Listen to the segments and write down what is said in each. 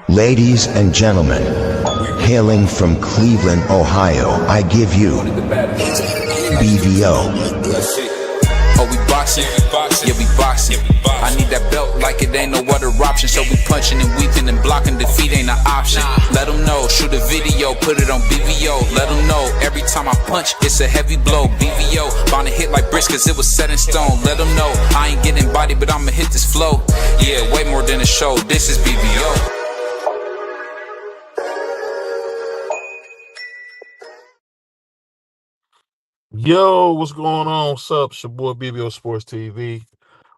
Ladies and gentlemen, hailing from Cleveland, Ohio, I give you BVO. Oh, we boxing? Yeah, we boxing. I need that belt like it ain't no other option. So we punching and weaving and blocking. Defeat ain't an option. Let them know, shoot a video, put it on BVO. Let them know, every time I punch, it's a heavy blow. BVO, bound to hit like bricks cause it was set in stone. Let them know, I ain't getting body, but I'ma hit this flow. Yeah, way more than a show, this is BVO. Yo, what's going on? What's up? It's your boy BVO Sports TV.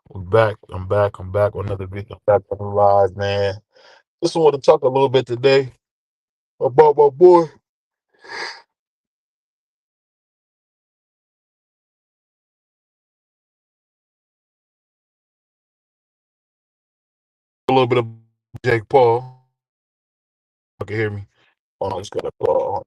We're back. I'm back with another video. Back on the live, man. Just want to talk a little bit today about my boy. A little bit of Jake Paul. You can hear me. Hold on, I just got a call.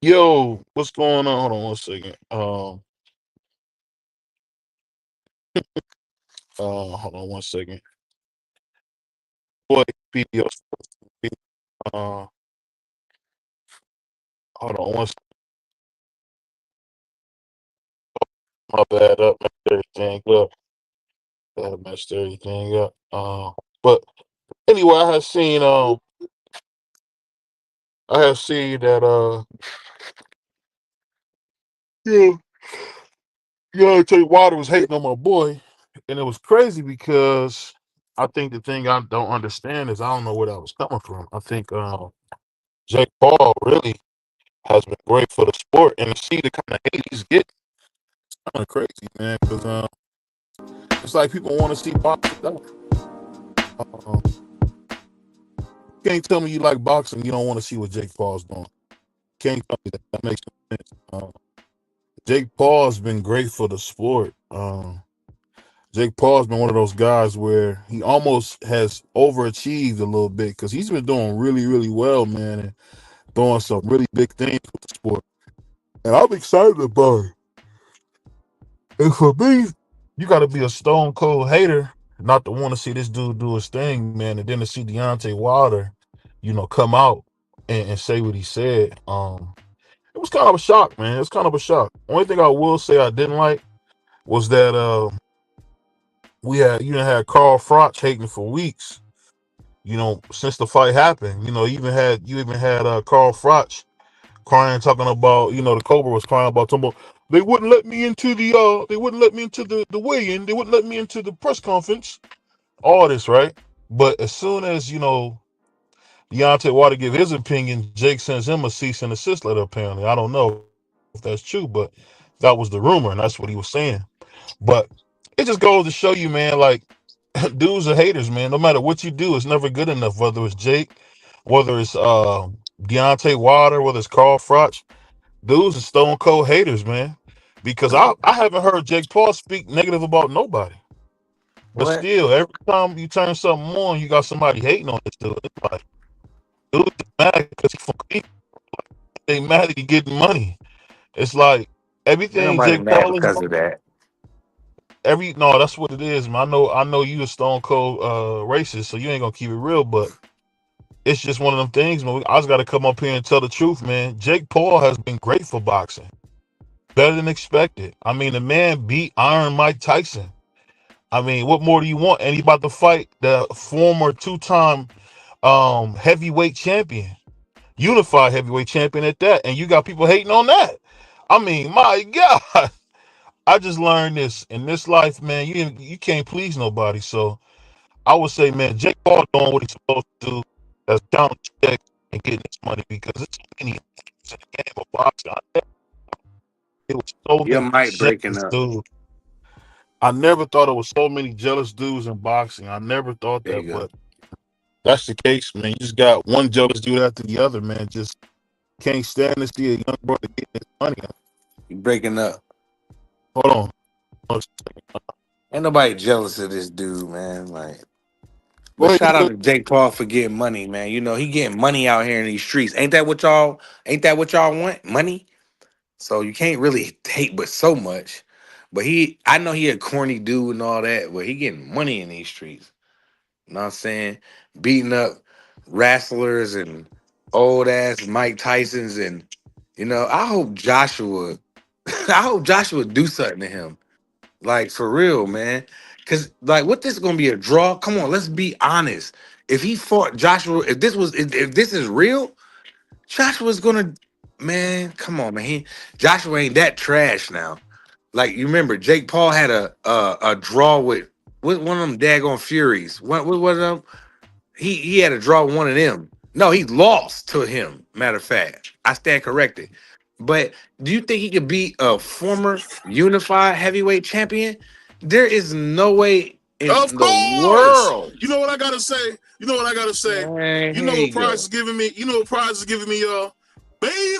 Yo, what's going on? Hold on one second. Hold on one second. Boy, BVO Sports TV. Hold on one second. My bad, up, messed everything up. Messed everything up. But anyway, I have seen that yeah, Deontay Wilder was hating on my boy, and it was crazy because I think the thing I don't understand is I don't know where that was coming from. I think Jake Paul really has been great for the sport, and to see the kind of hate he's getting, it's kind of crazy, man. Because it's like people want to see boxing done. You can't tell me you like boxing, you don't want to see what Jake Paul's doing. Can't tell me that. That makes no sense. Jake Paul's been great for the sport. Jake Paul's been one of those guys where he almost has overachieved a little bit because he's been doing really, really well, man, and doing some really big things with the sport. And I'm excited about it. And for me, you got to be a stone cold hater not to want to see this dude do his thing, man, and then to see Deontay Wilder, come out and say what he said. It was kind of a shock, man. It's kind of a shock. Only thing I will say I didn't like was that you done had Carl Froch hating for weeks, since the fight happened. You even had Carl Froch crying, talking about, the Cobra was crying about talking about they wouldn't let me into the weigh-in, they wouldn't let me into the press conference. All this, right? But as soon as, Deontay Wilder give his opinion, Jake sends him a cease and desist letter, apparently. I don't know if that's true, but that was the rumor, and that's what he was saying. But it just goes to show you, man, like, dudes are haters, man. No matter what you do, it's never good enough, whether it's Jake, whether it's Deontay Wilder, whether it's Carl Froch. Dudes are stone cold haters, man. Because I haven't heard Jake Paul speak negative about nobody. But What? still, every time you turn something on, you got somebody hating on this dude. It's like, dude's mad because he's from Cleveland. They mad that he getting money. It's like Ain't everything nobody Jake mad Paul is because of that. no, that's what it is, man. I know you a stone cold racist, so you ain't gonna keep it real, but it's just one of them things, man. I just gotta come up here and tell the truth, man. Jake Paul has been great for boxing. Better than expected. I mean, the man beat Iron Mike Tyson. I mean, what more do you want? And he about to fight the former two-time heavyweight champion, unified heavyweight champion at that. And you got people hating on that. I mean, my God. I just learned this in this life, man. You can't please nobody. So I would say, man, Jake Paul doing what he's supposed to do. That's counting checks and getting his money because it's so many in the game of boxing. It was so Your many mic breaking jealous up. dudes. I never thought it was so many jealous dudes in boxing. I never thought There you that, go. but that's the case, man. You just got one jealous dude after the other, man. Just can't stand to see a young brother getting his money. You breaking up. Hold on. Ain't nobody jealous of this dude, man. Like, But Right, shout out to Jake Paul for getting money, man. You know, he getting money out here in these streets. Ain't that what y'all want? Money? So you can't really hate but so much. But I know he a corny dude and all that, but he getting money in these streets. You know what I'm saying? Beating up wrestlers and old ass Mike Tyson's and I hope Joshua do something to him. Like for real, man. Cause like what this gonna be a draw? Come on, let's be honest. If he fought Joshua, if this is real, Joshua's gonna man, come on, man. Joshua ain't that trash now. Like you remember, Jake Paul had a draw with one of them daggone Furies. What was them? He had a draw with one of them. No, he lost to him. Matter of fact, I stand corrected. But do you think he could beat a former unified heavyweight champion? There is no way Of in the course. world. You know what I gotta say? You know what I gotta say? Man, You here know what you Prize go. is giving me? You know what Prize is giving me, y'all?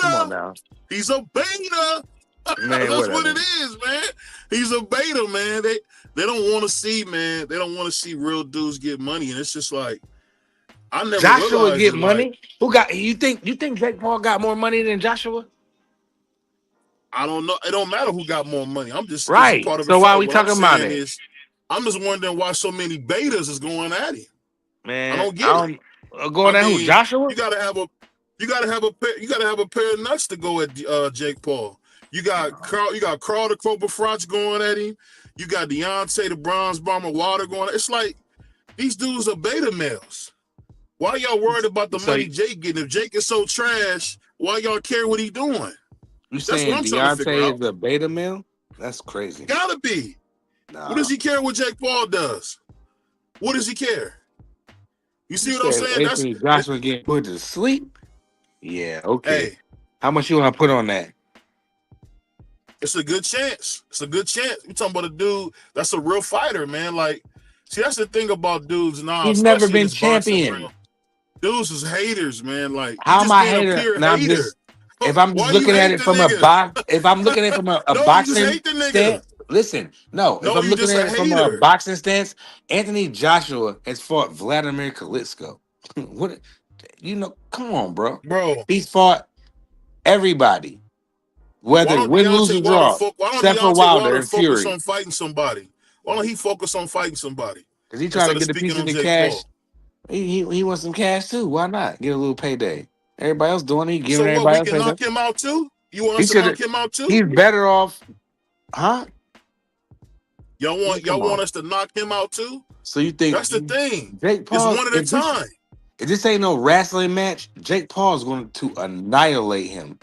Come on Beta. now, He's a beta. man. That's what Whatever. it is, man. He's a beta, man. They don't want to see, man. They don't want to see real dudes get money, and it's just like I never Joshua realized get it. Like money. Who got you think Jake Paul got more money than Joshua? I don't know. It don't matter who got more money. I'm just it's a Right. part of the So why are fight. we What I'm talking about saying it? is, I'm just wondering why so many betas is going at him. I Man, don't get it. going I at who? mean, Joshua? you gotta have a pair of nuts to go at Jake Paul. You got Carl the Cobra Frotch going at him. You got Deontay the Bronze Bomber Wilder going. It's like these dudes are beta males. Why y'all worried about the So money Jake getting? If Jake is so trash, why y'all care what he doing? you That's what saying I'm trying to figure Deontay out. is a beta male? That's crazy. Gotta be. What Nah. does he care what Jake Paul does? What does he care? You see You what I'm said saying? Anthony Joshua getting put to sleep? Yeah, okay. Hey, How much you want to put on that? it's a good chance. It's a good chance. We talking about a dude that's a real fighter, man. Like, see, that's the thing about dudes now, He's never especially in been this boxing champion. realm. Dudes is haters, man. Like, you How am just I being a hater? pure Now I'm hater. just if I'm just Why you looking at hate it the from a nigga? box, if I'm looking at it from a No, you just boxing hate the nigga. stance, listen, no, if No, I'm you looking just at a it from a hater. boxing stance, Anthony Joshua has fought Vladimir Klitschko. What come on, bro. Bro, He's fought everybody, why whether don't win, lose, or Deontay Wilder draw, except for Deontay Wilder Wilder and focus Fury. on fighting somebody? Why don't he focus on fighting somebody Because he trying to instead of get a speaking piece of on the Jake Paul? cash. He wants some cash too. Why not? Get a little payday. Everybody else doing it. He giving So what? everybody We else can payday. knock him out too? You want He us to should knock have. him out too? He's better off, huh? Y'all Man, come want on. us to knock him out too? So you think That's the thing. Jake It's Paul? one at a time. If this ain't no wrestling match, Jake Paul is going to annihilate him.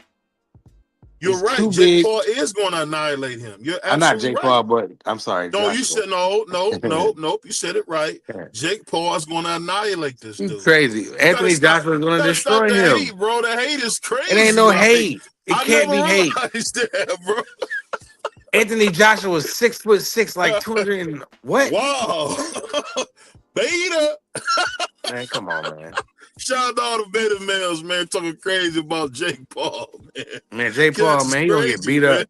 You're He's right. too Jake big. Paul is going to annihilate him. You're I'm not absolutely Jake right. Paul, but I'm sorry, No, you Joshua. said nope. You said it right. Jake Paul is going to annihilate this He's dude. crazy. Anthony Joshua is going to Stop destroy the him. hate, bro. The hate is crazy. It ain't no like, hate. It I can't never be hate. realized that, bro. Anthony Joshua is 6'6", like 200 and what? Wow. Beta. Man, come on, man. Shout out to all the beta males, man, talking crazy about Jake Paul, man. Man, Jake Paul, man, he gonna get beat man. up.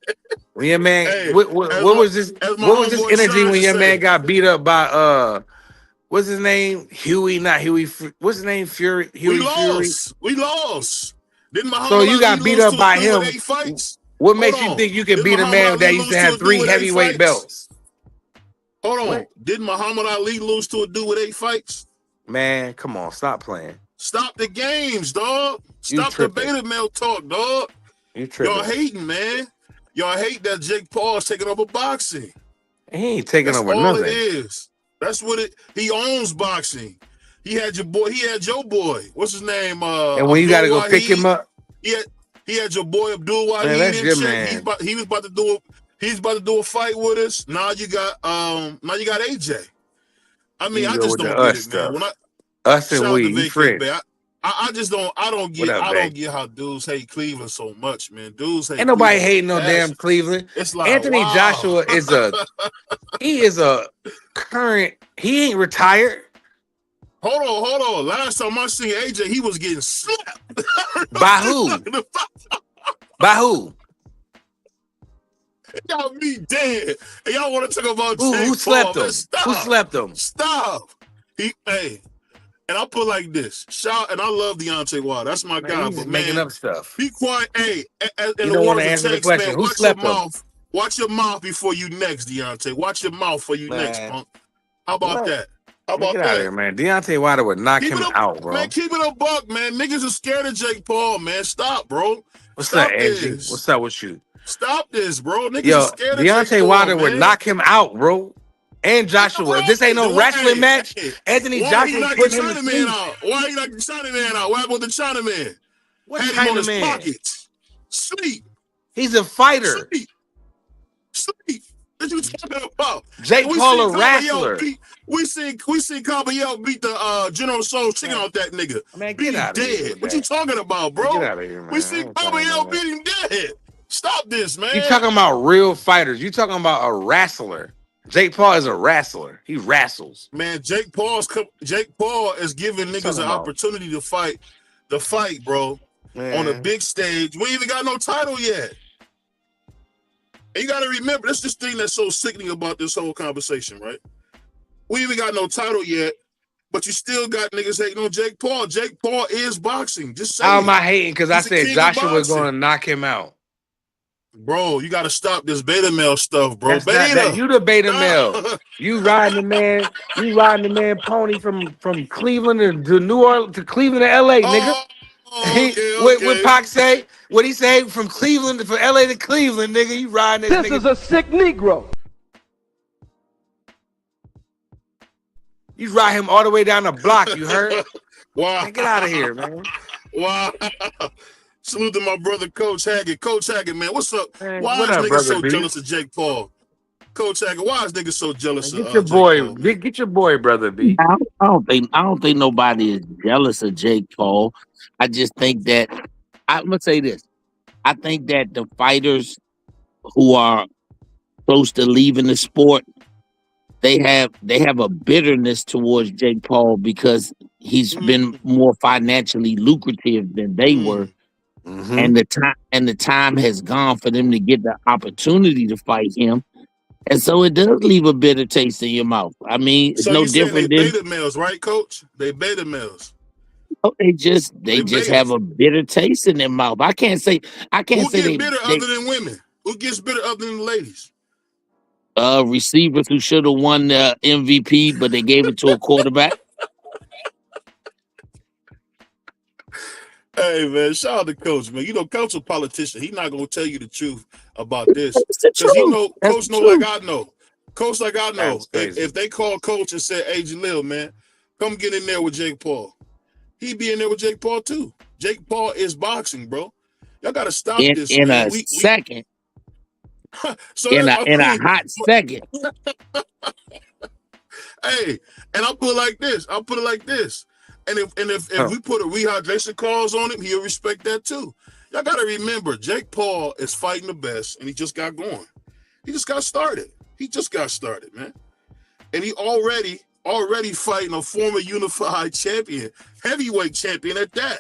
When your man, Hey, what was this? as my What was this homeboy energy Sean when should your say, man got beat up by what's his name? Huey, not Huey. What's his name? Fury. Huey Fury. We lost. Didn't So Muhammad you got Ali beat lose up to a by dude with him. 8 fights? What Hold makes you on. think you can Did beat a Muhammad man that Ali used lose to to a have dude 3 with 8 heavyweight fights? belts? Hold on. What? Did Muhammad Ali lose to a dude with 8 fights? Man, come on, stop playing. Stop the games, dog. You Stop the tripping. beta male talk, dog. You tripping. Y'all hating, man. Y'all hate that Jake Paul is taking over boxing. He ain't taking That's over all nothing. it is. That's what it. He owns boxing. He had your boy. What's his name? And when you got to go pick him up, He had your boy Abdul Wahid. man, that's and your shit. man. He was about to do. He's about to do a fight with us. Now you got AJ. I mean, I just don't get it, man. When us and shout out to we Vacate friends. Bay. I just don't. I don't get. Up, I don't get how dudes hate Cleveland so much, man. Dudes hate. Ain't nobody Cleveland hating no damn Cleveland. It's like Anthony wow. Joshua is a current. He ain't retired. Hold on. Last time I seen AJ, he was getting slapped. By who? By who? Y'all me dead. And y'all want to talk about Who Jake slept Paul, him? man, stop. Who slept him? Stop. And I put like this. Shout, and I love Deontay Wilder. That's my Man, guy. you just But making man, up stuff. be quiet. Hey, in You the don't want to words of answer the Tanks, question. man, Who watch your slept him? mouth. Watch your mouth before you next, Deontay. Watch your mouth for you next, Man, punk. How about what? that? How Man, about get out of that? here, man. Deontay Wilder would knock Keep it him up, out, bro. man. Keep it a buck, man. Niggas are scared of Jake Paul, man. Stop, bro. What's up, Stop Angie? this. What's up with you? Stop this, bro. Niggas Yo, are scared of Deontay Jake Paul, Wilder would man. knock him out, bro. And Joshua. If this ain't no wrestling match, Anthony why Joshua he not putting the him to Chinaman sleep. out? Why he not the Chinaman out? What happened with the Chinaman? What Had him on his Chinaman? pockets. Sleep. He's a fighter. Sleep. What you talking about? Jake Paul a wrestler. We seen Caballero beat the General Soul chicken out that nigga. Man, beat get him out of here. dead. What you talking about, bro? Get out of here, man. We seen Caballero beat him dead. Stop this, man. You talking about real fighters. You talking about a wrestler. Jake Paul is a wrestler. He wrestles. Man, Jake Paul is giving niggas an opportunity to fight, bro, man. On a big stage. We ain't even got no title yet. And you got to remember, that's this thing that's so sickening about this whole conversation, right? We even got no title yet, but you still got niggas hating on Jake Paul. Jake Paul is boxing. Just say How am I hating? Because I said Joshua was going to knock him out. Bro, you got to stop this beta male stuff, bro. You the beta male. You riding the man pony from Cleveland to New Orleans to Cleveland to LA, nigga. Okay. What Pac say? What he say? From Cleveland from LA to Cleveland, nigga. You riding this nigga. This is a sick Negro. You ride him all the way down the block, you heard? Wow. Man, get out of here, man. Wow. Salute to my brother, Coach Haggett. Coach Haggett, man, what's up? Man, why what is up, niggas brother so B? jealous of Jake Paul? Coach Haggett, why is niggas so jealous Man, of your boy, Jake Paul? get your boy, brother B. I don't think nobody is jealous of Jake Paul. I just think that I'm gonna say this. I think that the fighters who are close to leaving the sport, they have a bitterness towards Jake Paul because he's been more financially lucrative than they were. Mm-hmm. And the time has gone for them to get the opportunity to fight him. And so it does leave a bitter taste in your mouth. I mean, it's so no you different they than beta males, right, Coach? They beta males. they just have a bitter taste in their mouth. I can't say Who gets bitter other than women? Who gets bitter other than the ladies? Receivers who should have won the MVP, but they gave it to a quarterback. Hey man, shout out to Coach, man. You know, Coach a politician. He's not gonna tell you the truth about this. Because he know Coach know like I know. Coach like I know. If they call Coach and say, hey Jalil, man, come get in there with Jake Paul. He'd be in there with Jake Paul too. Jake Paul is boxing, bro. Y'all gotta stop this in man. a second. So in a hot second. Hey, and I'll put it like this. And if we put a rehydration clause on him, he'll respect that too. Y'all gotta remember, Jake Paul is fighting the best, and he just got going. He just got started. Man. And he already fighting a former unified champion, heavyweight champion at that.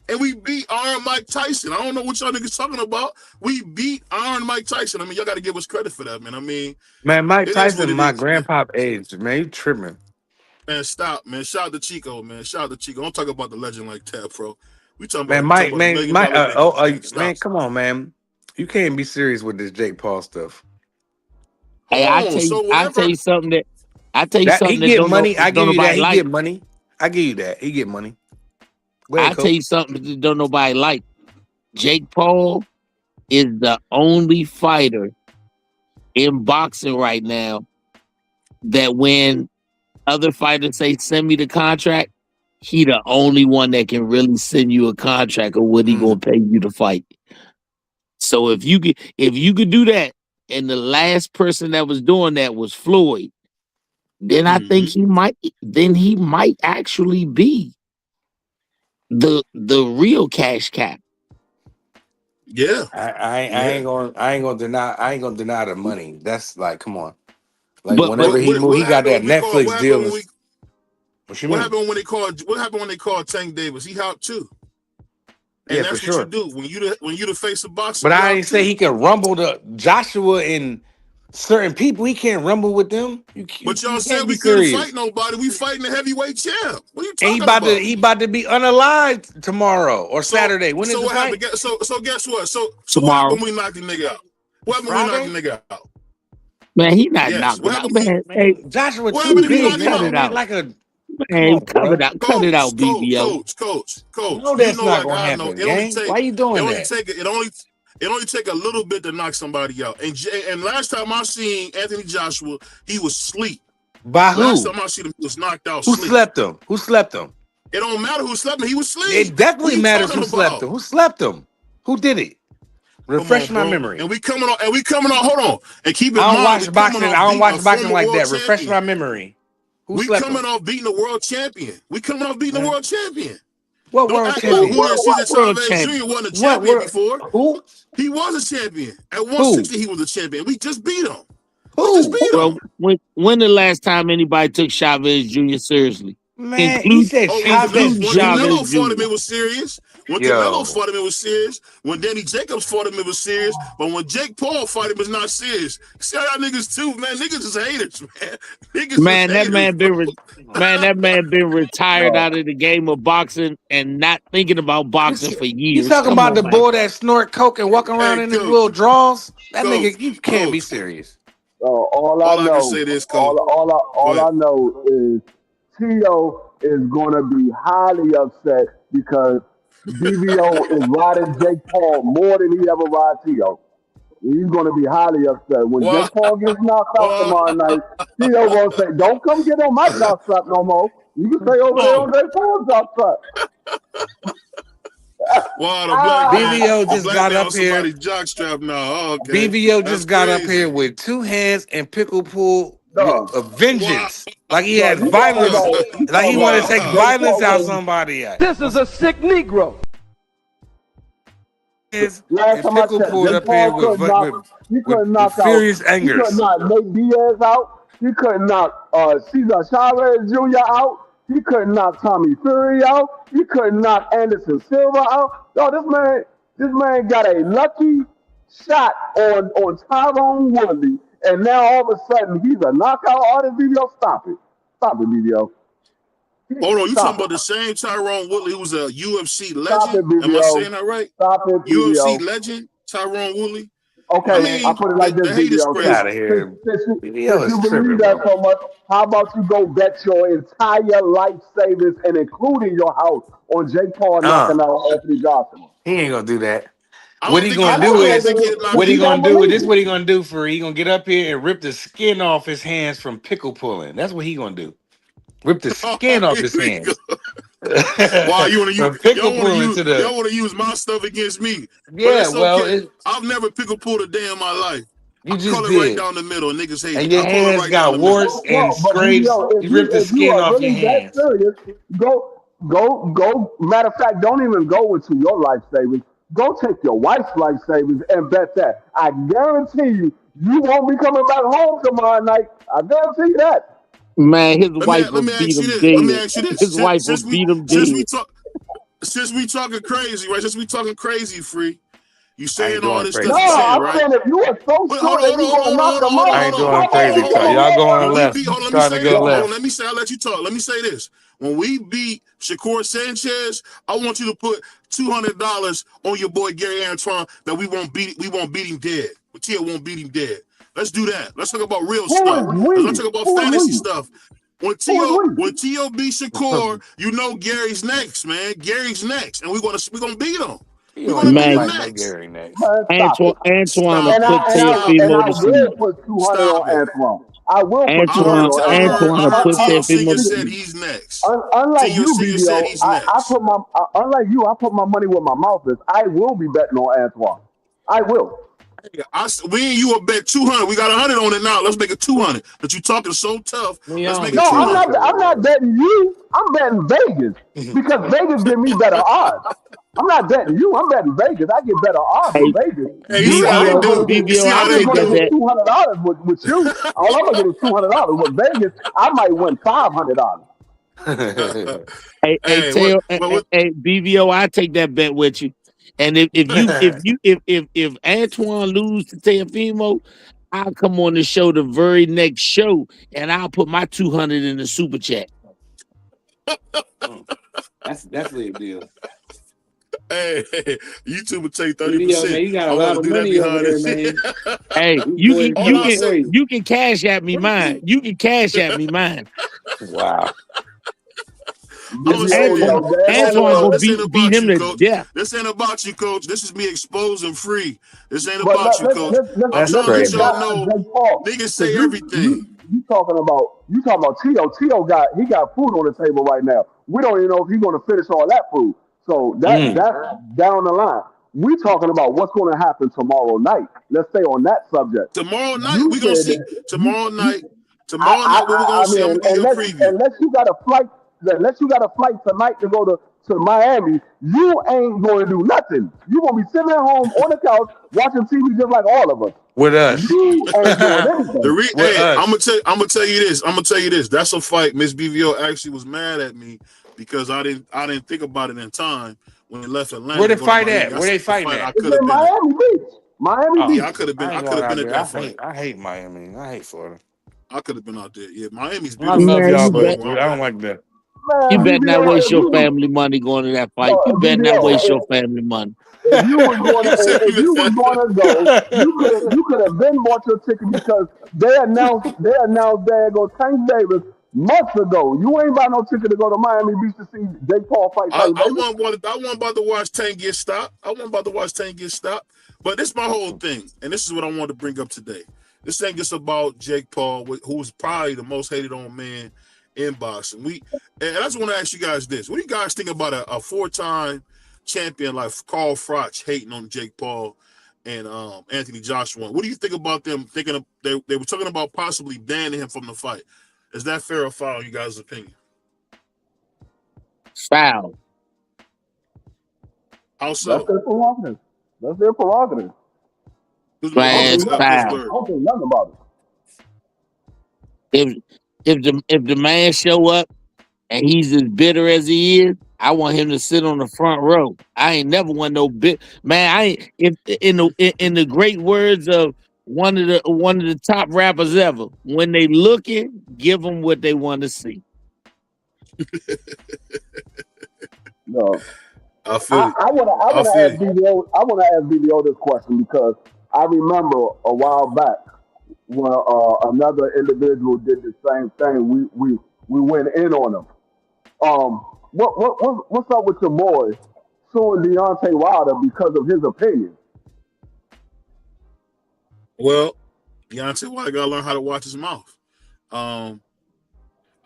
And we beat Iron Mike Tyson. I don't know what y'all niggas talking about. We beat Iron Mike Tyson. I mean, y'all got to give us credit for that, man. I mean, man, Mike Tyson, my grandpa age, man. You tripping. Man, stop, man. Shout out to Chico, man. Shout out to Chico. Don't talk about the legend like that, bro. We talking about Mike, man, come on, man. You can't be serious with this Jake Paul stuff. Hey, I tell you something that he get money. I give you that. He get money. I give you that. He get money. I'll tell you something that don't nobody like. Jake Paul is the only fighter in boxing right now that when other fighters say, send me the contract, he the only one that can really send you a contract of what he gonna pay you to fight. So if you could do that, and the last person that was doing that was Floyd, then I think he might actually be the real cash cap. Yeah, I ain't gonna deny the money. That's like, come on. Like, whenever he got that Netflix deal. What happened when they called Tank Davis? He hopped too. And yeah, that's for what sure. you do when you the face of boxing. But I didn't say he could rumble the Joshua and certain people. He can't rumble with them. But y'all you said can't we be couldn't serious. fight nobody. We fighting the heavyweight champ. What are you And talking about? he about to be unalive tomorrow or Saturday. When is the what fight? happened? So guess what? So Tomorrow. what happened when we knocked the nigga out? What happened when we knocked the nigga out? Man, he not Yes. knocking What out. happened? Man, Man, hey, Joshua What too happened if we big, knocked him man. cut He it out? out. like a Man, on, cut bro. it out. Cut it out, BVO. Coach. No, You that's know, not like gonna I know, happen, gang. Why you doing that? it only take a little bit to knock somebody out. And last time I seen Anthony Joshua, he was asleep. By Last who? time I seen him, he was knocked out. Who Sleep. slept him? Who slept him? It don't matter who slept him. He was asleep. It definitely matters who talking slept about? him. Who slept him? Who did it? Refresh Come my on, bro. memory. And we coming on. Hold on. And keep in I don't mind, we watch coming boxing. off I don't beating a watch boxing former like world that. Refresh champion. my memory. Who We slept coming him? off beating the world champion. We coming off beating the world champion. What Don't world act champion? like Julio Cesar world Chavez champion? Jr. wasn't a What champion world? before. Who? He was a champion. At Who? 160, he was a champion. We just beat him. Who? Well, when the last time anybody took Chavez Jr. seriously? Man, he said Chavez When Chavez Canelo Jr. fought him, it was serious. When Canelo fought him, it was serious. When Danny Jacobs fought him, it was serious. But when Jake Paul fought him, it's not serious. See how y'all niggas too, man. Niggas is haters, man. Niggas Man, is that haters, man bro. that man been retired out of the game of boxing and not thinking about boxing for You years. talking Come about on, the man. boy that snort coke and walk around Hey, in his coach. little drawers? That Coach, nigga, you can't be coach. serious. All I All I know, can say this, coach. all I know is Tio is going to be highly upset because BVO is riding Jake Paul more than he ever ride Tio. He's going to be highly upset when Wow. Jake Paul gets knocked out tomorrow night. Tio going to say, "Don't come get on my job strap no more. You can stay over there on Jake Paul's job strap." Wow, the black man, BVO the just black got man up on here. somebody's jockstrap now. Oh, okay. BVO That's just got up crazy. here with two hands and pickle pull with No, a vengeance. Like he no, had you talking violence. about Like he want to take Jake violence Paul out was- somebody. This is a sick Negro. Last And time I pickle checked, pulled Jake up here Paul couldn't knock. He couldn't knock out. furious He angers. couldn't knock Nate Diaz out. He couldn't knock Cesar Chavez Jr. out. He couldn't knock Tommy Fury out. He couldn't knock Anderson Silva out. Yo, this man got a lucky shot on Tyrone Woodley, and now all of a sudden he's a knockout artist. BVO, stop it, BVO. Hold on, you Stop talking about the same Tyrone Woodley who was a UFC Stop it, legend? Am I BVO. saying that right? Stop it, UFC BVO. legend, Tyrone Woodley. Okay, I mean, I'll put it like this, the hate is BVO. Get crazy. out of here. Since BVO you is tripping, believe that bro. so much, how about you go bet your entire life savings and including your house on Jake Paul knocking out Anthony Joshua? He ain't gonna do that. I What don't he think gonna I do know I that, is think he'll knock but what he you him. don't gonna do. believe This it. what he gonna do for he gonna get up here and rip the skin off his hands from pickle pulling. That's what he gonna do. Rip the skin off his hands. Wow, you want to From use pickle pulling to y'all the want to use my stuff against me? But yeah. it's Well, okay. I've never pickle pulled a day in my life. you I just call it right did, down the middle. Niggas hate and it. your I call it hands right down got the middle. warts and But scrapes. BVO, You ripped the if you skin are off your really that hands. serious, go. Matter of fact, don't even go into your life savings. Go take your wife's life savings and bet that. I guarantee you won't be coming back home tomorrow night. I guarantee you that. Man, his wife Let will me beat ask you him this. Let me dead. ask you this. His wife will beat him dead. Since we talking crazy, right? Since we talking crazy, free. You I saying ain't all doing this crazy stuff No, you talk. saying, I'm right? saying if you are so Wait, sure that you're gonna knock them out, I ain't doing how crazy about you talk. come Y'all on going When we left. beat, hold on, let me Trying say to this. go Hold left. on, let me say. I'll let you talk. Let me say this. When we beat Shakur Sanchez, I want you to put $200 on your boy Gary Antoine that we won't beat him dead. Tia won't beat him dead. Let's do that. Let's talk about real Who stuff. is we? Let's not talk about Who is fantasy we? stuff. When Who is we? Tio beat Shakur, you know Gary's next, man. Gary's next, and we're gonna beat him. You We're don't gonna even beat Man, him like no next. Gary next. Man, stop it. Antoine will Stop put it. Stop And Teofimo it. I to will sleep. put 200 Stop on it. Antoine. I will put I 200 heard on Antoine. Antoine will put Tio Senior Teofimo to said sleep. he's next. Unlike Tio you, Senior said BBO, he's I next. put my unlike you, I put my money where my mouth is. I will be betting on Antoine. I will. We and you will bet 200. We got 100 on it now. Let's make it 200. But you talking so tough. Let's make it No, 200. I'm not betting you. I'm betting Vegas because Vegas give me better odds. I'm not betting you. I'm betting Vegas. I get better odds Hey, with Vegas. Hey, you see how they do? You see how I'm they just gonna do? get $200 with you. All I'm gonna get is $200 with Vegas. I might win $500. Hey, Hey, Teo, what? hey, BVO, I take that bet with you. And if Antoine lose to Teofimo, I'll come on the show the very next show, and I'll put my 200 in the super chat. That's definitely a deal. Hey, YouTube would take BVO, 30%. man, you got a I lot want of to do that money over behind there, the man. scene. Hey, you can cash at me mine. You can cash at me mine. Wow. Antoine gonna beat him to death. This ain't about you, coach. This is me exposing free. This ain't But about you, coach. I'm trying to let y'all know niggas say everything. You talking about Tio got food on the table right now. We don't even know if he's gonna finish all that food. So that's down the line. We talking about what's gonna happen tomorrow night. Let's stay on that subject. Tomorrow night we gonna see. Tomorrow night what we're gonna see. I'm gonna give you a preview. Unless you got a flight tonight to go to Miami, you ain't going to do nothing. You gonna be sitting at home on the couch watching TV just like all of us. With us. You ain't doing anything. I'm gonna tell you this. That's a fight. Miss BVO actually was mad at me because I didn't think about it in time when they left Atlanta. Where they fight at? Where they fighting at? It's in Miami Beach. Miami Beach. Yeah, I could have been at that fight. I hate Miami. I hate Florida. I could have been out there. Yeah, Miami's I beautiful. love y'all, but I don't like that. You better not waste your family money going to that fight. You better not waste your family money. If you was going to go, you could have been bought your ticket because they announced there go Tank Davis months ago. You ain't buy no ticket to go to Miami Beach to see Jake Paul fight. I wasn't about to watch Tank get stopped. But this is my whole thing, and this is what I wanted to bring up today. This ain't just about Jake Paul, who's probably the most hated on man in boxing. And I just want to ask you guys this: what do you guys think about a 4-time champion like Carl Froch hating on Jake Paul and Anthony Joshua? What do you think about them thinking they were talking about possibly banning him from the fight? Is that fair or foul in you guys' opinion? Foul. How so? That's their prerogative. Foul. I don't think nothing about it. If the man show up and he's as bitter as he is, I want him to sit on the front row. I ain't never want no bit man. I ain't in the great words of one of the top rappers ever. When they looking, give them what they want to see. No. I feel I want to ask BVO. I want to ask BVO this question because I remember a while back when another individual did the same thing. We went in on him. What's up with your boy suing Deontay Wilder because of his opinion? Well, Deontay Wilder gotta learn how to watch his mouth. I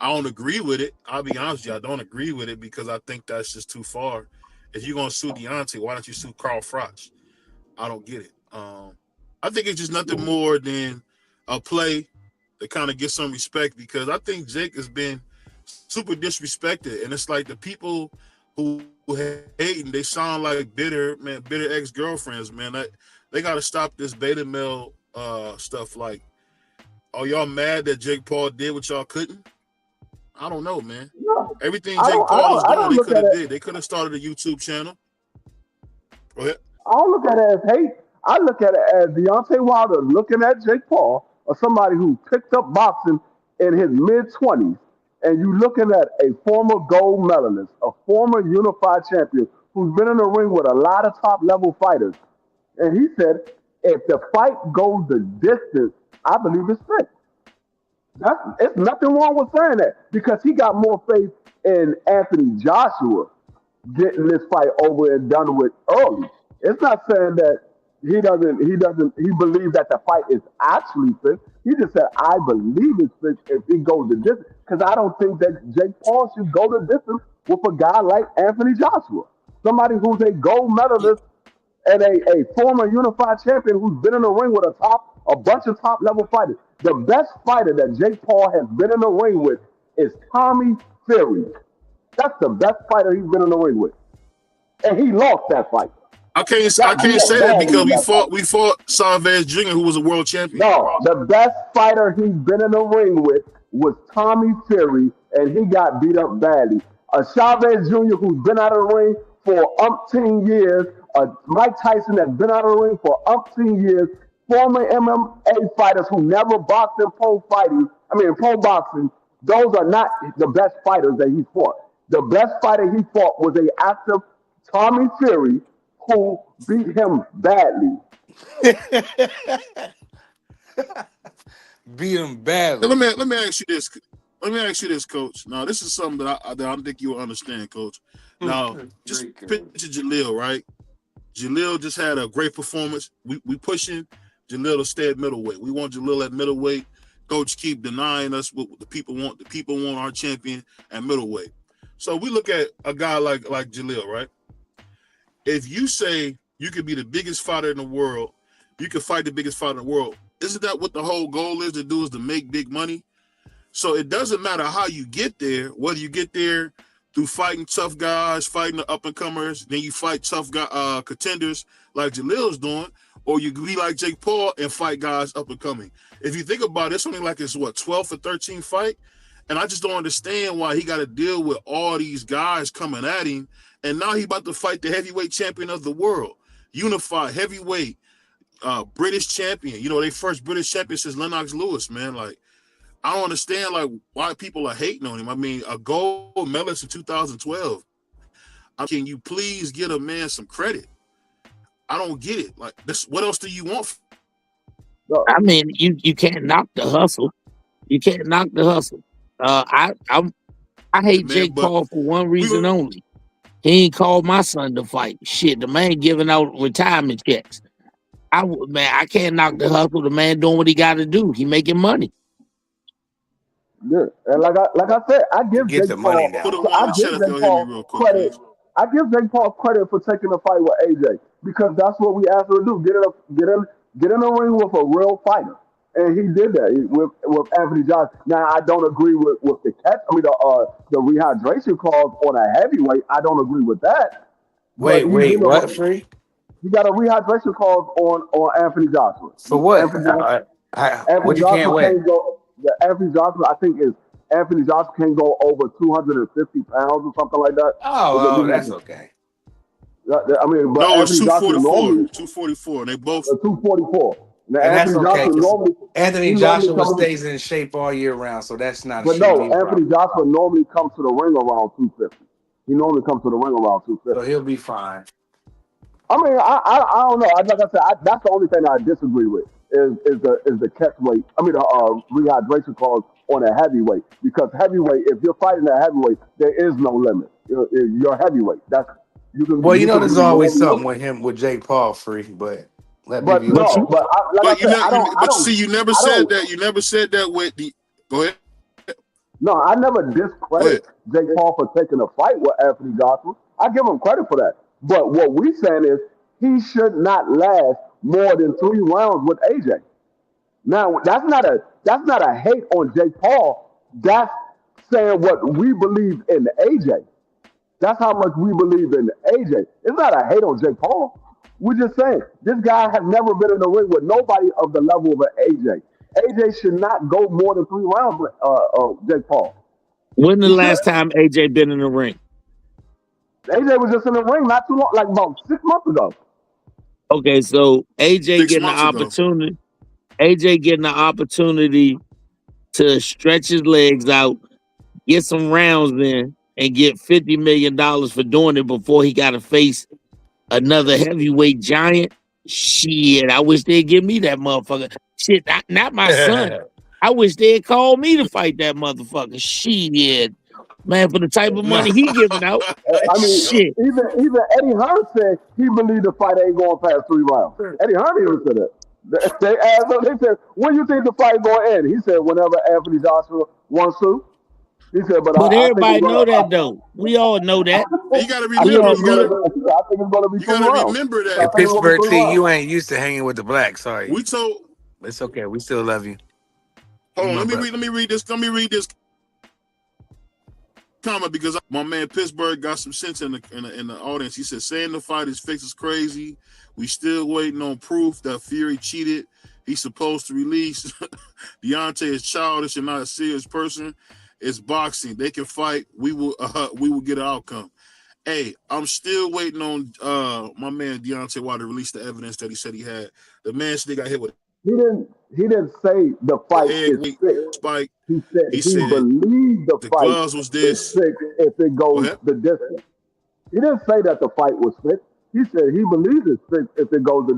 don't agree with it. I'll be honest with you, I don't agree with it because I think that's just too far. If you're gonna sue Deontay, why don't you sue Carl Froch? I don't get it. I think it's just nothing more than a play to kind of get some respect because I think Jake has been super disrespected, and it's like the people who hating, they sound like bitter ex-girlfriends, man. They got to stop this beta male stuff. Like, are y'all mad that Jake Paul did what y'all couldn't? I don't know, man. No, everything Jake Paul is doing, they could have did. They could have started a YouTube channel. Go ahead. I don't look at it as hate. I look at it as Deontay Wilder looking at Jake Paul, or somebody who picked up boxing in his mid-20s, and you looking at a former gold medalist, a former unified champion who's been in the ring with a lot of top-level fighters. And he said, if the fight goes the distance, I believe it's fit. It's nothing wrong with saying that because he got more faith in Anthony Joshua getting this fight over and done with early. It's not saying that he believes that the fight is actually fit. He just said, I believe it's fit if he goes the distance. Because I don't think that Jake Paul should go the distance with a guy like Anthony Joshua. Somebody who's a gold medalist and a former unified champion who's been in the ring with a bunch of top level fighters. The best fighter that Jake Paul has been in the ring with is Tommy Fury. That's the best fighter he's been in the ring with. And he lost that fight. I can't say that because we fought Chavez Jr., who was a world champion. No, the best fighter he's been in the ring with was Tommy Fury, and he got beat up badly. Chavez Jr., who's been out of the ring for umpteen years, Mike Tyson that's been out of the ring for umpteen years, former MMA fighters who never boxed in pro fighting, in pro boxing, those are not the best fighters that he fought. The best fighter he fought was a active Tommy Fury who beat him badly. Beat him Now, badly. let me ask you this. Let me ask you this, Coach. Now, this is something that I don't think you'll understand, Coach. Now, just picture Jaleel, right? Jaleel just had a great performance. We pushing Jaleel to stay at middleweight. We want Jaleel at middleweight. Coach keep denying us what the people want. The people want our champion at middleweight. So we look at a guy like Jaleel, right? If you say you could be the biggest fighter in the world, you can fight the biggest fighter in the world. Isn't that what the whole goal is to make big money? So it doesn't matter how you get there, whether you get there through fighting tough guys, fighting the up-and-comers, then you fight tough contenders like Jaleel's doing, or you be like Jake Paul and fight guys up-and-coming. If you think about it, it's only like his, 12th or 13th fight? And I just don't understand why he got to deal with all these guys coming at him, and now he about to fight the heavyweight champion of the world, unified heavyweight, British champion. You know, they first British champion since Lennox Lewis, man. Like, I don't understand like why people are hating on him. I mean, a gold medalist in 2012. Can you please get a man some credit? I don't get it. Like, this, what else do you want? I mean, you can't knock the hustle. You can't knock the hustle. I hate Jake Paul for one reason only. He ain't called my son to fight. Shit, the man giving out retirement checks. I can't knock the hustle. The man doing what he got to do. He making money. Yeah, and like I said, I give Jake Paul. I give Jake Paul credit. I give Jake Paul credit for taking the fight with AJ because that's what we asked him to do. Get in the ring with a real fighter, and he did that with Anthony Johnson. Now I don't agree with the catch. I mean the rehydration clause on a heavyweight. I don't agree with that. Wait, what? Free? You got a rehydration clause on Anthony Johnson. For what? Anthony Johnson can't go. Anthony Johnson, I think, is Anthony Johnson can go over 250 pounds or something like that. Oh, that's okay. I mean, but no, it's 244. 244. They both 244. Now, and Anthony that's okay. Johnson Anthony Joshua stays in shape all year round, so that's not. But no, Anthony Joshua normally comes to the ring around 250. He normally comes to the ring around 250. So he'll be fine. I mean, I don't know. Like I said, that's the only thing I disagree with is the catch weight. I mean, the rehydration clause on a heavyweight, because heavyweight, if you're fighting a heavyweight, there is no limit. You're heavyweight. That's you can. Well, you know, there's always something with Jake Paul, Free, but. But you never said that. You never said that with the. Go ahead. No, I never discredit Jake Paul for taking a fight with Anthony Joshua. I give him credit for that. But what we're saying is he should not last more than 3 rounds with AJ. Now that's not a hate on Jake Paul. That's saying what we believe in AJ. That's how much we believe in AJ. It's not a hate on Jake Paul. We're just saying this guy has never been in the ring with nobody of the level of an AJ. AJ should not go more than 3 rounds with Jake Paul. When the last time AJ been in the ring? AJ was just in the ring not too long, like about 6 months ago. Okay, so AJ getting the opportunity. AJ getting the opportunity to stretch his legs out, get some rounds in, and get $50 million for doing it before he got to face another heavyweight giant. Shit, I wish they'd give me that motherfucker. Shit, not my son. I wish they'd call me to fight that motherfucker. Shit, man, for the type of money he giving out. I mean, shit. Even Eddie Hearn said he believed the fight ain't going past 3 rounds. Eddie Hearn even said that. They asked him, they said, when you think the fight going to end? He said, whenever Anthony Joshua wants to. He said, but everybody know that though. We all know that. You got to remember. I think it's going to be 2 rounds. You got to remember that. Pittsburgh T, you ain't used to hanging with the blacks. Sorry. We told. It's okay. We still love you. Hold on. Let me read this. Let me read this comment because my man Pittsburgh got some sense in the audience. He said, saying the fight is fixed is crazy. We still waiting on proof that Fury cheated. He's supposed to release. Deontay is childish and not a serious person. It's boxing. They can fight. We will get an outcome. Hey, I'm still waiting on my man Deontay Wilder to release the evidence that he said he had. The man said he got hit with He didn't say the an fight egg is weight fixed. spike. He said He he said believed the the fight gloves was is this. fixed if it Go goes ahead. the distance. He didn't say that the fight was fixed. He said he believes it's fixed if it goes the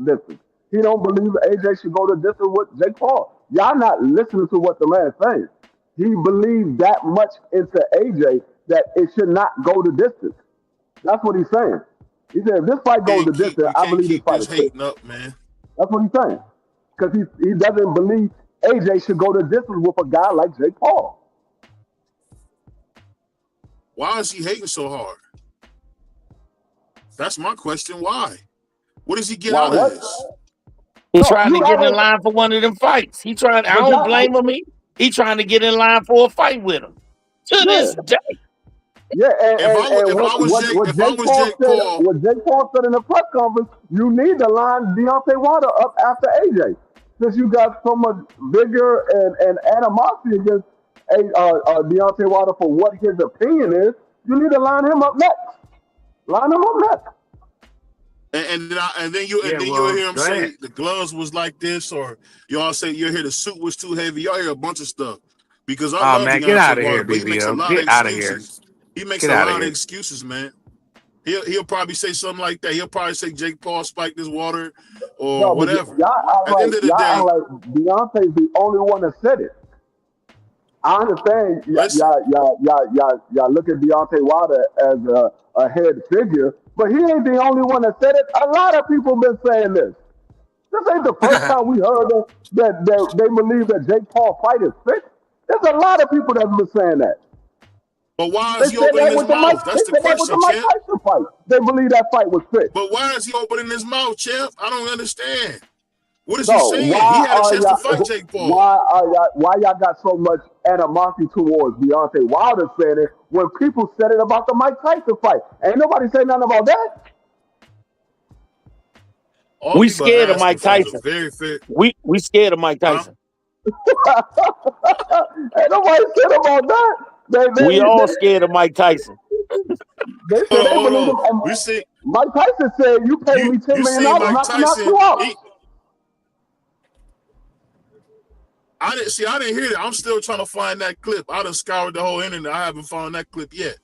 distance. He don't believe AJ should go the distance with Jake Paul. Y'all not listening to what the man saying. He believed that much into AJ that it should not go the distance. That's what he's saying. He said if this fight goes the distance, You I can't believe this keep fight this is fixed. hating up, man. That's what he's saying. Because he doesn't believe AJ should go the distance with a guy like Jake Paul. Why is he hating so hard? That's my question. Why? What does he get Why out of what? this? He's No, trying to you get in already. line for one of them fights. I But don't y'all, blame him. He trying to get in line for a fight with him. To yeah, this day. yeah, and If I was what Jake Paul Jake said, Paul, in the press conference, you need to line Deontay Wilder up after AJ, since you got so much vigor and animosity against Deontay Wilder for what his opinion is. You need to line him up next. Line him up next. and then you Yeah, will well, hear him go ahead. say the gloves was like this, or y'all say you hear the suit was too heavy. Y'all hear a bunch of stuff because I Oh love man, get out Deontay of here, Wilder, but he makes a BVO. lot of Get out of here. excuses. He makes Get a out of lot of here. excuses, man. He'll probably say something like that. He'll probably say Jake Paul spiked his water or No, but whatever. y'all At the end of the day, act like Beyonce's the only one that said it. I understand listen, y'all look at Deontay Wilder as a head figure, but he ain't the only one that said it. A lot of people been saying this. This ain't the first time we heard that they believe that Jake Paul fight is fixed. There's a lot of people that's been saying that. but why They is he said opening that his with the Mike. mouth? They That's the said that with the question, Mike champ. Tyson fight. They believe that fight was fixed. But why is he opening his mouth, champ? I don't understand. What is he So saying? He had a chance to fight Jake Paul. why y'all got so much animosity towards Deontay Wilder saying it when people said it about the Mike Tyson fight? Ain't nobody say nothing about that. All We people are scared of asking Mike for is a Tyson. very fair, We scared of Mike huh? Tyson. Ain't nobody said about that. We all scared of Mike Tyson. They said they Hold believe on. him. We see Mike Tyson said, "You pay me you $10 million, see I'm Mike not gonna knock Tyson. you out." I didn't hear that. I'm still trying to find that clip. I done scoured the whole internet. I haven't found that clip yet.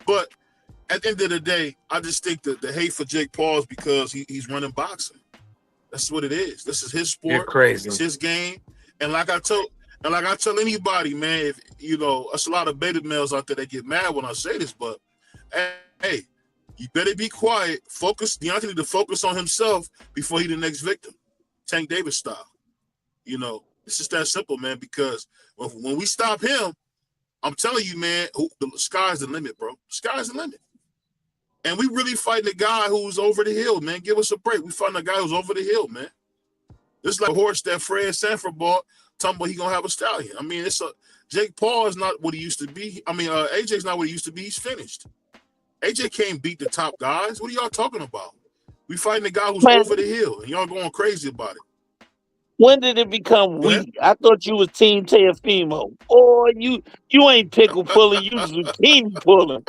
But at the end of the day, I just think that the hate for Jake Paul is because he's running boxing. That's what it is. This is his You're sport. crazy. It's his game. And like I tell anybody, man, if there's a lot of beta males out there that get mad when I say this, but hey, you better be quiet. Focus. Deontay need to focus on himself before he the next victim. Tank Davis style. It's just that simple, man, because when we stop him, I'm telling you, man, the sky's the limit, bro. The sky's the limit. And we really fighting a guy who's over the hill, man. Give us a break. We fighting a guy who's over the hill, man. This is like a horse that Fred Sanford bought, talking about he gonna have a stallion. I mean, Jake Paul is not what he used to be. I mean, AJ's not what he used to be. He's finished. AJ can't beat the top guys. What are y'all talking about? We fighting a guy who's Man, over the hill, and y'all going crazy about it. when did it become Go ahead. weak? I thought you was Team Teofimo. Or you ain't pickle pulling, you was zucchini pulling.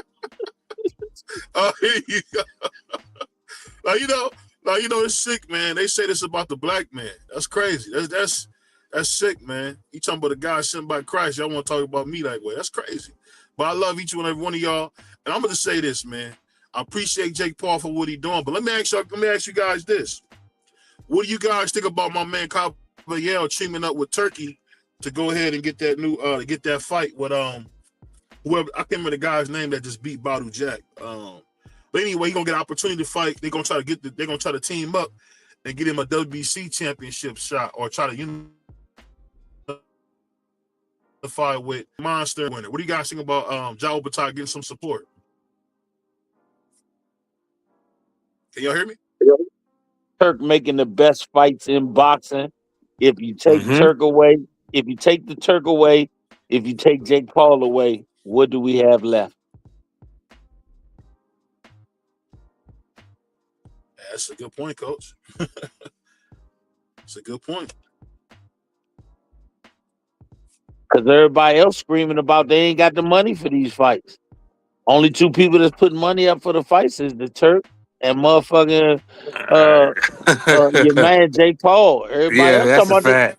Here you go. It's sick, man. They say this about the black man. That's crazy. That's sick, man. You talking about a guy sent by Christ. Y'all want to talk about me that way. That's crazy. But I love each and every one of y'all. And I'm going to say this, man. I appreciate Jake Paul for what he's doing. But let me ask you guys this. What do you guys think about my man Caballero teaming up with Turkey to go ahead and get that get that fight with whoever, I can't remember the guy's name that just beat Badu Jack. But anyway, he's gonna get an opportunity to fight. They're gonna try to team up and get him a WBC championship shot, or try to unify with Monster winner. What do you guys think about Jao Batai getting some support? Can y'all hear me? Turk making the best fights in boxing. If you take Turk away, if you take the Turk away, if you take Jake Paul away, what do we have left? That's a good point, Coach. It's a good point. Because everybody else screaming about they ain't got the money for these fights. Only two people that's putting money up for the fights is the Turk and motherfucking your man Jake Paul. Everybody Yeah, else that's talking a about they, fact.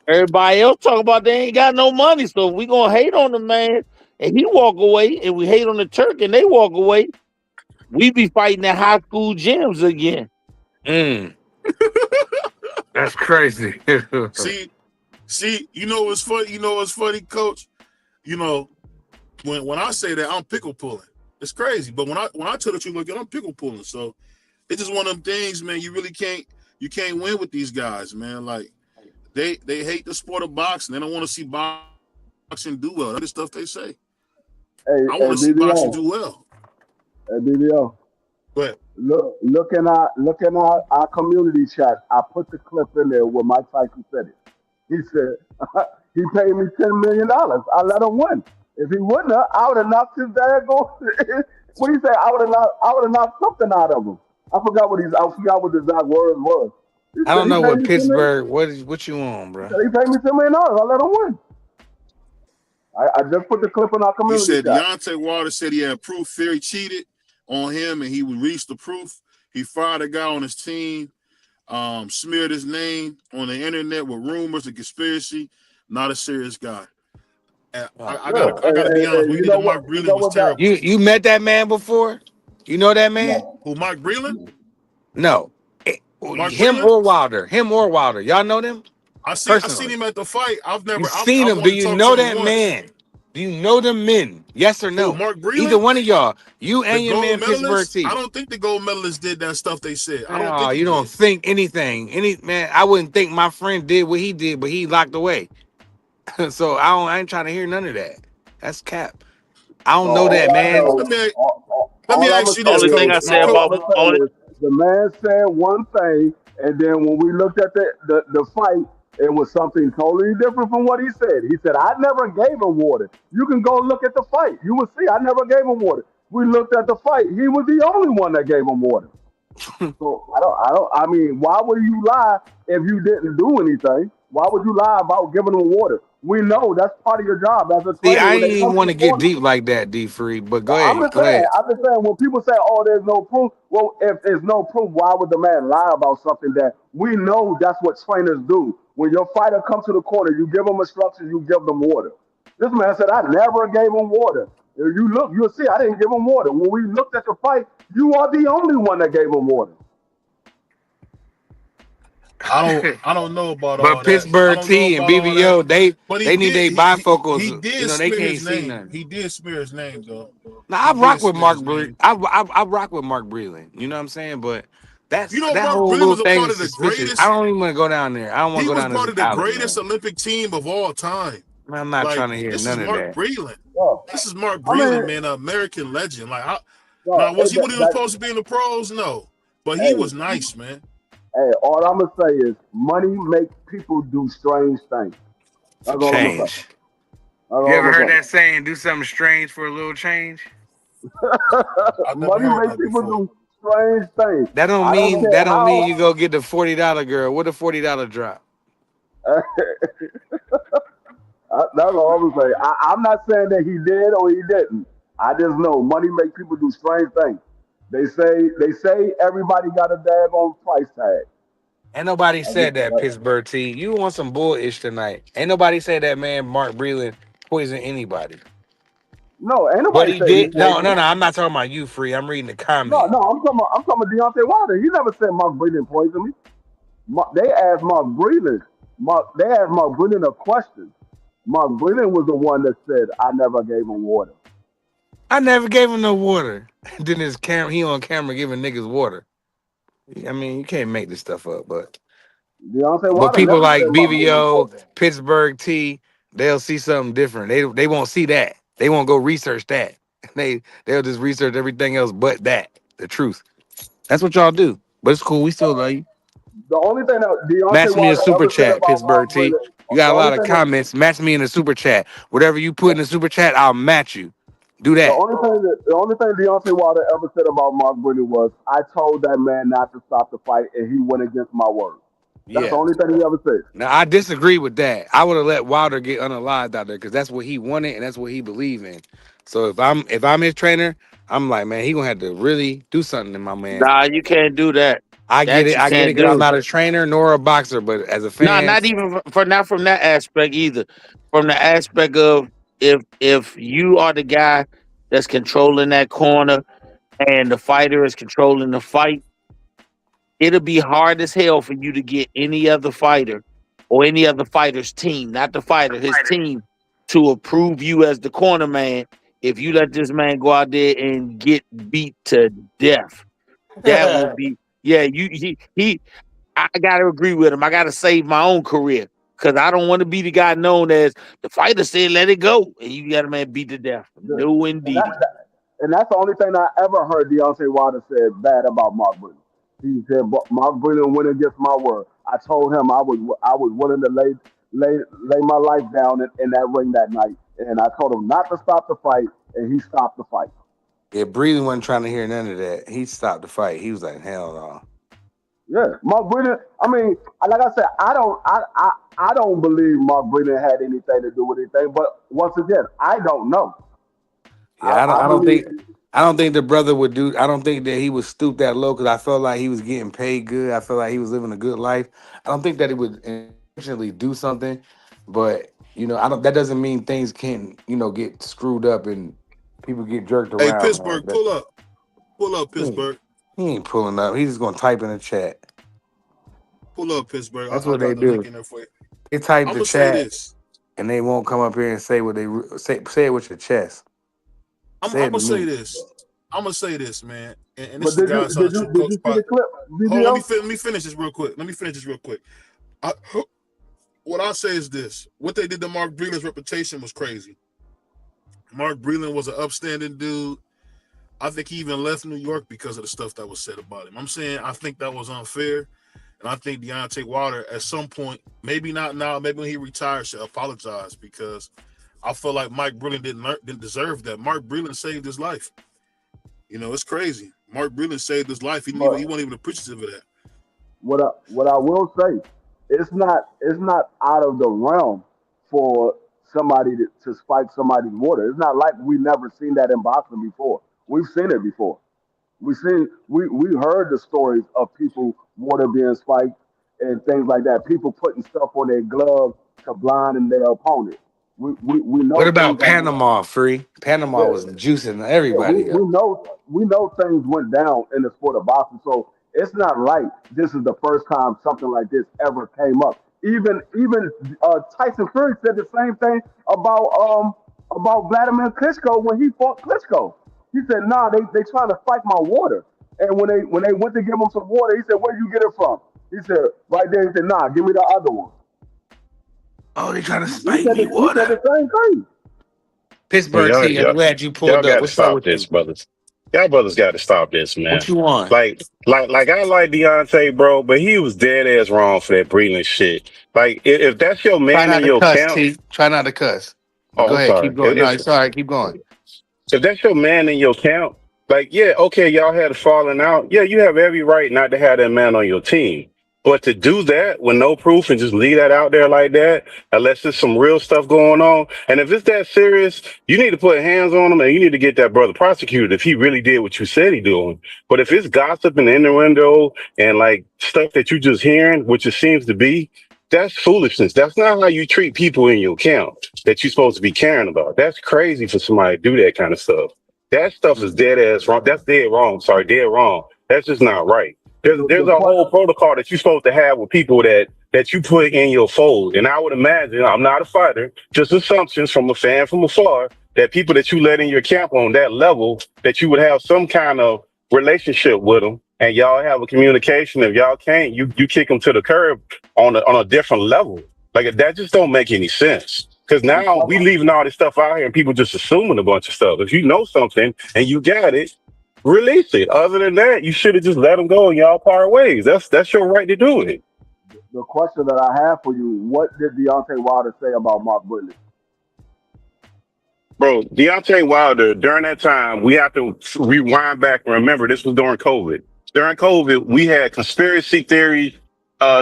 everybody else talking about they ain't got no money. So if we gonna hate on the man and he walk away, and we hate on the Turk and they walk away, we be fighting at high school gyms again. Mm, that's crazy. See, you know what's funny? You know what's funny, Coach? You know, when I say that, I'm pickle pulling. It's crazy, but when I tell the truth, look, I'm pickle pulling. So it's just one of them things, man. You really can't win with these guys, man. Like they hate the sport of boxing. They don't want to see boxing do well. That's the stuff they say. I want to see boxing do well. Hey, BVO. But Looking at our community chat, I put the clip in there where Mike Tyson said it. He said he paid me $10 million. I let him win. If he wouldn't have, I would have knocked his dad go. What do you say? I would have knocked something out of him. I forgot what the exact words was. I don't He know paid what me $10 million. Pittsburgh. What you on, He bro? said he paid me $10 million. I let him win. I just put the clip in our he community said chat. Deontay Wilder said he had proof Fury cheated on him, and he released the proof. He fired a guy on his team, smeared his name on the internet with rumors and conspiracy. Not a serious guy. And I gotta be honest. We You think know that what? Mark You Breland know was what that? terrible. You met that man before? You know that man? No, Who, Mark Breland? No. Mark Him Breland? or Wilder. Him or Wilder. Y'all know them? I seen Personally. him at the fight. I You seen him. Do wanted to you talk to know him that once. man? Do you know them men? Yes or Who, no? Mark Either Breland? one of y'all. You The and your gold man Pittsburgh medalist? I T. don't think the gold medalist did that stuff they said. I don't Oh, think he you don't did. think anything. I wouldn't think my friend did what he did, but he locked away. So I ain't trying to hear none of that. That's cap. I don't know all that I man. Let know, me let me all I'm ask gonna you this, say Only thing is, I Coach. Now, say all Coach, about I'm gonna only say is, the man said one thing, and then when we looked at the fight, it was something totally different from what he said. He said, "I never gave him water. You can go look at the fight. You will see. I never gave him water." We looked at the fight. He was the only one that gave him water. So I mean, why would you lie if you didn't do anything? Why would you lie about giving them water? We know that's part of your job as a See, trainer I when ain't they even come to want the to get corner. deep like that, D Free. But go I'm ahead. just Go saying. ahead. I'm just saying. When people say, "Oh, there's no proof," well, if there's no proof, why would the man lie about something that we know that's what trainers do? When your fighter comes to the corner, you give them instructions, you give them water. This man said, "I never gave him water." If you look, you'll see I didn't give him water. When we looked at the fight, you are the only one that gave him water. I don't know about But all that. I Pittsburgh don't know T and about all that. BVO, But they need their he bifocals. You did know, they smear can't his see name. nothing. He did smear his name though. Now He I did rock with smear Mark his Bre- name. I rock with Mark Breland. You know what I'm saying? But You that's know, that Mark whole Breland little was a thing part is of the suspicious. I greatest. don't even want to go down there. I don't want He to go was down part to of the college, greatest man. Olympic team of all time. I'm not Like trying to hear this is none of Mark that. Breland. Yo, This is Mark I mean, Breland, man, an American legend. yo, Now was he what he was that, supposed to be in the pros? No, but he hey, was nice, man. hey, all I'm gonna say is money make people do strange things. That's all I'm gonna say. Change. That's You all ever I'm heard gonna that saying? Do something strange for a little change. say. I've never Money heard make that people before. do strange things. That don't I don't mean care that don't mean you how. go get the $40 girl. What a $40 drop? That's all I'm gonna say. I'm not saying that he did or he didn't. I just know money make people do strange things. They say everybody got a daggone price tag. Ain't nobody I said just, that, Pittsburgh T. You want some bullish tonight. Ain't nobody said that man Mark Breland poisoned anybody. no, ain't But nobody he say he did. No, no, poisoned. no. I'm not talking about you, Free. I'm reading the No, comment. no, I'm talking about Deontay Wilder. He never said Mark Breeden poisoned me. They asked Mark Breeden. They asked Mark Breeden a question. Mark Breeden was the one that said, "I never gave him water." I never gave him no water. Then he on camera giving niggas water. I mean, you can't make this stuff up, Deontay but Wilder people never like said Mark Breeden BVO, poisoned. Pittsburgh T, they'll see something different. They won't see that. They won't go research that. They'll just research everything else but that. The truth. That's what y'all do. But it's cool. We still love you. The only thing that Match Deontay me in Wilder super ever said chat, about Pittsburgh Mark T. Breeden, You got the a only lot of thing that comments. Match me in the super chat. Whatever you put in the super chat, I'll match you. Do the that. only thing that the only thing Deontay Wilder ever said about Mark Breeden was, "I told that man not to stop the fight, and he went against my word." That's the Yeah. only thing he ever said. Now I disagree with that. I would have let Wilder get unalived out there because that's what he wanted and that's what he believed in. So if I'm his trainer, I'm like, man, he gonna have to really do something to my man. Nah, you can't do that. I get That it, you I get it, can't because I'm do. not a trainer nor a boxer, but as a No, fan, not even not from that aspect either. From the aspect of if you are the guy that's controlling that corner and the fighter is controlling the fight, it'll be hard as hell for you to get any other fighter or any other fighter's team, not the fighter, his team, to approve you as the corner man if you let this man go out there and get beat to death. That will be yeah, he I gotta agree with him. I gotta save my own career. Cause I don't want to be the guy known as the fighter said let it go. And you got a man beat to death. The- No And, indeedy. and that's the only thing I ever heard Deontay Wilder said bad about Mark Breland. He said, "But Mark Breland went against my word. I told him I was willing to lay my life down in that ring that night, and I told him not to stop the fight, and he stopped the fight." if Breathing wasn't trying to hear none of that, he stopped the fight. He was like, hell no. Yeah, Mark Breland. I mean, like I said, I don't believe Mark Breland had anything to do with anything. But once again, I don't know. Yeah, I don't. I I don't believe. think. I don't think the brother would do. I don't think that he would stoop that low because I felt like he was getting paid good. I felt like he was living a good life. I don't think that he would intentionally do something, but I don't. That doesn't mean things can get screwed up and people get jerked Hey, around, man. Pittsburgh, pull up. Pull up, He ain't, Pittsburgh. he ain't pulling up. He's just gonna type in the chat. Pull up, Pittsburgh. That's I what they got the link do. in there for you. They type I'm the gonna say chat this. and they won't come up here and say what they say it with your chest. I'm Say it gonna to say me. this. I'm gonna say this, man. And this But is the guy on the True did Coach you see Pod. the clip, Hold on, video? let me finish this real quick. I, what I say is this: what they did to Mark Breland's reputation was crazy. Mark Breland was an upstanding dude. I think he even left New York because of the stuff that was said about him. I'm saying I think that was unfair. And I think Deontay Wilder, at some point, maybe not now, maybe when he retires, should apologize because I feel like Mike Breland didn't deserve that. Mark Breland saved his life. It's crazy. Mark Breland saved his life. He But wasn't even appreciative of that. what I will say, it's not out of the realm for somebody to spike somebody's water. It's not like we never seen that in boxing before. We've seen it before. We heard the stories of people water being spiked and things like that. People putting stuff on their gloves to blind their opponent. We What know things about like Panama? Free Panama yeah. was juicing Yeah, we, everybody up. we know we know things went down in the sport of boxing, so it's not like this is the first time something like this ever came up. Even Tyson Fury said the same thing about Vladimir Klitschko when he fought Klitschko. He said, "Nah, they trying to spike my water." And when they went to give him some water, he said, "Where you get it from?" He said, "Right there." He said, "Nah, give me the other one." Oh, they trying to He spike said me he said water. the same thing. Man, Pittsburgh y'all, T, I'm y'all, glad you y'all pulled up. got to What's up stop with this, you? brothers. Y'all brothers got to stop this, What man. you want? Like I like Deontay, bro, but he was dead ass wrong for that breathing shit. Like, if that's your Try man not in to your cuss, camp, T. Try not to cuss. But oh, go I'm ahead, keep sorry. going. No, it's all right. Keep going. If that's your man in your camp, like, yeah, okay, y'all had a falling out. Yeah, you have every right not to have that man on your team. But to do that with no proof and just leave that out there like that, unless there's some real stuff going on, and if it's that serious, you need to put hands on him and you need to get that brother prosecuted if he really did what you said he doing. But if it's gossip and innuendo and like stuff that you just hearing, which it seems to be, that's foolishness. That's not how you treat people in your camp that you're supposed to be caring about. That's crazy for somebody to do that kind of stuff. That stuff is dead ass wrong. That's dead wrong. Sorry, dead wrong. That's just not right. There's The a question, whole protocol that you're supposed to have with people that you put in your fold. And I would imagine, I'm not a fighter, just assumptions from a fan from afar, that people that you let in your camp on that level, that you would have some kind of relationship with them and y'all have a communication. If y'all can't, you kick them to the curb on a different level. Like, that just don't make any sense. Because now we leaving all this stuff out here and people just assuming a bunch of stuff. If you know something and you got it, release it. Other than that, you should have just let them go and y'all part ways. That's your right to do it. the question that I have for you: what did Deontay Wilder say about Mark Breland? Bro, Deontay Wilder, during that time, we have to rewind back and remember this was during COVID. During COVID, we had conspiracy theories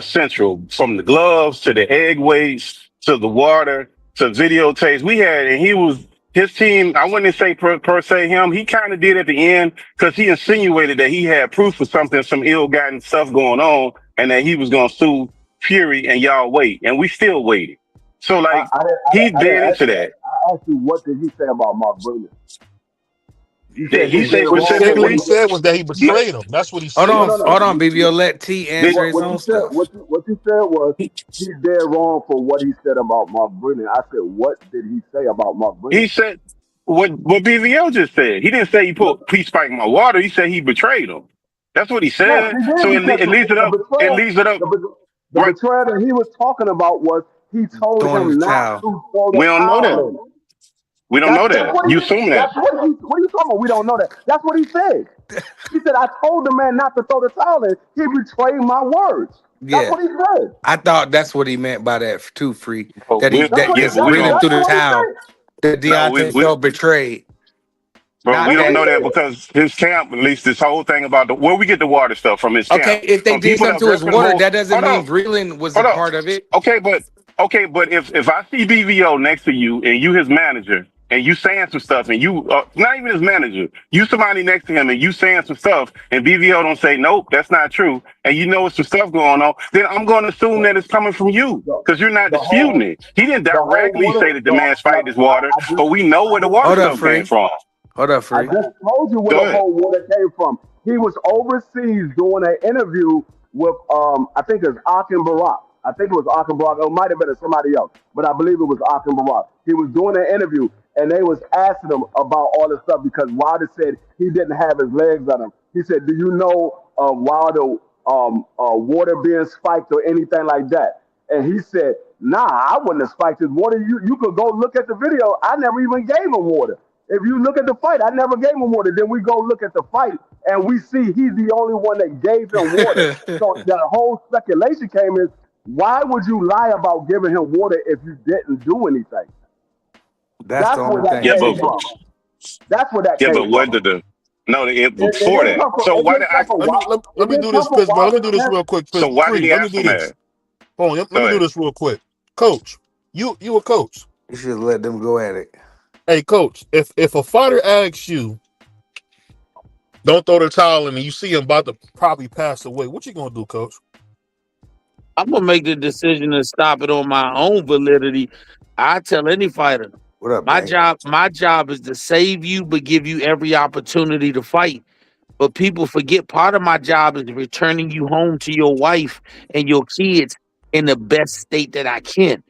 Central, from the gloves to the egg weights to the water to videotapes. We had, and his team. I wouldn't say per se him. He kind of did at the end because he insinuated that he had proof of something, some ill-gotten stuff going on, and that he was going to sue Fury, and y'all wait, and we still waited. So like he did into that. I asked you, what did he say about Mark Brilliant? He said specifically. What he said was that he betrayed him. That's what he said. Hold on, BVO. Let T answer his own stuff. What you said was he's dead wrong for what he said about Mark Brilliant. I said, what did he say about Mark Brilliant? He said what BVO just said. He didn't say he spiked my water. He said he betrayed him. That's what he said. So it leaves it up. It leaves it up. The betrayal that he was talking about was he told him not to throw the We don't know towel in. that. We don't know that. You assume that. What are you talking about? We don't know that. That's what he said. He said, I told the man not to throw the towel in. He betrayed my words. That's what he said. I thought that's what he meant by that too, Free. Oh, That he really threw the towel. That Deontay felt betrayed. But we don't know that because his camp, at least this whole thing about where we get the water stuff from his camp. Okay, if they did something to his water, that doesn't mean Breland was a part of it. Okay, but if I see BVO next to you and you his manager and you saying some stuff and you not even his manager, you somebody next to him and you saying some stuff and BVO don't say nope, that's not true, and you know it's some stuff going on, then I'm going to assume that it's coming from you because you're not disputing it. He didn't directly say that the man's fighting his water, but we know where the water stuff came from. Hold up, Free. I just told you where the whole water came from. He was overseas doing an interview with, I think it was Akin Barak. I think it was Akin Barak. It might have been somebody else, but I believe it was Akin Barak. He was doing an interview, and they was asking him about all this stuff because Wilder said he didn't have his legs on him. He said, do you know Wilder water being spiked or anything like that? And he said, nah, I wouldn't have spiked his water. You could go look at the video. I never even gave him water. If you look at the fight, I never gave him water. Then we go look at the fight, and we see he's the only one that gave him water. So the whole speculation came in, why would you lie about giving him water if you didn't do anything? That's the only thing. That's where that came from. What did before that? So why did I? Let me do this, Chris. Let me do this real quick. So why did he ask for that? Hold on, let me do this real quick. Coach, you a coach. You should let them go at it. Hey, Coach, if a fighter asks you, don't throw the towel in, and you see him about to probably pass away, what you gonna do, Coach? I'm gonna make the decision to stop it on my own validity. I tell any fighter, what up, my job is to save you, but give you every opportunity to fight. But people forget part of my job is returning you home to your wife and your kids in the best state that I can.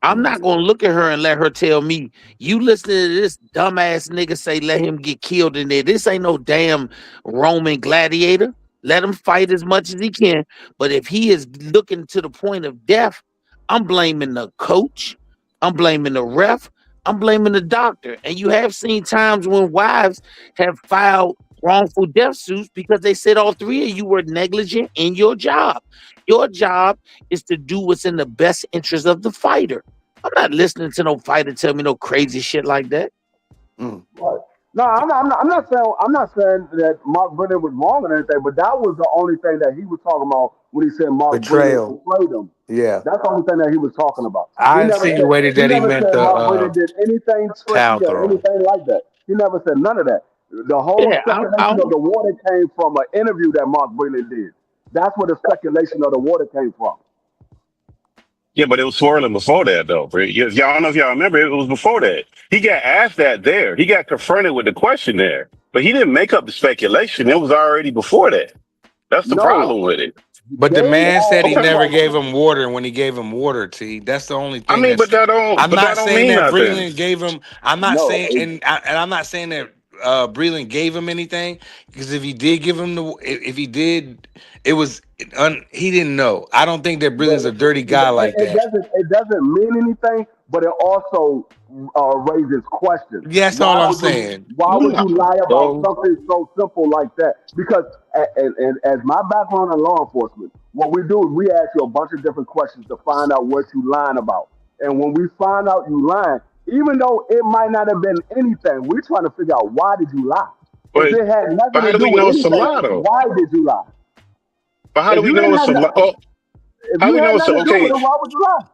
I'm not going to look at her and let her tell me, you listen to this dumbass nigga say let him get killed in there. This ain't no damn Roman gladiator. Let him fight as much as he can. But if he is looking to the point of death, I'm blaming the coach. I'm blaming the ref. I'm blaming the doctor. And you have seen times when wives have filed wrongful death suits because they said all three of you were negligent in your job. Your job is to do what's in the best interest of the fighter. I'm not listening to no fighter tell me no crazy shit like that. Right. No, I'm not saying that Mark Brilliant was wrong or anything, but that was the only thing that he was talking about when he said Mark Brilliant betrayed him. Yeah, that's the only thing that he was talking about. I insinuated that he meant the Mark Brilliant did anything tricky or anything like that. He never said none of that. The whole speculation of the water came from an interview that Mark Brilliant did. That's where the speculation of the water came from. Yeah, but it was swirling before that, though. Y'all don't know if y'all remember, it was before that. He got asked that there. He got confronted with the question there. But he didn't make up the speculation. It was already before that. That's the problem with it. But the man said he never gave him water when he gave him water, T. That's the only thing. I mean, but that don't. I'm not saying that nothing. Breland gave him. I'm not saying, and I'm not saying that Breland gave him anything, because if he did give him if he did, it was he didn't know. I don't think that Breland's a dirty guy like that. It doesn't mean anything, but it also raises questions. Yeah, that's all I'm saying. Why would you lie about something so simple like that? Because and as my background in law enforcement, what we do is we ask you a bunch of different questions to find out what you lying about. And when we find out you lying, even though it might not have been anything, we're trying to figure out, why did you lie? But, if it had nothing to do with anything, why did you lie? But how do we know it's a lie? If How you we had know? nothing So to do with okay, it, why would you lie?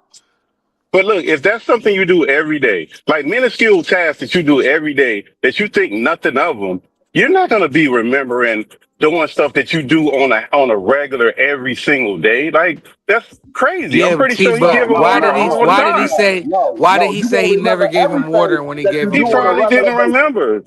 but look, if that's something you do every day, like minuscule tasks that you do every day, that you think nothing of them, you're not gonna be remembering doing stuff that you do on a regular every single day. Like that's crazy. I'm Yeah, pretty T. sure he But give them why water did he? all the Why did he time. say? Why did he You gonna say he never remember gave him water everything when he that gave you He him do on a water? probably regular didn't basis. remember.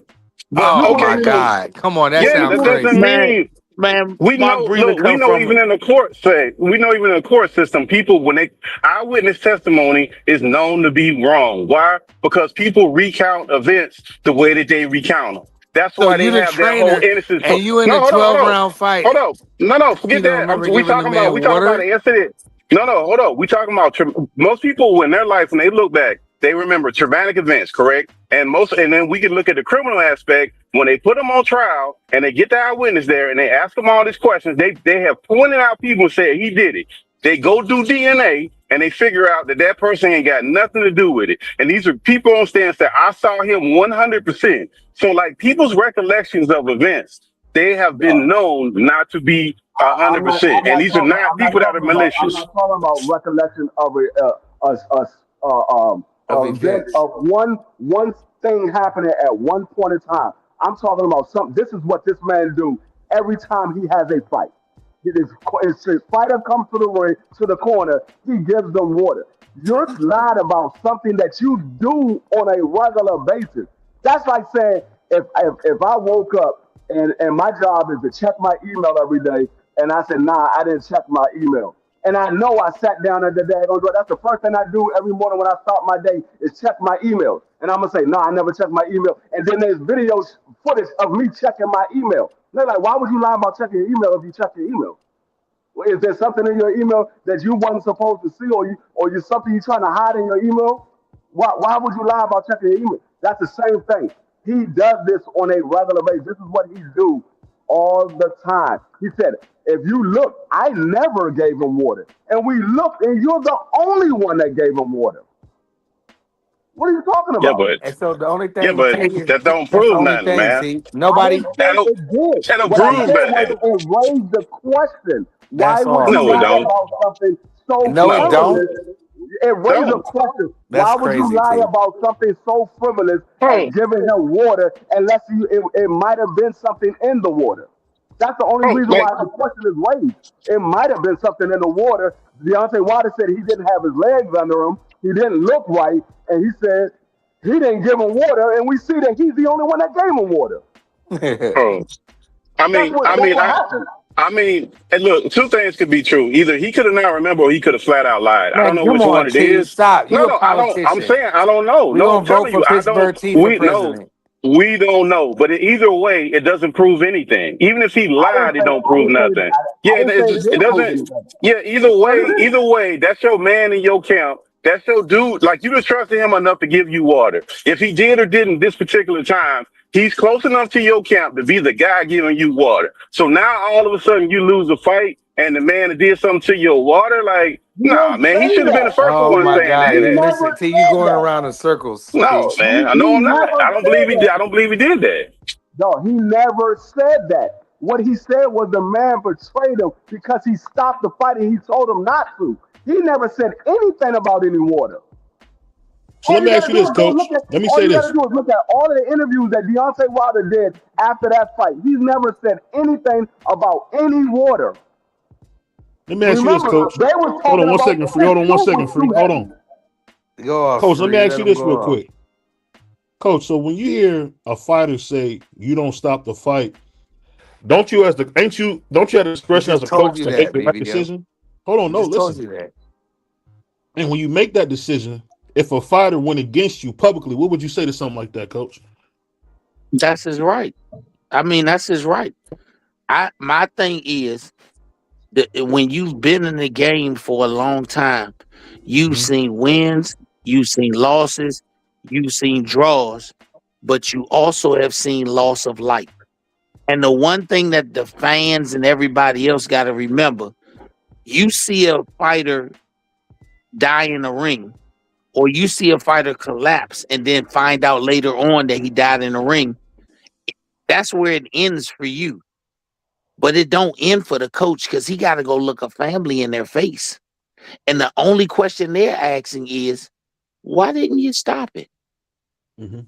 But you Oh gonna my Okay, so remember. God! Come on, that But yeah, you sounds that gonna doesn't crazy. Man, mean man, we my know. breeder Look, we come know from even in the court say we know even in the court system, people when they eyewitness testimony is known to be wrong. Why? Because people recount events the way that they recount them. That's So why you they the have that whole trainer, innocence. and you in No, a hold on, hold 12 on, round fight. hold on. No, no, You forget don't that. remember We giving the talking about man we talking about water? an incident. No, no, hold on. We talking about most people in their life when they look back, they remember traumatic events, correct? And then we can look at the criminal aspect when they put them on trial and they get the eyewitness there and they ask them all these questions. They have pointed out people and said he did it. They go do DNA and they figure out that that person ain't got nothing to do with it. And these are people on stands that I saw him 100%. So like people's recollections of events, they have been known not to be I'm not. 100%. And these are not I'm not people that are talking about. I'm malicious. not talking about recollection of Of a event events. of one thing happening at one point in time. I'm talking about something. This is what this man do every time he has a fight. His fighter comes to the ring, to the corner. He gives them water. You're lying about something that you do on a regular basis. That's like saying if I woke up and my job is to check my email every day, and I said, nah, I didn't check my email. And I know I sat down at the day. That's the first thing I do every morning when I start my day is check my email. And I'm gonna say, no, I never checked my email. And then there's video footage of me checking my email. They're like, why would you lie about checking your email if you check your email? Is there something in your email that you wasn't supposed to see, or you something you're trying to hide in your email? Why would you lie about checking your email? That's the same thing. He does this on a regular basis. This is what he do all the time. He said, if you look, I never gave him water. And we looked, and you're the only one that gave him water. What are you talking Yeah, about? but And so the only yeah, thing, but T, that don't that's the prove only nothing, thing, man. T. I didn't Nobody, That say don't it did. that don't What I prove said was nothing. it raised the question. Why that's would you all. No, it lie don't. about something so No, it No, don't. frivolous? It raised a don't. question. That's Why would you crazy, lie T. about something so frivolous as Oh, giving him water unless it might have been something in the water? That's the only oh, reason why like the question is raised. It might have been something in the water. Deontay Wilder said he didn't have his legs under him. He didn't look right. And he said he didn't give him water. And we see that he's the only one that gave him water. oh. I That's mean, what I that's mean, what I, happened. I mean, and look, two things could be true. Either he could have not remember, or he could have flat out lied. I don't Man, know come which one on, it T. is. Stop. No, You a no, I don't. I'm politician. saying I don't know. We No, I'm gonna vote telling for you, I don't. Pittsburgh T for We no, president. we don't know. But either way, it doesn't prove anything. Even if he lied, it don't I prove didn't say nothing. that. I Yeah, didn't say it it did prove doesn't. anything. Yeah, either way, that's your man in your camp. That's your dude. Like you just trusted him enough to give you water. If he did or didn't this particular time, he's close enough to your camp to be the guy giving you water. So now all of a sudden you lose a fight and the man that did something to your water, like, He nah, didn't man, he say should have been the that. first Oh one my saying He God, that. listen, never T, you said going that. around in circles, No, T. man, I He know I'm not. never I don't said believe he did. that. I don't believe he did that. No, he never said that. What he said was the man betrayed him because he stopped the fight and he told him not to. He never said anything about any water. So All let you me ask gotta you do this, is go coach. look at. Let me All say you gotta this. do is look at all of the interviews that Deontay Wilder did after that fight. He's never said anything about any water. Let me ask you this, Remember, coach. they were Hold on talking one about second, free. his Hold on one shoe second, was free. too Hold heavy. on. Go off, Coach, let me free. ask Let you him this go real off. quick. Coach, so when you hear a fighter say you don't stop the fight, don't you don't you have the He discretion as just a told coach you to make that, the right BBW. decision? Hold on, He no, just told listen. you that. And when you make that decision, if a fighter went against you publicly, what would you say to something like that, coach? That's his right. I mean, that's his right. My thing is that when you've been in the game for a long time, you've Mm-hmm. seen wins, you've seen losses, you've seen draws, but you also have seen loss of life. And the one thing that the fans and everybody else got to remember, you see a fighter die in the ring, or you see a fighter collapse and then find out later on that he died in the ring, that's where it ends for you. But it don't end for the coach because he got to go look a family in their face. And the only question they're asking is, why didn't you stop it? Mhm.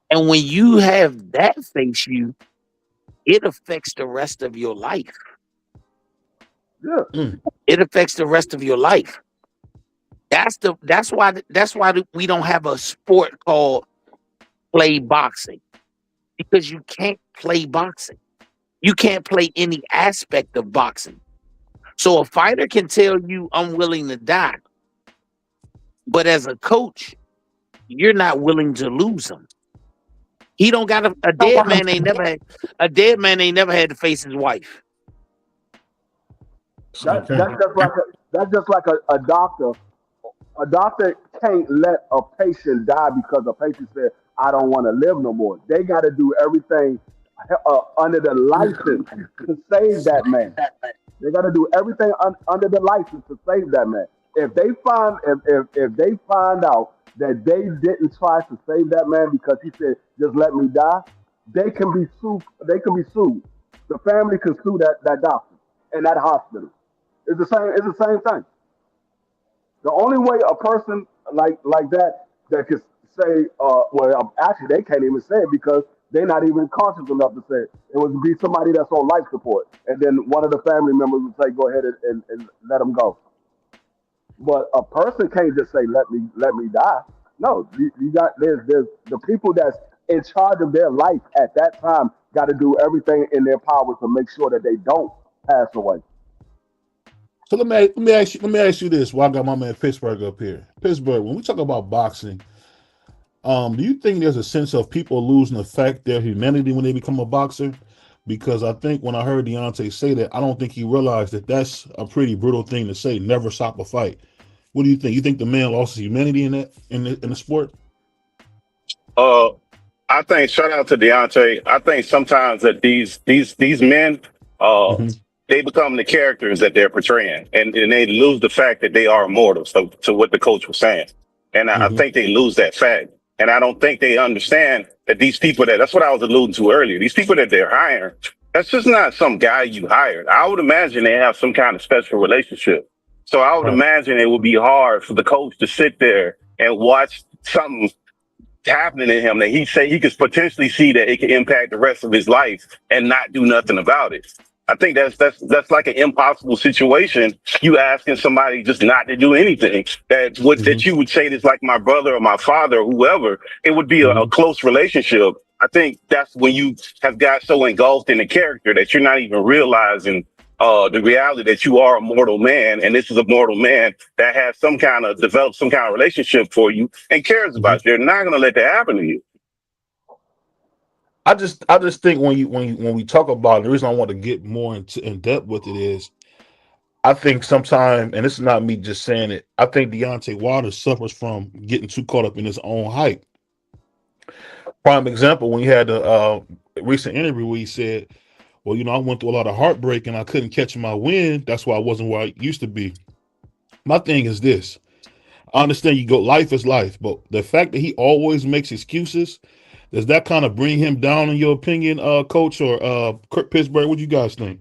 And when you have that face you, it affects the rest of your life. Yeah. It affects the rest of your life. That's why we don't have a sport called play boxing, because you can't play boxing. You can't play any aspect of boxing. So a fighter can tell you, I'm willing to die, but as a coach, you're not willing to lose him. He don't got a dead man ain't never had to face his wife. Same thing. That's just like a doctor. A doctor can't let a patient die because a patient said, "I don't want to live no more." They got to do everything under the license to save that man. They got to do everything under the license to save that man. If they find out that they didn't try to save that man because he said, "Just let me die," they can be sued. They can be sued. The family can sue that doctor and that hospital. It's the same. It's the same thing. The only way a person like that could say, actually they can't even say it because they're not even conscious enough to say it. It would be somebody that's on life support, and then one of the family members would say, "Go ahead and let them go." But a person can't just say, let me die." No, you got there's the people that's in charge of their life at that time got to do everything in their power to make sure that they don't pass away. So let me ask you this. While I got my man Pittsburgh up here, Pittsburgh. When we talk about boxing, do you think there's a sense of people losing the fact their humanity when they become a boxer? Because I think when I heard Deontay say that, I don't think he realized that that's a pretty brutal thing to say. Never stop a fight. What do you think? You think the man lost his humanity in that in the sport? Uh, I think shout out to Deontay. I think sometimes that these men, uh, Hmm. they become the characters that they're portraying, and they lose the fact that they are immortal. So to what the coach was saying, and I Hmm. think they lose that fact. And I don't think they understand that these people that's what I was alluding to earlier. These people that they're hiring, that's just not some guy you hired. I would imagine they have some kind of special relationship. So I would Right. imagine it would be hard for the coach to sit there and watch something happening to him that he say he could potentially see that it can impact the rest of his life and not do nothing about it. I think that's like an impossible situation. You asking somebody just not to do anything Hmm. that you would say is like my brother or my father or whoever. It would be a Hmm. close relationship. I think that's when you have got so engulfed in the character that you're not even realizing the reality that you are a mortal man, and this is a mortal man that has some kind of developed some kind of relationship for you and cares Hmm. about you. They're not going to let that happen to you. I just think when we talk about it, the reason I want to get more in depth with it is I think sometimes, and this is not me just saying it, I think Deontay Wilder suffers from getting too caught up in his own hype. Prime example, when he had a recent interview where he said, "Well, I went through a lot of heartbreak and I couldn't catch my wind. That's why I wasn't where I used to be." My thing is this: I understand you go, life is life, but the fact that he always makes excuses, does that kind of bring him down in your opinion, Coach or Kurt Pittsburgh? What do you guys think?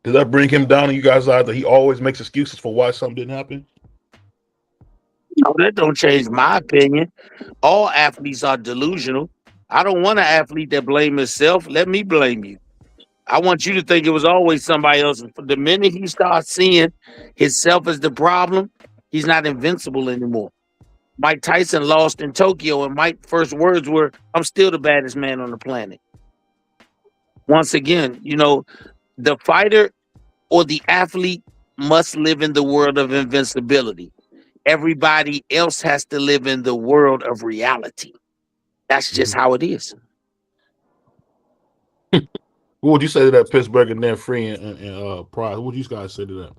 Does that bring him down in you guys' eyes that he always makes excuses for why something didn't happen? No, that don't change my opinion. All athletes are delusional. I don't want an athlete that blame himself. Let me blame you. I want you to think it was always somebody else. The minute he starts seeing himself as the problem, he's not invincible anymore. Mike Tyson lost in Tokyo, and Mike's first words were, "I'm still the baddest man on the planet." Once again, the fighter or the athlete must live in the world of invincibility. Everybody else has to live in the world of reality. That's just Mhm. how it is. What would you say to that, Pittsburgh and then Free and Price? What would you guys say to that?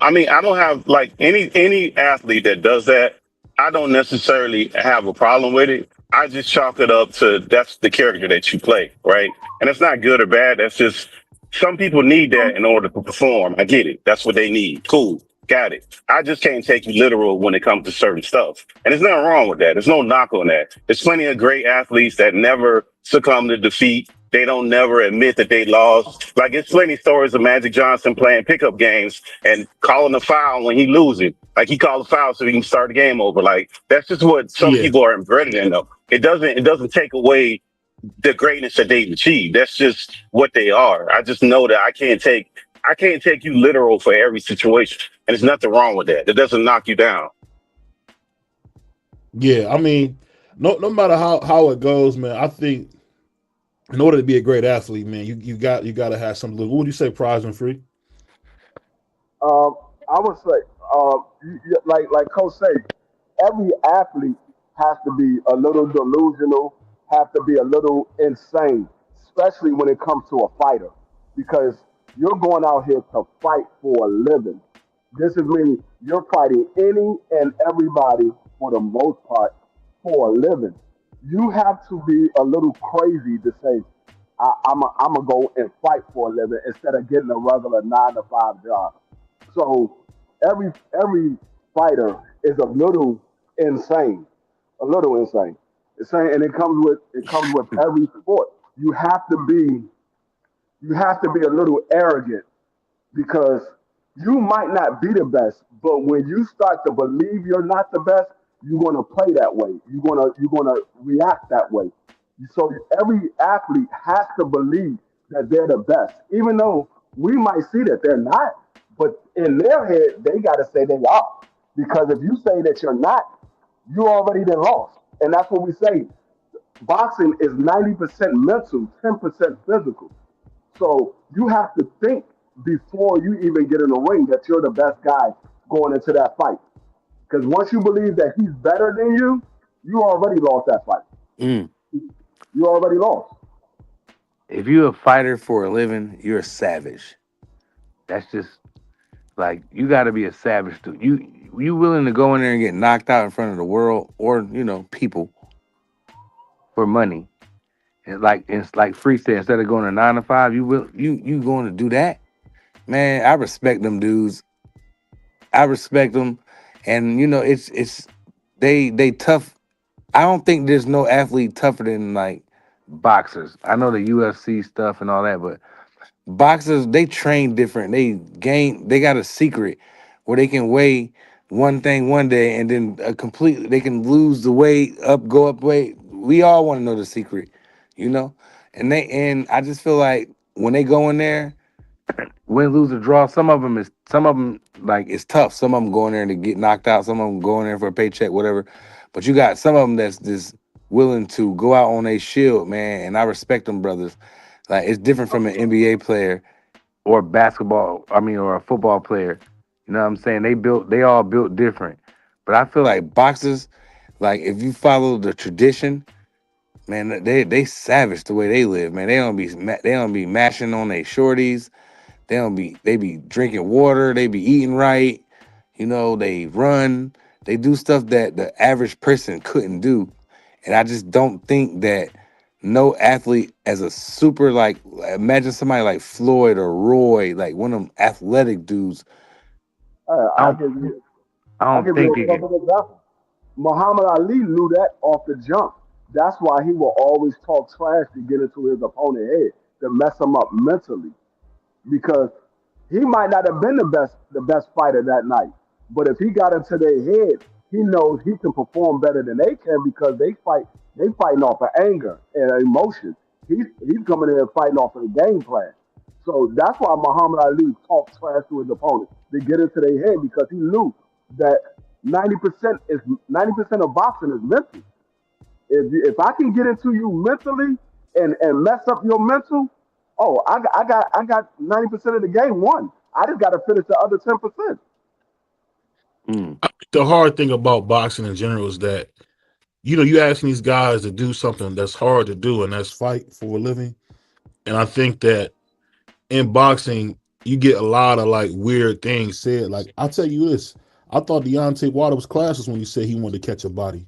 I mean, I don't have like any athlete that does that. I don't necessarily have a problem with it. I just chalk it up to that's the character that you play, right? And it's not good or bad. That's just some people need that in order to perform. I get it. That's what they need. Cool. Got it. I just can't take you literal when it comes to certain stuff. And there's nothing wrong with that. There's no knock on that. There's plenty of great athletes that never succumb to defeat, they don't never admit that they lost. Like it's plenty stories of Magic Johnson playing pickup games and calling a foul when he loses. Like he called a foul so he can start the game over. Like that's just what some Yeah, people are embedded in though. It doesn't take away the greatness that they've achieved. That's just what they are. I just know that I can't take you literal for every situation. And there's nothing wrong with that. It doesn't knock you down. yeah. I mean, no matter how it goes, man. I think in order to be a great athlete, man, you got to have something. What would you say, prize and free? I would say, like Coach say, every athlete has to be a little delusional, have to be a little insane, especially when it comes to a fighter, because you're going out here to fight for a living. This is meaning you're fighting any and everybody for the most part for a living. You have to be a little crazy to say, I'm gonna go and fight for a living instead of getting a regular 9 to 5 job. So every fighter is a little insane. Insane, and it comes with every sport. You have to be a little arrogant because you might not be the best, but when you start to believe you're not the best, you're gonna play that way. You're gonna react that way. So every athlete has to believe that they're the best, even though we might see that they're not. But in their head, they gotta say they are, because if you say that you're not, you already done lost. And that's what we say. Boxing is 90% mental, 10% physical. So you have to think before you even get in the ring that you're the best guy going into that fight. Because once you believe that he's better than you already lost that fight. Mm. You already lost. If you're a fighter for a living, you're a savage. That's just like you got to be a savage dude. You willing to go in there and get knocked out in front of the world or people for money? And it's like Free said, instead of going to 9 to 5, you going to do that? Man, I respect them dudes. I respect them, and it's they tough. I don't think there's no athlete tougher than like boxers. I know the UFC stuff and all that, but boxers, they train different. They got a secret where they can weigh one thing one day and then completely they can lose the weight, go up weight. We all want to know the secret, you know. And I just feel like when they go in there, win, lose, or draw. Some of them like it's tough. Some of them go in there to get knocked out. Some of them go in there for a paycheck, whatever. But you got some of them that's just willing to go out on a shield, man. And I respect them, brothers. Like it's different from an NBA player or basketball. I mean, or a football player. You know what I'm saying? They all built different. But I feel like boxers, like if you follow the tradition, man, they savage the way they live, man. They don't be mashing on their shorties. They be drinking water, they be eating right, they run, they do stuff that the average person couldn't do. And I just don't think that no athlete as a super like imagine somebody like Floyd or Roy, like one of them athletic dudes. I I'll don't give you I I'll don't give you think a they can. perfect example. Muhammad Ali knew that off the jump. That's why he will always talk trash to get into his opponent's head to mess him up mentally, because he might not have been the best fighter that night. But if he got into their head, he knows he can perform better than they can because they fighting off of anger and emotion. He's coming in and fighting off of the game plan. So that's why Muhammad Ali talked trash to his opponent to get into their head, because he knew that 90% of boxing is mental. If I can get into you mentally and mess up your mental, oh, I got 90% of the game won. I just got to finish the other 10%. Mm. The hard thing about boxing in general is that you asking these guys to do something that's hard to do, and that's fight for a living. And I think that in boxing, you get a lot of like weird things said. Like I'll tell you this, I thought Deontay Wilder was classless when he said he wanted to catch a body.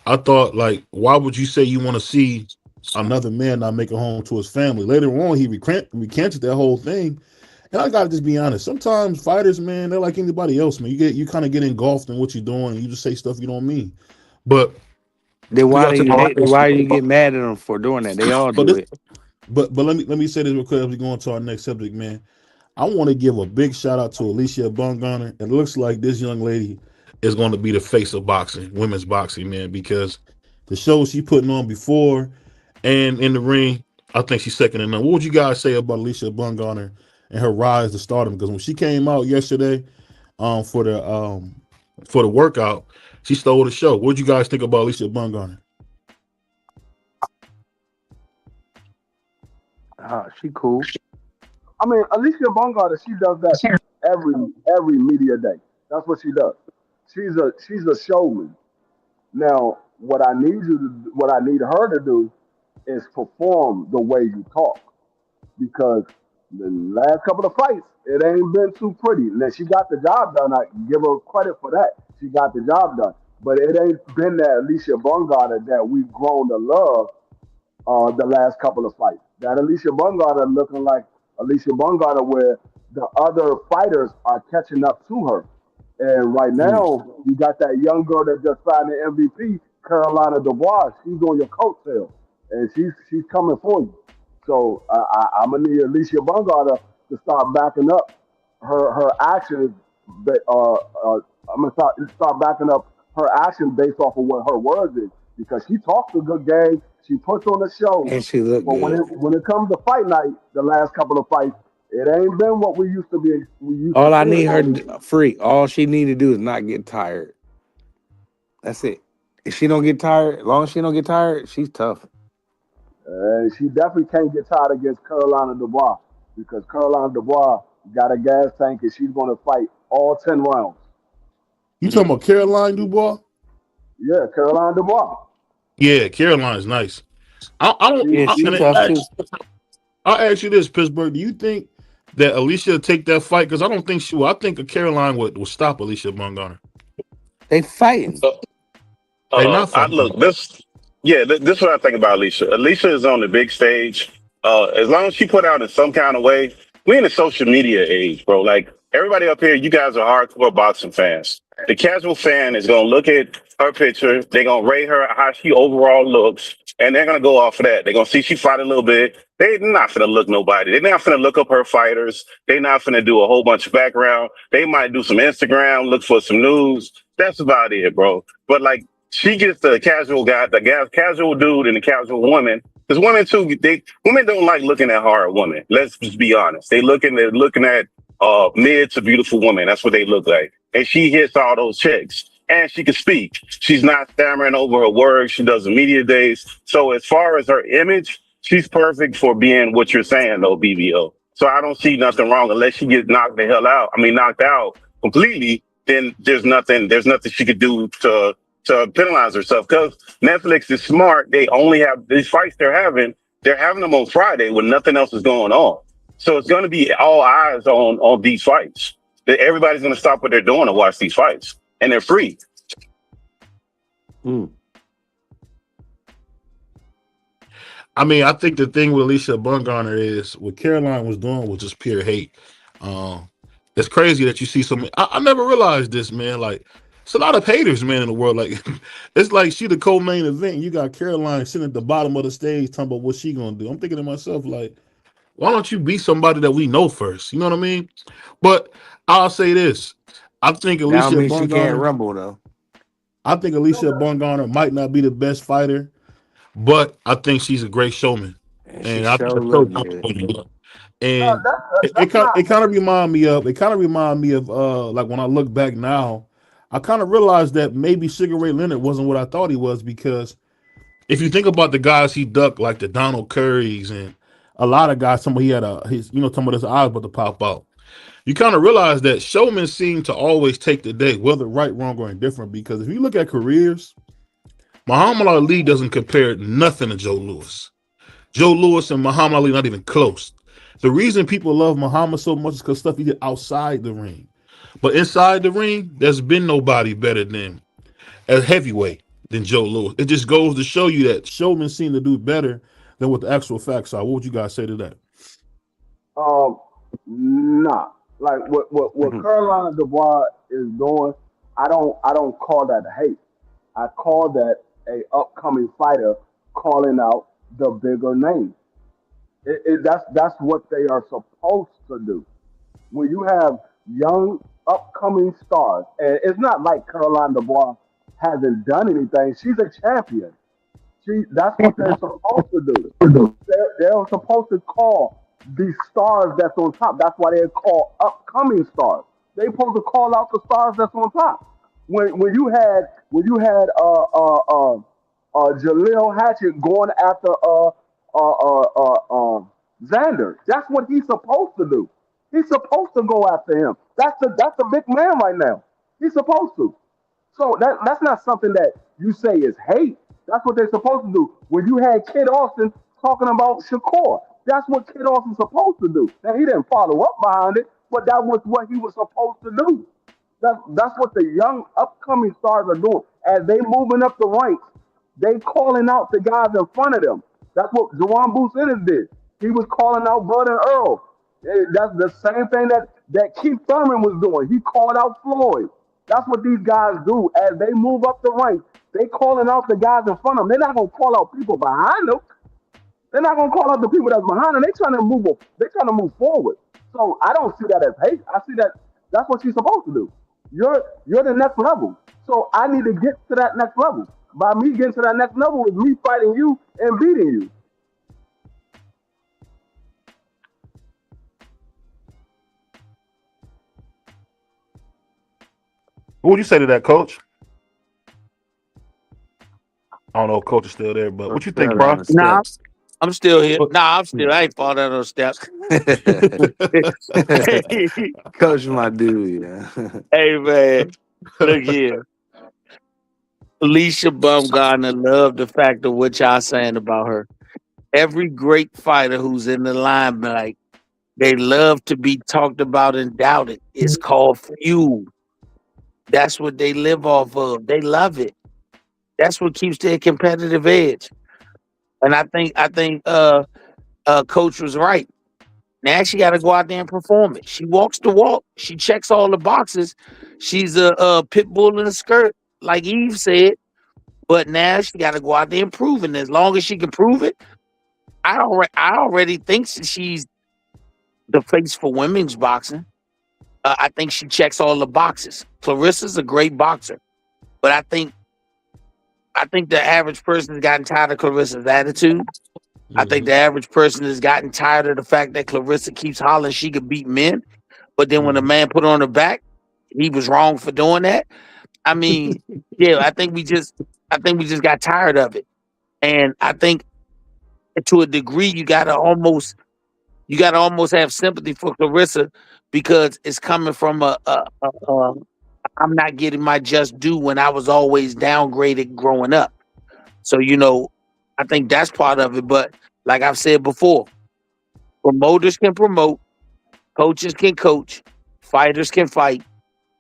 I thought, like, why would you say you want to see another man not make it home to his family? Later on, he recanted that whole thing. And I gotta just be honest. Sometimes fighters, man, they're like anybody else, man. You kind of get engulfed in what you're doing, and you just say stuff you don't mean. But Then we why gotta do take you a hate? Why do you get mad at them for doing that? They all but do it. But let me say this real quick as we go on to our next subject, man. I want to give a big shout out to Alicia Bungana. It looks like this young lady is going to be the face of boxing, women's boxing, man, because the shows she putting on before and in the ring, I think she's second to none. What would you guys say about Alicia Bungana and her rise to stardom? Because when she came out yesterday, for the workout, she stole the show. What did you guys think about Alicia Bungana? She cool. I mean, Alicia Bungard, she does that every media day. That's what she does. She's a showman. Now, what I need her to do is perform the way you talk, because the last couple of fights, it ain't been too pretty. Now she got the job done. I give her credit for that. She got the job done, but it ain't been that Alicia Bungard that we've grown to love the last couple of fights. That Alicia Bungard looking like Alicia Bungard, where the other fighters are catching up to her. And right now, you got that young girl that just signed the MVP, Carolina Dubois. She's on your coattail, and she's coming for you. So I'm gonna need Alicia Bungard to start backing up her actions. I'm gonna start backing up her actions based off of what her words is, because she talks a good game. She puts on the show, And she look but good. when it comes to fight night, the last couple of fights, it ain't been what we used to be. We used to All I see need her it. to free. All she need to do is not get tired. That's it. If she don't get tired, as long as she don't get tired, she's tough. And she definitely can't get tired against Carolina Dubois, because Carolina Dubois got a gas tank and she's going to fight all 10 rounds. You talking about Caroline Dubois? Yeah, Carolina Dubois. Yeah, Caroline's nice. I don't. Yeah, she She, tough too. I'll ask you this, Pittsburgh. Do you think that Alicia will take that fight? Because I don't think she will. I think Caroline would stop Alicia Bungana. They fighting. They not I fighting. look this. Yeah, this is what I think about Alicia. Alicia is on the big stage. As long as she put out in some kind of way, we in the social media age, bro. Like everybody up here, you guys are hardcore boxing fans. The casual fan is gonna look at her picture. They're gonna rate her how she overall looks, and they're gonna go off of that. They're gonna see she fought a little bit. They're not gonna look nobody. They're not gonna look up her fighters. They're not gonna do a whole bunch of background. They might do some Instagram, look for some news. That's about it, bro. But like she gets the casual guy, casual dude, and the casual woman. Because women too, women don't like looking at hard women. Let's just be honest. They're looking at mid to beautiful women. That's what they look like. And she hits all those checks. And she can speak. She's not stammering over her words. She does the media days. So as far as her image, she's perfect for being what you're saying, though, BVO. So I don't see nothing wrong unless she gets knocked the hell out. I mean, knocked out completely. Then there's nothing she could do to penalize herself, because Netflix is smart. They only have these fights they're having them on Friday when nothing else is going on. So it's going to be all eyes on these fights. Everybody's going to stop what they're doing to watch these fights, and they're free. I mean, I think the thing with Alicia Bungana is what Caroline was doing was just pure hate. It's crazy that you see so many. I never realized this, man. Like, it's a lot of haters, man, in the world. Like, it's like she the co-main event. And you got Caroline sitting at the bottom of the stage talking about what she gonna do. I'm thinking to myself, like, why don't you beat somebody that we know first? You know what I mean? But I'll say this: I think That don't Alicia mean she can't Bungana. rumble though. I think Alicia Bungana might not be the best fighter, but I think she's a great showman, And she and I think sure the show look good. no, and that's not. it kind of remind me of like when I look back now, I kind of realized that maybe Sugar Ray Leonard wasn't what I thought he was, because if you think about the guys he ducked, like the Donald Currys and a lot of guys, somebody he had his some of his eyes about to pop out. You kind of realize that showmen seem to always take the day, whether right, wrong, or indifferent. Because if you look at careers, Muhammad Ali doesn't compare nothing to Joe Louis. Joe Louis and Muhammad Ali not even close. The reason people love Muhammad so much is because stuff he did outside the ring. But inside the ring, there's been nobody better than as heavyweight than Joe Louis. It just goes to show you that showmen seem to do better than what the actual facts are. What would you guys say to that? Nah. Like what Carolina Dubois is doing, I don't call that hate. I call that a upcoming fighter calling out the bigger name. That's what they are supposed to do. When you have young upcoming stars, and it's not like Caroline Dubois hasn't done anything. She's a champion. That's what they're supposed to do. They're supposed to call the stars that's on top. That's why they're called upcoming stars. They're supposed to call out the stars that's on top. When Jaleel Hatchett going after Xander, that's what he's supposed to do. He's supposed to go after him. That's a big man right now. He's supposed to. So that's not something that you say is hate. That's what they're supposed to do. When you had Kid Austin talking about Shakur, that's what Kid Austin's supposed to do. Now he didn't follow up behind it, but that was what he was supposed to do. That's what the young upcoming stars are doing. As they moving up the ranks, they calling out the guys in front of them. That's what Jawan Booth Ennis did. He was calling out Bud and Earl. That's the same thing that Keith Thurman was doing. He called out Floyd. That's what these guys do. As they move up the ranks, they calling out the guys in front of them. They're not gonna call out people behind them. They're not gonna call out the people that's behind them. They're trying to move. They're trying to move forward. So I don't see that as hate. I see that that's what you're supposed to do. You're the next level. So I need to get to that next level. By me getting to that next level is me fighting you and beating you. What would you say to that, Coach? I don't know if Coach is still there, but what you think, bro? Nah, I'm still here. Nah, I ain't falling down those steps. Coach, my dude. Yeah. Hey, man. Look here. Alicia Bumgarner loved the fact of what y'all saying about her. Every great fighter who's in the limelight, they love to be talked about and doubted. It's called fuel. That's what they live off of. They love it. That's what keeps their competitive edge. And I think Coach was right. Now she got to go out there and perform it. She walks the walk. She checks all the boxes. She's a pit bull in a skirt, like Eve said. But now she got to go out there and prove it. And as long as she can prove it, I already think she's the face for women's boxing. I think she checks all the boxes. Clarissa's a great boxer, but I think the average person has gotten tired of Clarissa's attitude. I think the average person has gotten tired of the fact that Clarissa keeps hollering she could beat men, but then when a man put her on her back, he was wrong for doing that. I mean, yeah, I think we just got tired of it, and I think to a degree you gotta almost have sympathy for Clarissa because it's coming from a I'm not getting my just due when I was always downgraded growing up. So, I think that's part of it. But like I've said before, promoters can promote, coaches can coach, fighters can fight,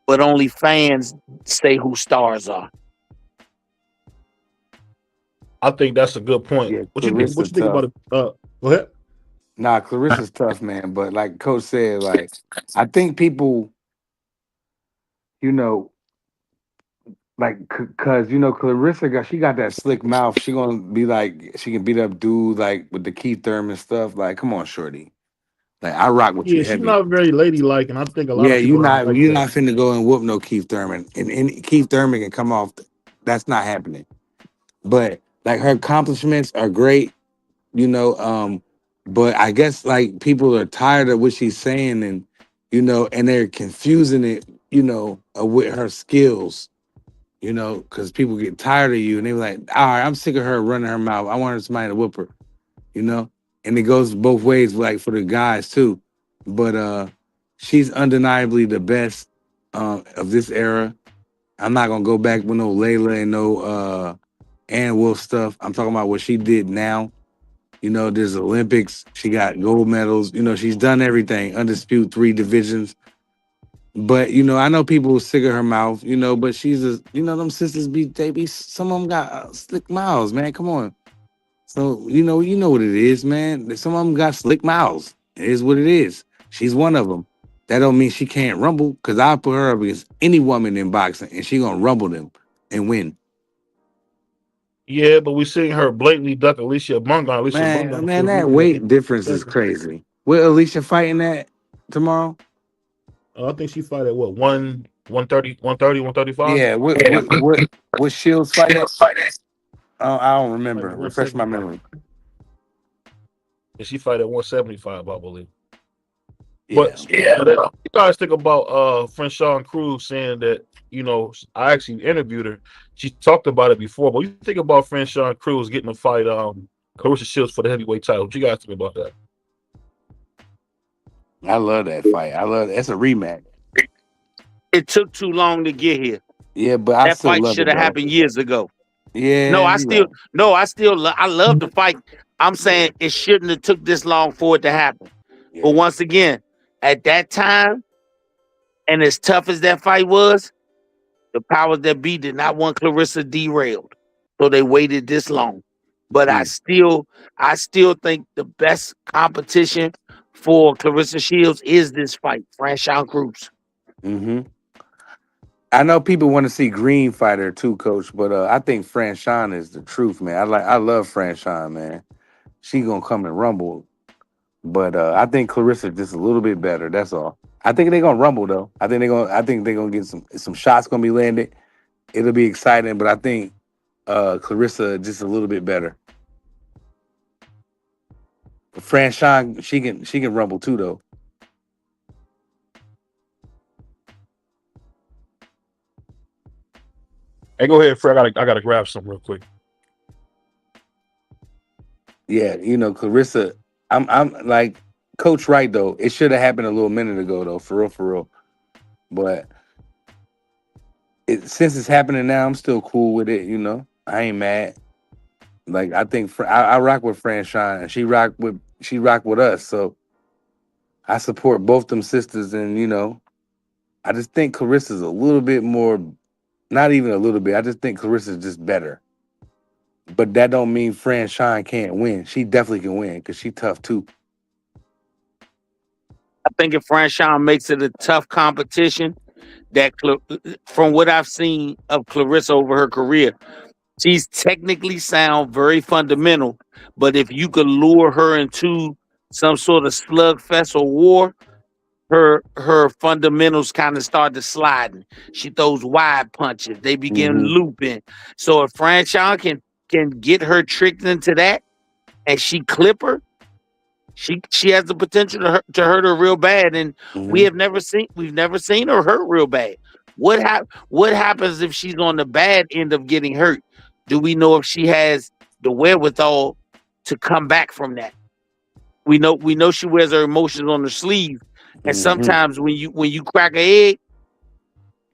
but only fans say who stars are. I think that's a good point. Yeah, What you think about it? Go ahead. Nah, Clarissa's tough, man. But like Coach said, like I think people, like cause Clarissa she got that slick mouth. She gonna be like she can beat up dudes like with the Keith Thurman stuff. Like, come on, shorty. Like I rock with you Yeah, she's heavy. not very ladylike, and I think a lot of people you're not finna go and whoop no Keith Thurman. And Keith Thurman can come off. That's not happening. But like her accomplishments are great, but I guess like people are tired of what she's saying and and they're confusing it, with her skills, because people get tired of you and they're like, all right, I'm sick of her running her mouth. I want somebody to whoop her, and it goes both ways, like for the guys too. But she's undeniably the best of this era. I'm not gonna go back with no Layla and no Ann Wolf stuff. I'm talking about what she did now. There's Olympics. She got gold medals. She's done everything. Undisputed 3 divisions. But I know people will sick of her mouth. But she's them sisters some of them got slick mouths, man. Come on. So you know what it is, man. Some of them got slick mouths. It is what it is. She's one of them. That don't mean she can't rumble, because I put her up against any woman in boxing, and she gonna rumble them and win. Yeah, but we seen her blatantly duck Alicia Bunga. Alicia Man, Bunga man, still that beating her. weight difference is crazy. With Alicia fighting that tomorrow? I think she fight at what 130, 135. Yeah, what Shields fight at? Oh, I don't Like remember. Refresh my 175. memory. And she fight at 175, I believe. Yeah. But you guys think about friend Sean Cruz saying that, I actually interviewed her. She talked about it before, but you think about friend Sean Cruz getting a fight Clarissa Shields for the heavyweight title. What you guys think about that? I love that fight. That's a rematch. It took too long to get here. Yeah, but I That still fight love should it have though. happened years ago. Yeah, No, I you right. love the fight. I'm saying it shouldn't have took this long for it to happen. Yeah. But once again, at that time, and as tough as that fight was, the powers that be did not want Clarissa derailed. So they waited this long. But I still think the best competition for Clarissa Shields is this fight, Franchon Cruz. Mm-hmm. I know people want to see Green fighter too, Coach, but I think Franchon is the truth, man. I love Franchon, man. She gonna come and rumble, but I think Clarissa just a little bit better. That's all. I think they're gonna rumble though. I think they're gonna get some shots gonna be landed. It'll be exciting, but I think Clarissa just a little bit better. Franchon, she can rumble too though. Hey, go ahead, Fred. I gotta grab something real quick. Yeah, Clarissa. I'm like Coach Wright though. It should have happened a little minute ago though, for real. But since it's happening now, I'm still cool with it. I ain't mad. Like I think I rock with Franchon, and she rock with us. So I support both them sisters, and I just think Clarissa's a little bit more. Not even a little bit. I just think Clarissa's just better. But that don't mean Franchon can't win. She definitely can win because she tough too. I think if Franchon makes it a tough competition, that from what I've seen of Clarissa over her career, she's technically sound, very fundamental. But if you could lure her into some sort of slugfest or war, her fundamentals kind of start to sliding. She throws wide punches. They begin looping. So if Franchon can get her tricked into that, and she clip her, she has the potential to hurt her real bad. And we've never seen her hurt real bad. What happens if she's on the bad end of getting hurt? Do we know if she has the wherewithal to come back from that? We know she wears her emotions on her sleeve. And sometimes when you crack an egg,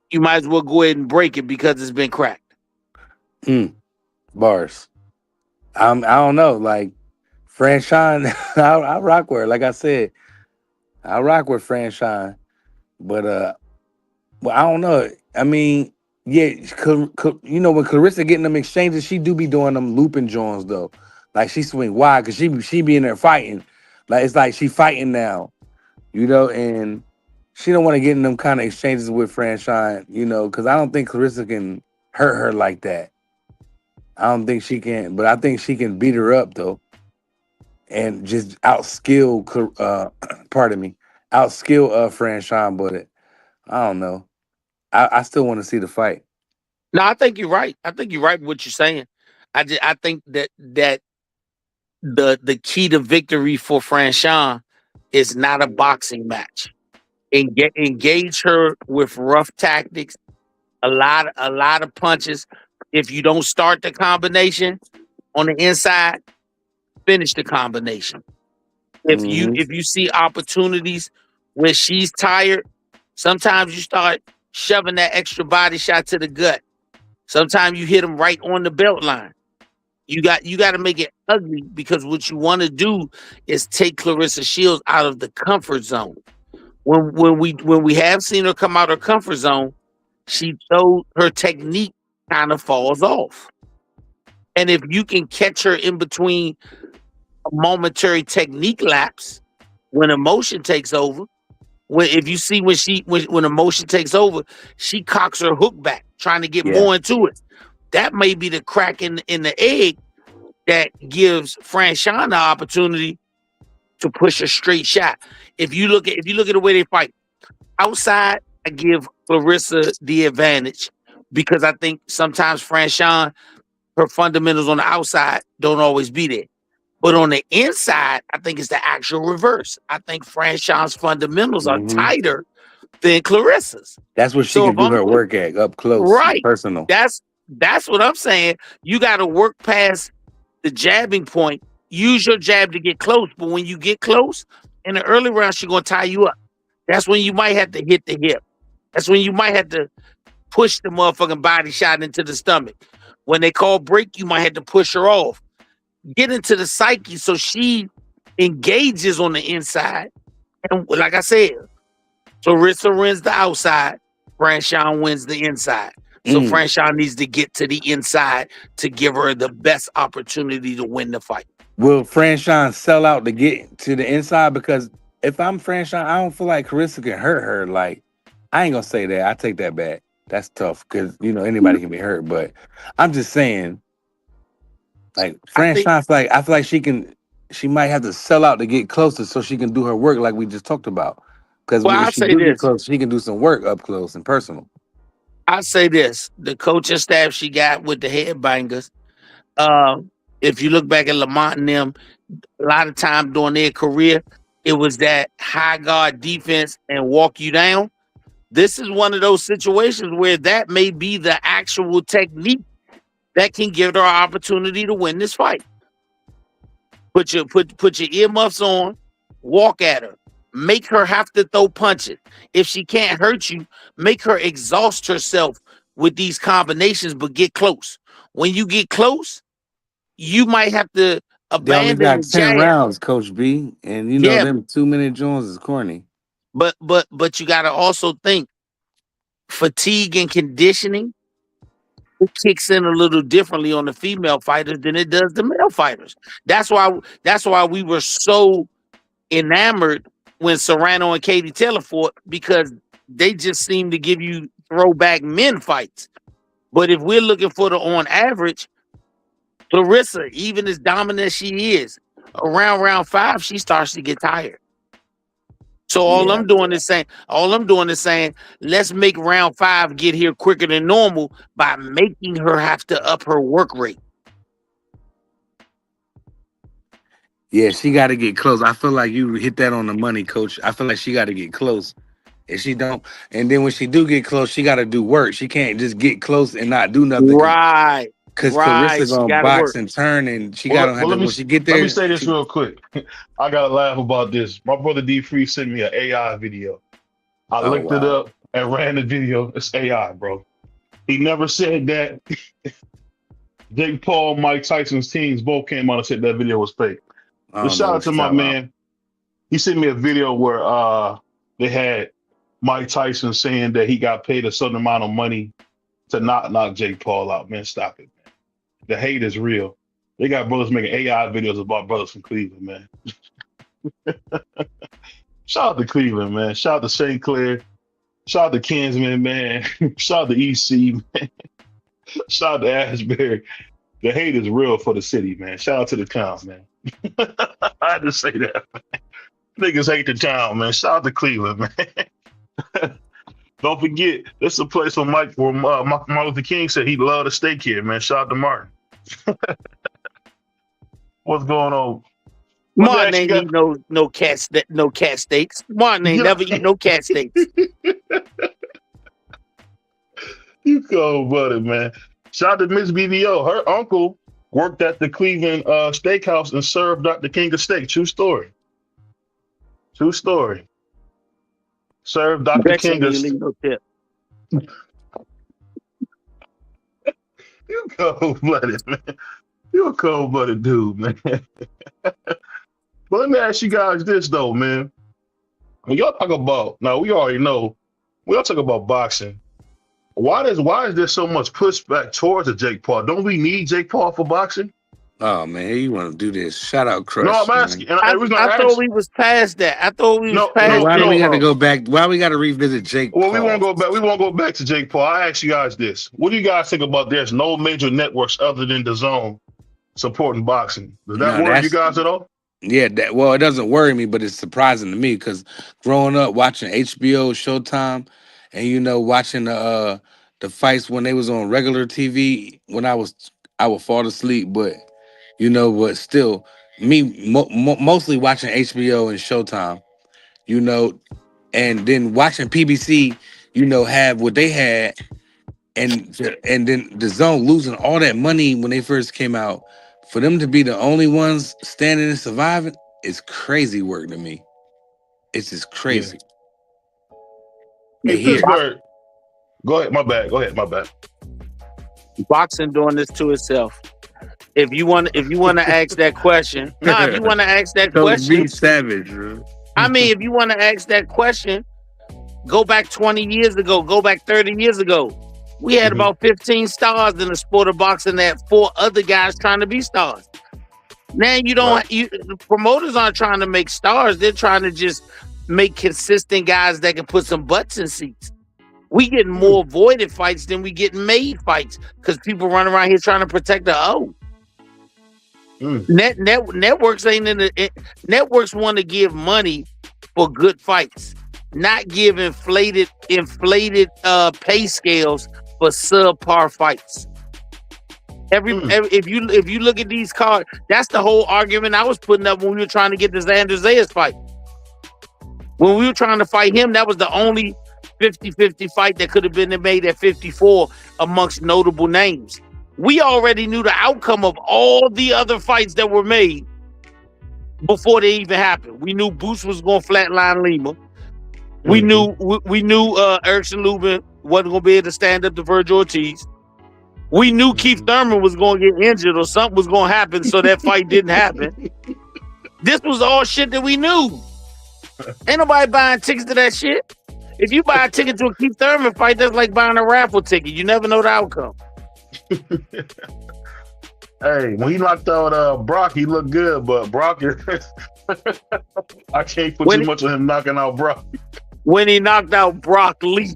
you might as well go ahead and break it because it's been cracked. Bars. I don't know. Like Franchon, I rock with her. Like I said, I rock with Franchon. But I don't know. I mean, yeah, when Clarissa getting them exchanges, she do be doing them looping joints though. Like she swing wide because she be in there fighting. Like it's like she fighting now. And she don't want to get in them kind of exchanges with Franchon, because I don't think Clarissa can hurt her like that. I don't think she can, but I think she can beat her up though, and just outskill. Outskill Franchon. But I don't know. I still want to see the fight. No, I think you're right. I think you're right with what you're saying. I think that the key to victory for Franchon is not a boxing match. Engage her with rough tactics, a lot of punches. If you don't start the combination on the inside, finish the combination. If you see opportunities when she's tired, sometimes you start shoving that extra body shot to the gut. Sometimes you hit them right on the belt line. You got to make it ugly because what you want to do is take Clarissa Shields out of the comfort zone. When we have seen her come out of her comfort zone, her technique kind of falls off. And if you can catch her in between a momentary technique lapse, when emotion takes over, when emotion takes over, she cocks her hook back, trying to get more into it. that may be the crack in the egg that gives Franchon the opportunity to push a straight shot. If you look at the way they fight outside, I give Clarissa the advantage because I think sometimes Franchon, her fundamentals on the outside don't always be there. But on the inside, I think it's the actual reverse. I think Franchon's fundamentals are tighter than Clarissa's. That's what she can do her work at, up close, personal. That's what I'm saying. You got to work past the jabbing point. Use your jab to get close, but when you get close in the early round, she's gonna tie you up. That's when you might have to hit the hip. That's when you might have to push the motherfucking body shot into the stomach. When they call break, you might have to push her off. Get into the psyche so she engages on the inside. And like I said, Clarissa wins the outside, Franchon wins the inside. So Franchon needs to get to the inside to give her the best opportunity to win the fight. Will Franchon sell out to get to the inside? Because if I'm Franchon, I don't feel like Clarissa can hurt her. Like, I ain't gonna say that. I take that back. That's tough because anybody can be hurt. But I'm just saying, like Franchon's like I feel like she might have to sell out to get closer so she can do her work like we just talked about. Because when she do get close, she can do some work up close and personal. I say this: the coaching staff she got with the headbangers. If you look back at Lamont and them, a lot of time during their career, it was that high guard defense and walk you down. This is one of those situations where that may be the actual technique that can give her an opportunity to win this fight. Put your earmuffs on, walk at her, make her have to throw punches. If she can't hurt you, make her exhaust herself with these combinations, but get close. When you get close, you might have to abandon. We got 10 rounds, Coach B, and them 2-minute Jones is corny. But you got to also think fatigue and conditioning. It kicks in a little differently on the female fighters than it does the male fighters. That's why we were so enamored when Serrano and Katie Taylor fought, because they just seem to give you throwback men fights. But if we're looking for the on average, Clarissa, even as dominant as she is, around round 5, she starts to get tired. So all I'm doing is saying, let's make round 5 get here quicker than normal by making her have to up her work rate. Yeah, she got to get close. I feel like you hit that on the money, Coach. I feel like she got to get close. If she don't, and then when she do get close, she got to do work. She can't just get close and not do nothing. Right. Because Clarissa gonna box and turn, and she gotta have to, when she get there. Let me say this real quick. I gotta laugh about this. My brother D Free sent me an AI video. I looked it up and ran the video. It's AI, bro. He never said that. Jake Paul, Mike Tyson's teams both came out and said that video was fake. But shout out to my man. He sent me a video where they had Mike Tyson saying that he got paid a certain amount of money to not knock Jake Paul out. Man, stop it. The hate is real. They got brothers making AI videos about brothers from Cleveland, man. Shout out to Cleveland, man. Shout out to St. Clair. Shout out to Kinsman, man. Shout out to EC, man. Shout out to Asbury. The hate is real for the city, man. Shout out to the town, man. I had to say that, man. Niggas hate the town, man. Shout out to Cleveland, man. Don't forget, this is a place where Martin Luther King said he'd love to stay here, man. Shout out to Martin. What's going on? Martin ain't eat no cat steaks. Martin ain't never eat no cat steaks. You cold blooded, man. Shout out to Miss BVO. Her uncle worked at the Cleveland Steakhouse and served Dr. King a steak. True story. True story. Served Dr. King a steak. You cold-blooded, man. You're a cold-blooded dude, man. But let me ask you guys this, though, man. When y'all talk about, now we already know, we all talk about boxing. Why is there so much pushback towards the Jake Paul? Don't we need Jake Paul for boxing? Oh man, here you want to do this? Shout out No, Crush, I'm man. asking. And the reason I I thought asked, we was past that. I thought we was no, Yeah, past no, why do that. we got to no. go back? Why we got to revisit Jake Well, we won't Paul? go back. We won't go back to Jake Paul. I ask you guys this: what do you guys think about? There's no major networks other than the Zone supporting boxing. Does that No, worry you that's guys at all? yeah. Well, it doesn't worry me, but it's surprising to me because growing up watching HBO, Showtime, and watching the fights when they was on regular TV. When I would fall asleep, but still, me mostly watching HBO and Showtime. You know, and then watching PBC. Have what they had and then the Zone losing all that money when they first came out, for them to be the only ones standing and surviving is crazy work to me. It's just Yeah. crazy. Hey, And here, Pittsburgh. Go ahead. My bad. Go ahead. My bad. Boxing doing this to itself. If you want to ask that question, if you want to ask that Coach question, B Savage, bro. I mean, if you want to ask that question, go back 20 years ago, go back 30 years ago. We had Mhm. about 15 stars in the sport of boxing that 4 other guys trying to be stars. Now you don't. Right. The promoters aren't trying to make stars. They're trying to just make consistent guys that can put some butts in seats. We getting more avoided fights than we getting made fights because people run around here trying to protect the O. Networks ain't in the networks want to give money for good fights, not give inflated pay scales for subpar fights. If you look at these cards, that's the whole argument I was putting up when we were trying to get the Xander Zayas fight. When we were trying to fight him, that was the only 50-50 fight that could have been made at 54 amongst notable names. We already knew the outcome of all the other fights that were made before they even happened. We knew Boots was going to flatline Lima. We knew Erickson Lubin wasn't going to be able to stand up to Virgil Ortiz. We knew Keith Thurman was going to get injured or something was going to happen, so that fight didn't happen. This was all shit that we knew. Ain't nobody buying tickets to that shit. If you buy a ticket to a Keith Thurman fight, that's like buying a raffle ticket. You never know the outcome. Hey, when he knocked out Brock, he looked good, but Brock is I can't put too much on him knocking out Brock. When he knocked out Brock Lee,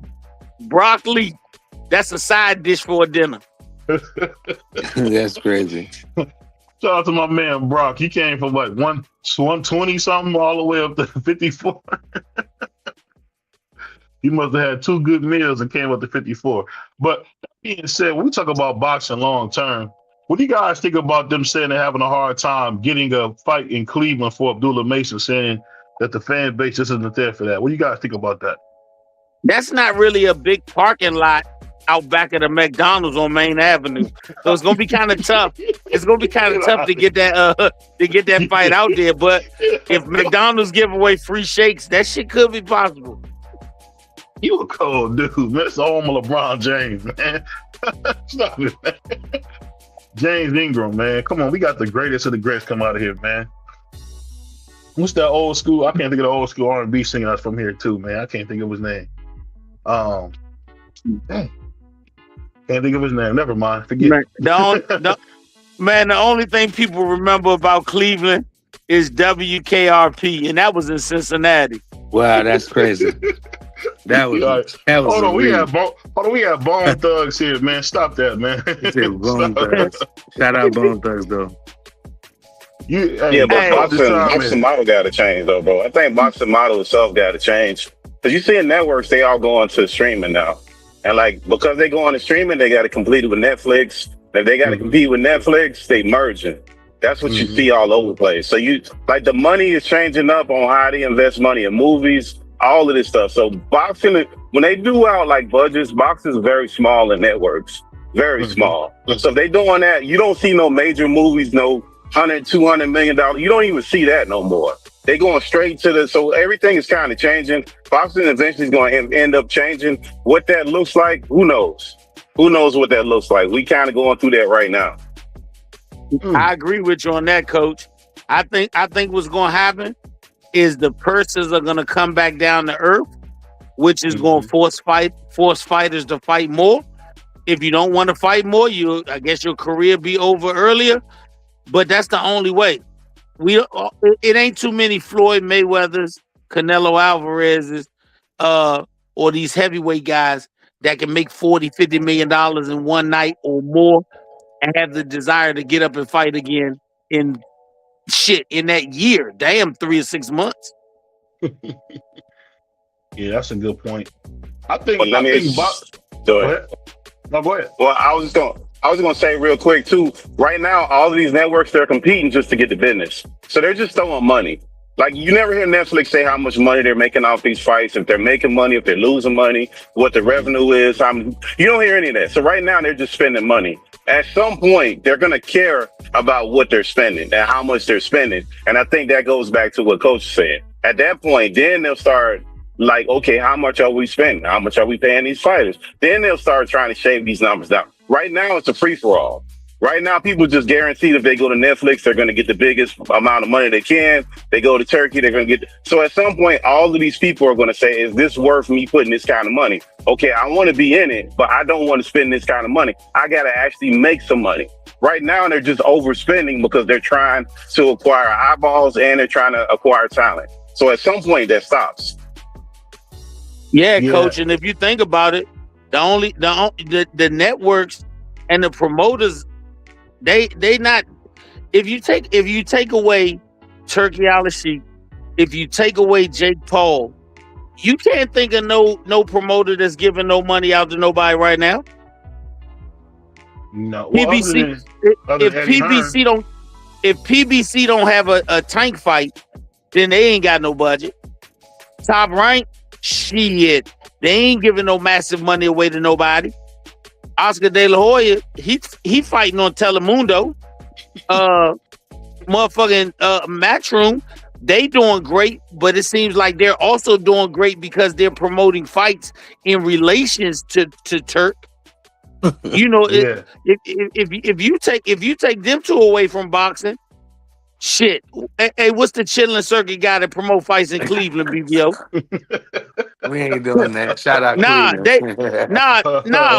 that's a side dish for a dinner. That's crazy. Shout out to my man Brock. He came from like 120 something all the way up to 54. He must have had 2 good meals and came up to 54. But that being said, when we talk about boxing long term, what do you guys think about them saying they're having a hard time getting a fight in Cleveland for Abdullah Mason, saying that the fan base just isn't there for that? What do you guys think about that? That's not really a big parking lot out back at the McDonald's on Main Avenue, so it's gonna be kind of tough. It's gonna be kind of tough to get that fight out there. But if McDonald's give away free shakes, that shit could be possible. You a cold dude, man. It's the home of LeBron James, man. Stop it, man. James Ingram, man. Come on, we got the greatest of the greats come out of here, man. What's that old school? I can't think of the old school R&B singer that's from here too, man. I can't think of his name. Dang. Can't think of his name. Never mind. Forget. Man, the only thing people remember about Cleveland is WKRP, and that was in Cincinnati. Wow, that's crazy. That was hold on, we have Bone Thugs here, man. Stop that, man. Bone Thugs. Shout out Bone Thugs though. Boxing model got to change though, bro. I think boxing model itself got to change because you see in networks they all going to streaming now, and like because they go on to streaming, they got to compete it with Netflix. If they got to compete with Netflix, they merging. That's what you see all over the place. So you like the money is changing up on how they invest money in movies, all of this stuff. So boxing, when they do out like budgets, boxing is very small in networks, very small. So if they doing that, you don't see no major movies, no $100-200 million. You don't even see that no more. They going straight to so everything is kind of changing. Boxing eventually is going to end up changing. What that looks like, who knows? Who knows what that looks like? We kind of going through that right now. I agree with you on that, Coach. I think what's going to happen is the purses are going to come back down to earth, which is going to force fighters to fight more. If you don't want to fight more, I guess your career be over earlier. but that's the only way. It ain't too many Floyd Mayweathers, Canelo Alvarez's, or these heavyweight guys that can make $40-50 million in one night or more and have the desire to get up and fight again in that year. Damn, 3 or 6 months. Yeah, that's a good point. I think. Well, Go ahead. No, go ahead. Well, I was gonna say real quick too. Right now, all of these networks, they're competing just to get the business. So they're just throwing money. Like, you never hear Netflix say how much money they're making off these fights, if they're making money, if they're losing money, what the revenue is. You don't hear any of that. So right now, they're just spending money. At some point, they're going to care about what they're spending and how much they're spending. And I think that goes back to what Coach said. At that point, then they'll start like, okay, how much are we spending? How much are we paying these fighters? Then they'll start trying to shave these numbers down. Right now, it's a free-for-all. Right now, people just guaranteed if they go to Netflix, they're going to get the biggest amount of money they can. They go to Turkey, they're going to get. So at some point, all of these people are going to say, is this worth me putting this kind of money? Okay, I want to be in it, but I don't want to spend this kind of money. I got to actually make some money. Right now, they're just overspending because they're trying to acquire eyeballs and they're trying to acquire talent. So at some point, that stops. Yeah, Coach. And if you think about it, the networks and the promoters, they not. If you take away Turkey Al-Sheikh, if you take away Jake Paul, you can't think of no promoter that's giving no money out to nobody right now. No. Well, PBC, if PBC don't have a tank fight, then they ain't got no budget. Top Rank, shit, they ain't giving no massive money away to nobody. Oscar De La Hoya, he fighting on Telemundo. Motherfucking Matchroom, they doing great, but it seems like they're also doing great because they're promoting fights in relations to Turk. You know, if you take them two away from boxing, shit. Hey, what's the chilling circuit guy that promote fights in Cleveland, BVO? We ain't doing that. Shout out Cleveland.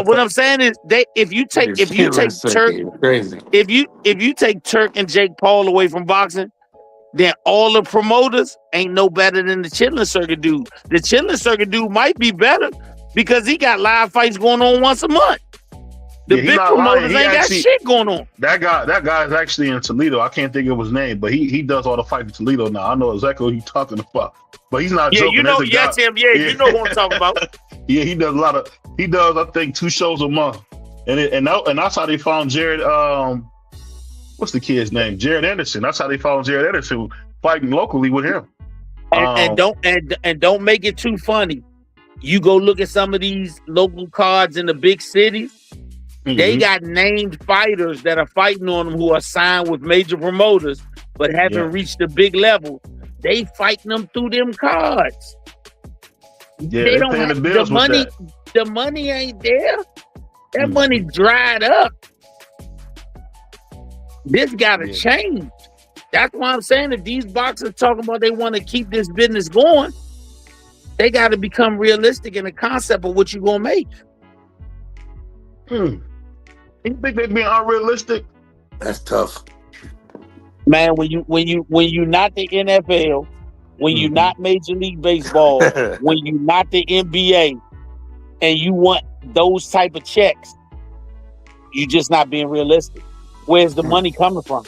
What I'm saying is if you take Turk, crazy. If you take Turk and Jake Paul away from boxing, then all the promoters ain't no better than the chilling circuit dude. The chilling circuit dude might be better because he got live fights going on once a month. The big promoters ain't got shit going on. That guy's actually in Toledo. I can't think of his name, but he does all the fights in Toledo now. I know exactly what he's talking about. But he's not joking. You know, Tim. Yeah, you know what I'm talking about. Yeah, he does I think 2 shows a month. And that's how they found Jared, what's the kid's name? Jared Anderson. That's how they found Jared Anderson, fighting locally with him. And don't make it too funny. You go look at some of these local cards in the big cities. Mm-hmm. They got named fighters that are fighting on them who are signed with major promoters but haven't reached the big level. They fighting them through them cards. Yeah, they don't have the money. The money ain't there. That money dried up. This gotta change. That's why I'm saying if these boxers talking about they want to keep this business going, they got to become realistic in the concept of what you're gonna make. You think they being unrealistic? That's tough, man. When you not the NFL, when you not Major League Baseball, when you not the NBA, and you want those type of checks, you just not being realistic. Where's the money coming from?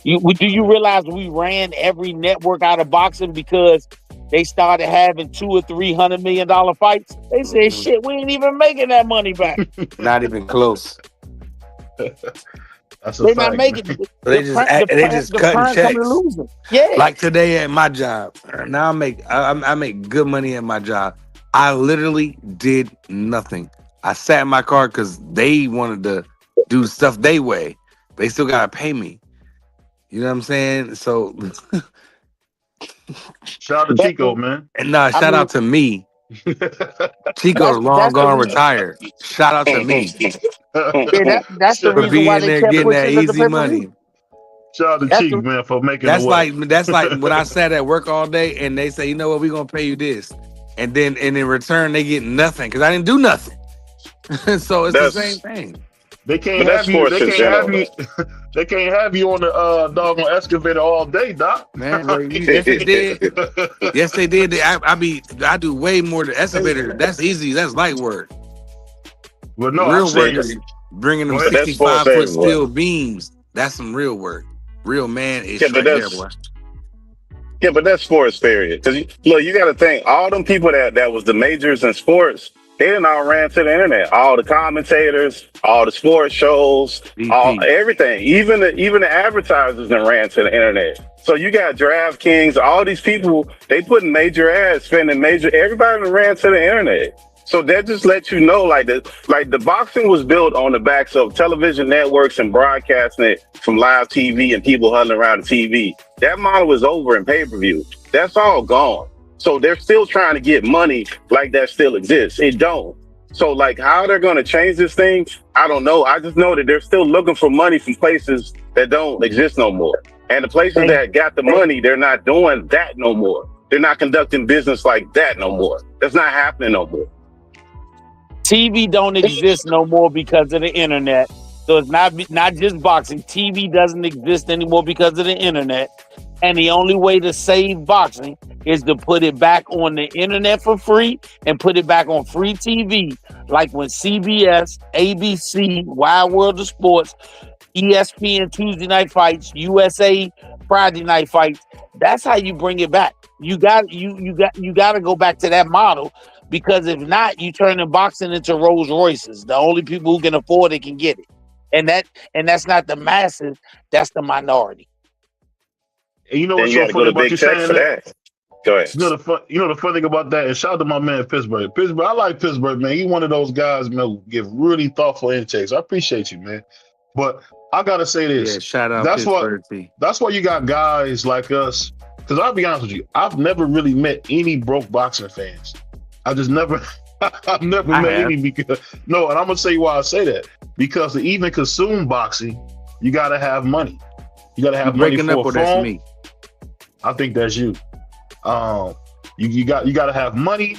Do you realize we ran every network out of boxing because they started having $200 or $300 million fights? They said, "Shit, we ain't even making that money back." Not even close. That's a They're fact, not making. They just cutting checks. Yeah, like today at my job. Now I make good money at my job. I literally did nothing. I sat in my car because they wanted to do stuff they way. They still gotta pay me. You know what I'm saying? So shout out to Chico, man. And shout out to me. Chico's long gone retired. Shout out to me. That's the reason why they kept getting that easy money. Shout out to Chico, man, for making that's like when I sat at work all day and they say, you know what, we're gonna pay you this. And then in return they get nothing because I didn't do nothing. So it's the same thing. They can't But that's have you. They sports in can't have general, you. They can't have you on the doggone excavator all day, Doc. Man, yes they did. Yes they did. I do way more than excavator. That's easy. That's light work. Well, no, I'm Real work saying. is bringing them Go ahead. but that's sports 65-foot everywhere. steel beams. That's some real work. Real man ish Yeah, but right there, that's boy. Yeah, but that's sports, period. Because look, you got to think all them people that was the majors in sports, they didn't all ran to the internet. All the commentators, all the sports shows, all everything, even the advertisers that ran to the internet. So you got DraftKings, all these people, they putting major ads, spending major. Everybody that ran to the internet. So that just lets you know, like the boxing was built on the backs of television networks and broadcasting it from live TV and people huddling around the TV. That model is over in pay-per-view. That's all gone. So they're still trying to get money like that still exists. It don't. So like how they're going to change this thing, I don't know. I just know that they're still looking for money from places that don't exist no more. And the places that got the money, they're not doing that no more. They're not conducting business like that no more. That's not happening no more. TV don't exist no more because of the internet. So it's not just boxing. TV doesn't exist anymore because of the internet. And the only way to save boxing is to put it back on the internet for free and put it back on free TV. Like when CBS, ABC, Wide World of Sports, ESPN Tuesday Night Fights, USA Friday Night Fights. That's how you bring it back. You got to go back to that model. Because if not, you turn the boxing into Rolls Royces. The only people who can afford it can get it, and that's not the masses. That's the minority. And you know Then what's you so got to go funny to about big you tech saying for that? that. Go ahead. You know the funny thing about that, and shout out to my man Pittsburgh. Pittsburgh, I like Pittsburgh, man. He one of those guys, man, who give really thoughtful intakes. I appreciate you, man. But I gotta say this. Yeah, shout out That's Pittsburgh. that's why you got guys like us. Because I'll be honest with you, I've never really met any broke boxing fans. I just never. I've never met any because and I'm gonna say why I say that. Because to even consume boxing, you gotta have money. You gotta have money for a phone. That's me. I think that's you. You gotta have money.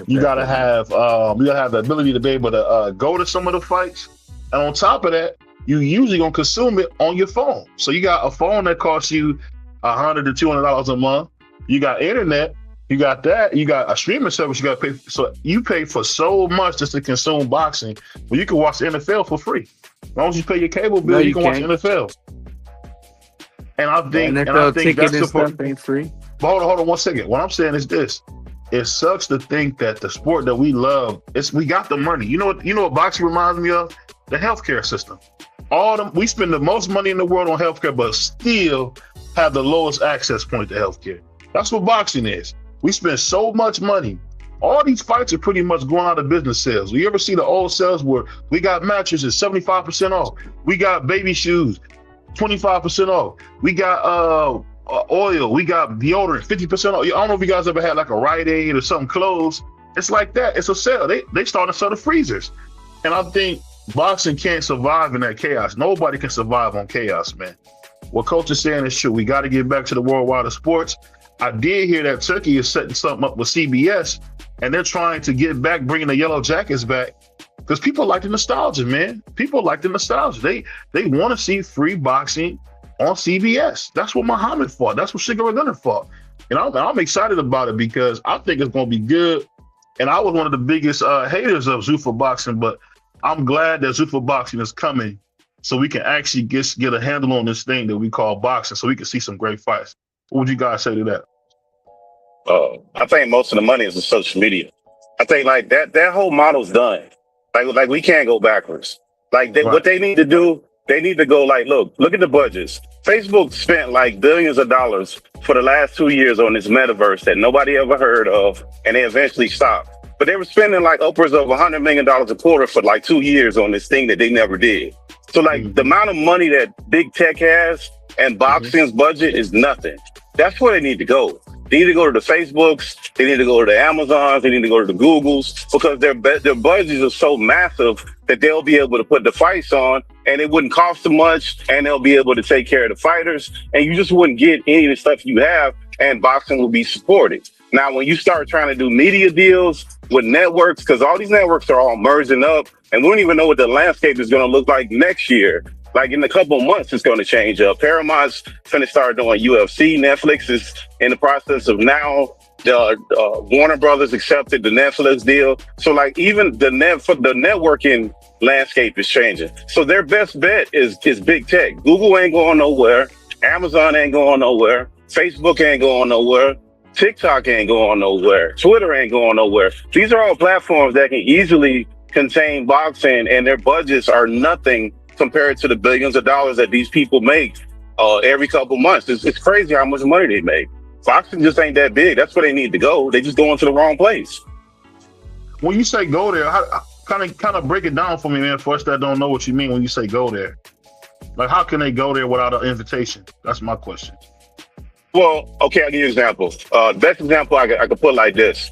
You gotta have the ability to be able to go to some of the fights. And on top of that, you usually gonna consume it on your phone. So you got a phone that costs you $100 to $200 a month. You got internet. You got that. You got a streaming service. You got to pay. So you pay for so much just to consume boxing. Well, you can watch the NFL for free. As long as you pay your cable bill, you can watch the NFL. And I think, that's the stuff ain't free. But hold on 1 second. What I'm saying is this: it sucks to think that the sport that we love we got the money. You know what boxing reminds me of? The healthcare system. We spend the most money in the world on healthcare, but still have the lowest access point to healthcare. That's what boxing is. We spend so much money. All these fights are pretty much going out of business sales. You ever see the old sales where we got mattresses 75% off? We got baby shoes 25% off. We got oil. We got deodorant 50% off. I don't know if you guys ever had like a Rite Aid or something closed. It's like that. It's a sale. They started to sell the freezers. And I think boxing can't survive in that chaos. Nobody can survive on chaos, man. What Coach is saying is true. We got to get back to the worldwide of sports. I did hear that Turkey is setting something up with CBS, and they're trying to get back, bringing the Yellow Jackets back, because people like the nostalgia, man. People like the nostalgia. They want to see free boxing on CBS. That's what Muhammad fought. That's what Sugar Gunner fought. And I'm excited about it because I think it's going to be good. And I was one of the biggest haters of Zuffa boxing, but I'm glad that Zuffa boxing is coming so we can actually get a handle on this thing that we call boxing, so we can see some great fights. What would you guys say to that? I think most of the money is in social media. I think like that whole model's done. Like we can't go backwards. Like what they need to do, they need to go like, look at the budgets. Facebook spent like billions of dollars for the last 2 years on this metaverse that nobody ever heard of, and they eventually stopped. But they were spending like upwards of $100 million a quarter for like 2 years on this thing that they never did. So like the amount of money that big tech has and boxing's budget is nothing. That's where they need to go. They need to go to the Facebooks. They need to go to the Amazons. They need to go to the Googles, because their budgets are so massive that they'll be able to put the fights on and it wouldn't cost them much, and they'll be able to take care of the fighters, and you just wouldn't get any of the stuff you have and boxing will be supported. Now, when you start trying to do media deals with networks, because all these networks are all merging up, and we don't even know what the landscape is going to look like next year. Like in a couple of months, it's going to change up. Paramount's going to start doing UFC. Netflix is in the process of now. Warner Brothers accepted the Netflix deal. So like even the networking landscape is changing. So their best bet is big tech. Google ain't going nowhere. Amazon ain't going nowhere. Facebook ain't going nowhere. TikTok ain't going nowhere. Twitter ain't going nowhere. These are all platforms that can easily contain boxing, and their budgets are nothing compared to the billions of dollars that these people make every couple months. It's crazy how much money they make. Boxing just ain't that big. That's where they need to go. They just going to the wrong place. When you say go there, kind of break it down for me, man, for us that don't know what you mean when you say go there. Like, how can they go there without an invitation? That's my question. Well, okay, I'll give you an example. Best example I could put like this.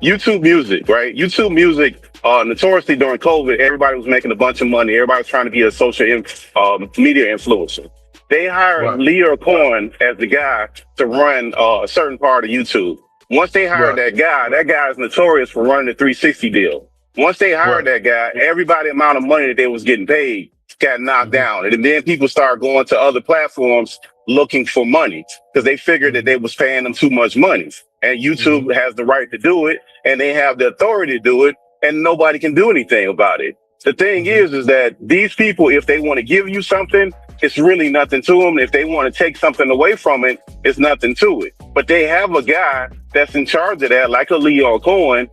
YouTube Music, right? YouTube Music, notoriously during COVID, everybody was making a bunch of money. Everybody was trying to be a social media influencer. They hired Leo Cohen as the guy to run a certain part of YouTube. Once they hired that guy is notorious for running the 360 deal. Once they hired that guy, everybody amount of money that they was getting paid got knocked down. And then people started going to other platforms looking for money because they figured that they was paying them too much money. And YouTube has the right to do it, and they have the authority to do it, and nobody can do anything about it. The thing is that these people, if they want to give you something, it's really nothing to them. If they want to take something away from it, it's nothing to it. But they have a guy that's in charge of that, like a Leo Cohen.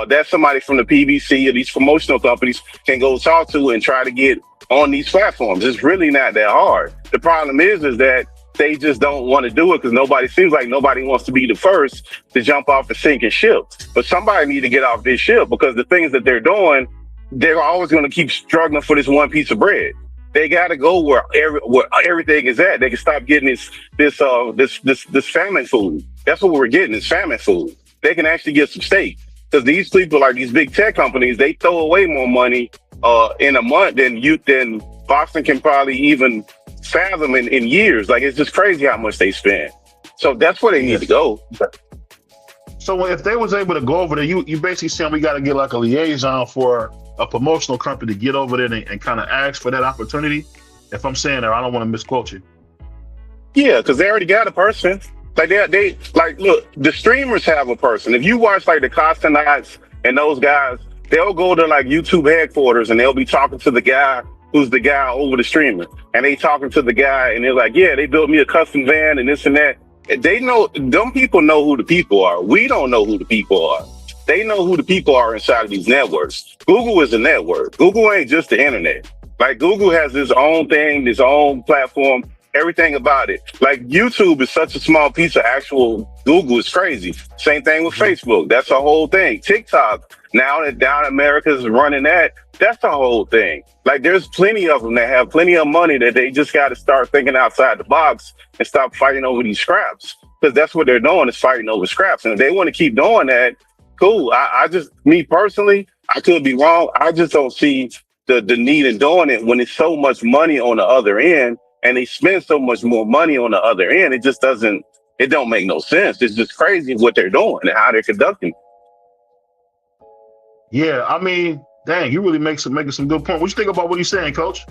That's somebody from the PBC or these promotional companies can go talk to and try to get on these platforms. It's really not that hard. The problem is that they just don't want to do it because seems like nobody wants to be the first to jump off the sinking ship. But somebody need to get off this ship because the things that they're doing, they're always going to keep struggling for this one piece of bread. They got to go where everything is at. They can stop getting this famine food. That's what we're getting, is famine food. They can actually get some steak because these people, like these big tech companies, they throw away more money in a month than boxing can probably even fathom in years. Like, it's just crazy how much they spend. So that's where they need to go. So if they was able to go over there, you basically saying we got to get like a liaison for a promotional company to get over there and kind of ask for that opportunity. If I'm saying that, I don't want to misquote you. Yeah, because they already got a person. Like they like, look, the streamers have a person. If you watch like the Costanots and those guys, they'll go to like YouTube headquarters and they'll be talking to the guy who's the guy over the streamer. And they talking to the guy and they're like, yeah, they built me a custom van and this and that. They know, them people know who the people are. We don't know who the people are. They know who the people are inside of these networks. Google is a network. Google ain't just the internet. Like, Google has its own thing, its own platform, everything about it. Like, YouTube is such a small piece of actual Google. It's crazy. Same thing with Facebook. That's the whole thing. TikTok, now that down America's running that's the whole thing. Like, there's plenty of them that have plenty of money that they just got to start thinking outside the box and stop fighting over these scraps. Because that's what they're doing, is fighting over scraps. And if they want to keep doing that, cool. I just, me personally, I could be wrong. I just don't see the need in doing it when it's so much money on the other end and they spend so much more money on the other end. It just don't make no sense. It's just crazy what they're doing and how they're conducting. Yeah, I mean, dang, you really making some good points. What you think about what he's saying, Coach?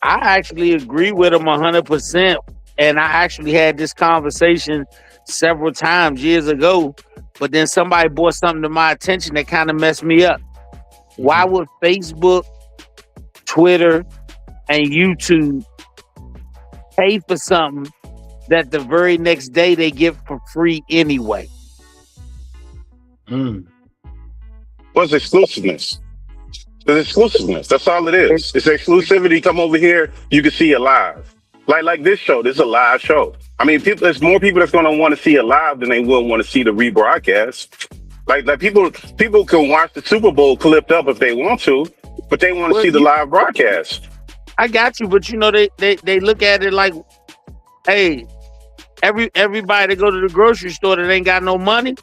I actually agree with him 100%. And I actually had this conversation several times years ago, but then somebody brought something to my attention that kind of messed me up. Why would Facebook, Twitter, and YouTube pay for something that the very next day they give for free anyway? Well, it's exclusiveness. It's exclusiveness. That's all it is. It's exclusivity. Come over here, you can see it live. Like this show, this is a live show. I mean, there's more people that's going to want to see it live than they will want to see the rebroadcast. Like people can watch the Super Bowl clipped up if they want to, but they want to see the live broadcast. I got you, but you know they look at it like, hey, everybody that go to the grocery store that ain't got no money,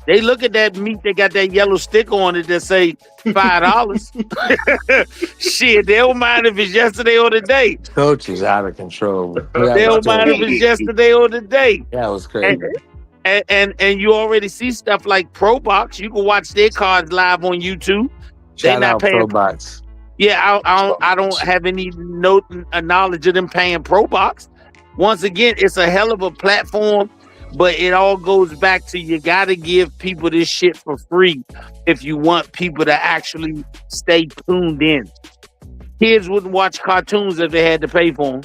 They look at that meat, they got that yellow sticker on it that say $5. Shit, they don't mind if it's yesterday or today. Coach is out of control. They don't mind if it's yesterday or today. That was crazy. And you already see stuff like Pro Box. You can watch their cards live on YouTube. They're not paying Pro Box. Yeah, I don't have any knowledge of them paying Pro Box. Once again, it's a hell of a platform, but it all goes back to you got to give people this shit for free if you want people to actually stay tuned in. Kids wouldn't watch cartoons if they had to pay for them.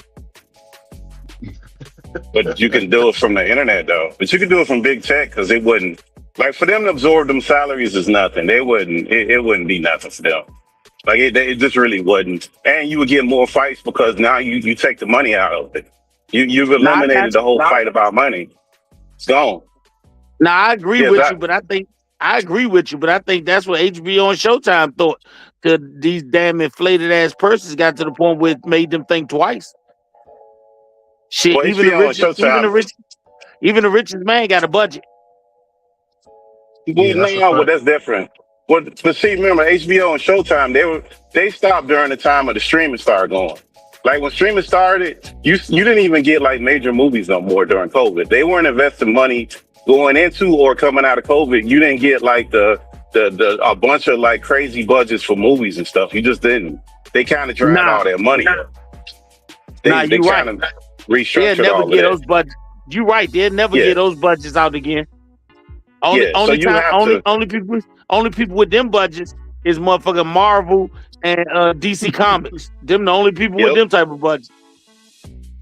But you can do it from the internet, though. But you can do it from big tech because it wouldn't, like, for them to absorb them salaries is nothing. It wouldn't be nothing for them. Like, it just really wouldn't. And you would get more fights because now you take the money out of it. You've eliminated the whole fight about money. It's gone. Now I agree with you, but I think that's what HBO and Showtime thought. Cause these damn inflated ass persons got to the point where it made them think twice. Shit, Well, even the richest man got a budget. Well, that's different. But see, remember HBO and Showtime, they stopped during the time of the streaming started going. Like when streaming started, you didn't even get like major movies no more during COVID. They weren't investing money going into or coming out of COVID. You didn't get like a bunch of like crazy budgets for movies and stuff. You just didn't. They kind of dragged all that money. They kind of restructured never all get that. those budgets. You're right. They'll never get those budgets out again. Only people with them budgets is motherfucking Marvel and DC Comics. Them the only people with them type of budgets.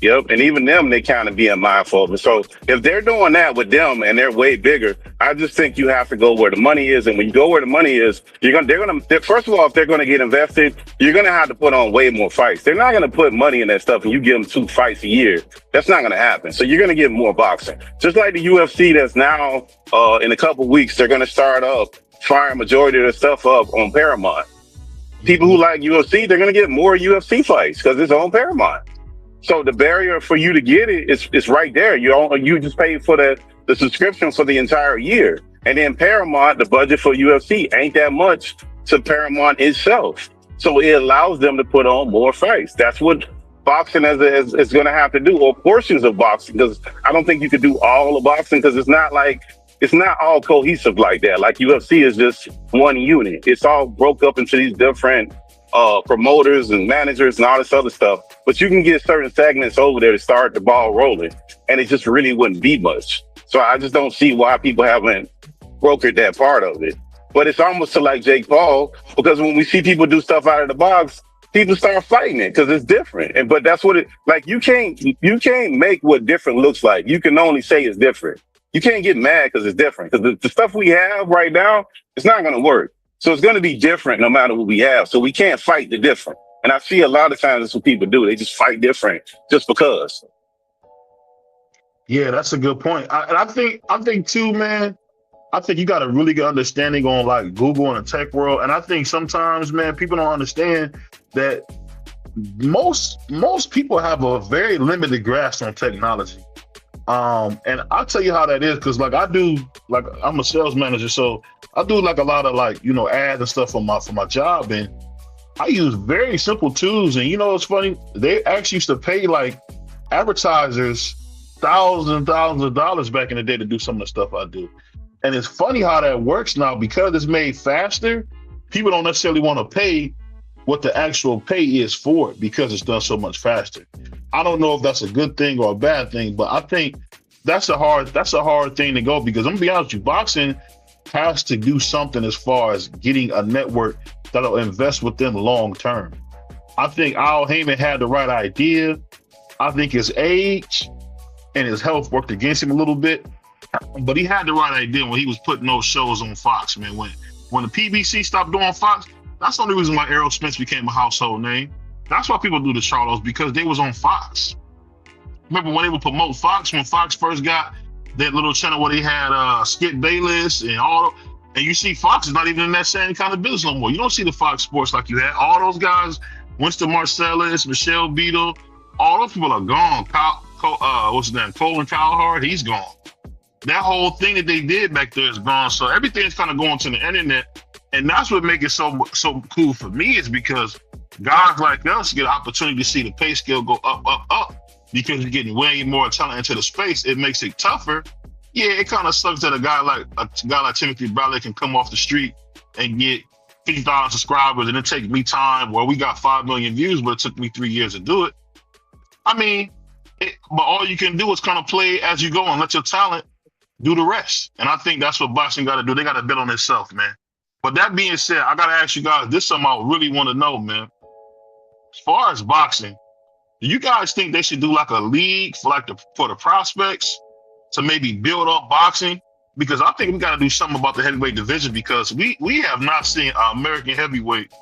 Yep, and even them, they kind of being mindful of it. So if they're doing that with them and they're way bigger, I just think you have to go where the money is. And when you go where the money is, first of all, if they're gonna get invested, you're gonna have to put on way more fights. They're not gonna put money in that stuff and you give them 2 fights a year. That's not gonna happen. So you're gonna get more boxing. Just like the UFC that's now in a couple weeks, they're gonna start up firing majority of their stuff up on Paramount. People who like UFC, they're gonna get more UFC fights because it's on Paramount. So the barrier for you to get it is right there. You just pay for the subscription for the entire year. And then Paramount, the budget for UFC ain't that much to Paramount itself. So it allows them to put on more fights. That's what boxing is going to have to do, or portions of boxing, because I don't think you could do all of boxing because it's not all cohesive like that. Like UFC is just one unit. It's all broke up into these different promoters and managers and all this other stuff, but you can get certain segments over there to start the ball rolling, and it just really wouldn't be much. So I just don't see why people haven't brokered that part of it. But it's almost to like Jake Paul, because when we see people do stuff out of the box, people start fighting it because it's different. But that's what you can't make what different looks like. You can only say it's different. You can't get mad because it's different, because the stuff we have right now, it's not going to work. So it's going to be different no matter what we have. So we can't fight the different. And I see a lot of times that's what people do. They just fight different just because. Yeah, that's a good point. I think too, man, I think you got a really good understanding on like Google and the tech world. And I think sometimes, man, people don't understand that most people have a very limited grasp on technology. And I'll tell you how that is, because I'm a sales manager, so I do like a lot of ads and stuff for my job, and I use very simple tools. And it's funny, they actually used to pay like advertisers thousands of dollars back in the day to do some of the stuff I do. And it's funny how that works now, because it's made faster. People don't necessarily want to pay what the actual pay is for it because it's done so much faster. I don't know if that's a good thing or a bad thing, but I think that's a hard thing to go, because I'm gonna be honest with you, boxing has to do something as far as getting a network that'll invest with them long term. I think Al Heyman had the right idea. I think his age and his health worked against him a little bit, but he had the right idea when he was putting those shows on Fox, man. When the PBC stopped doing Fox, that's the only reason why Errol Spence became a household name. That's why people do the Charlos, because they was on Fox. Remember when they would promote Fox, when Fox first got that little channel where they had Skip Bayless and all, and you see Fox is not even in that same kind of business no more. You don't see the Fox Sports like you had. All those guys, Winston Marsalis, Michelle Beadle, all those people are gone. Colin Cowherd, he's gone. that whole thing that they did back there is gone. So everything's kind of going to the internet, and that's what makes it so cool for me is because guys like us get an opportunity to see the pay scale go up because you're getting way more talent into the space. It makes it tougher. Yeah, it kind of sucks that a guy like Timothy Bradley can come off the street and get 50,000 subscribers, and it takes me time where we got 5 million views, but it took me 3 years to do it. I mean, but all you can do is kind of play as you go and let your talent do the rest. And I think that's what boxing got to do. They got to bet on itself, man. But that being said, I got to ask you guys, this is something I really want to know, man. As far as boxing, do you guys think they should do like a league for the prospects to maybe build up boxing? Because I think we got to do something about the heavyweight division because we have not seen an American heavyweight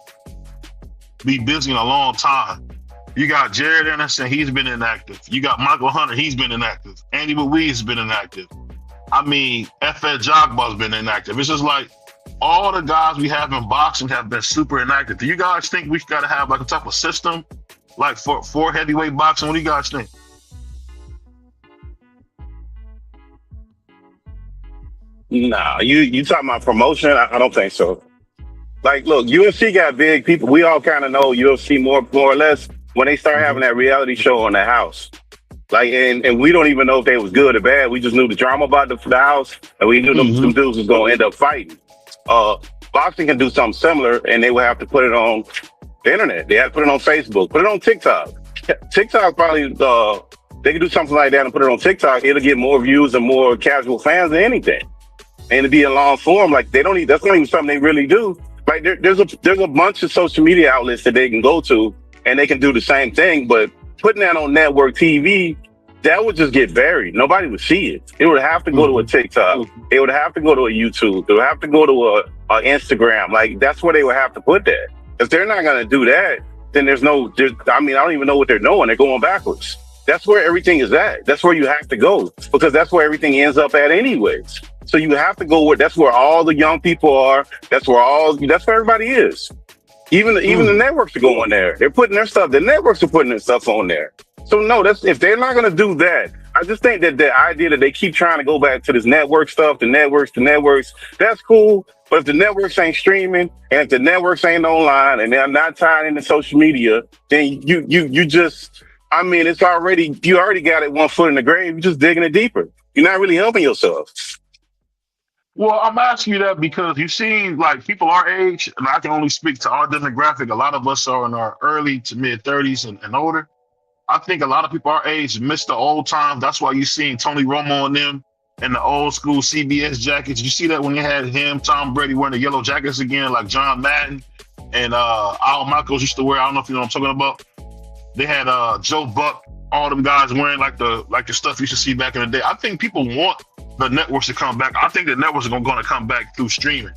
be busy in a long time. You got Jared Anderson, he's been inactive. You got Michael Hunter, he's been inactive. Andy Ruiz has been inactive. I mean, F.Ed Jogba's been inactive. It's just like all the guys we have in boxing have been super inactive. Do you guys think we got to have like a type of system like for heavyweight boxing? What do you guys think? Nah, you talking about promotion? I don't think so. Like, look, UFC got big people. We all kind of know UFC more or less when they start having that reality show on the house. Like, and we don't even know if they was good or bad. We just knew the drama about the house, and we knew them dudes was going to end up fighting. Boxing can do something similar, and they will have to put it on the internet. They have to put it on Facebook, put it on TikTok. TikTok probably, they can do something like that and put it on TikTok. It'll get more views and more casual fans than anything. And to be in long form, like that's not even something they really do. Like there's a bunch of social media outlets that they can go to and they can do the same thing, but putting that on network TV, that would just get buried. Nobody would see it. It would have to go to a TikTok. It would have to go to a YouTube. It would have to go to a Instagram. Like that's where they would have to put that. If they're not going to do that, then I don't even know what they're doing. They're going backwards. That's where everything is at. That's where you have to go because that's where everything ends up at anyways. So you have to go that's where all the young people are. That's where everybody is. Even the networks are going there. They're putting their stuff. The networks are putting their stuff on there. So no, if they're not going to do that, I just think that the idea that they keep trying to go back to this network stuff, the networks, that's cool. But if the networks ain't streaming and if the networks ain't online and they're not tied into social media, then you just, I mean, you already got it 1 foot in the grave. You're just digging it deeper. You're not really helping yourself. Well, I'm asking you that because you've seen like people our age, and I can only speak to our demographic. A lot of us are in our early to mid 30s and older. I think a lot of people our age miss the old times. That's why you're seeing Tony Romo and them in the old school CBS jackets. You see that when you had him, Tom Brady wearing the yellow jackets again, like John Madden and Al Michaels used to wear. I don't know if you know what I'm talking about. They had Joe Buck, all them guys wearing like the stuff you used to see back in the day. I think people want the networks to come back. I think the networks are going to come back through streaming.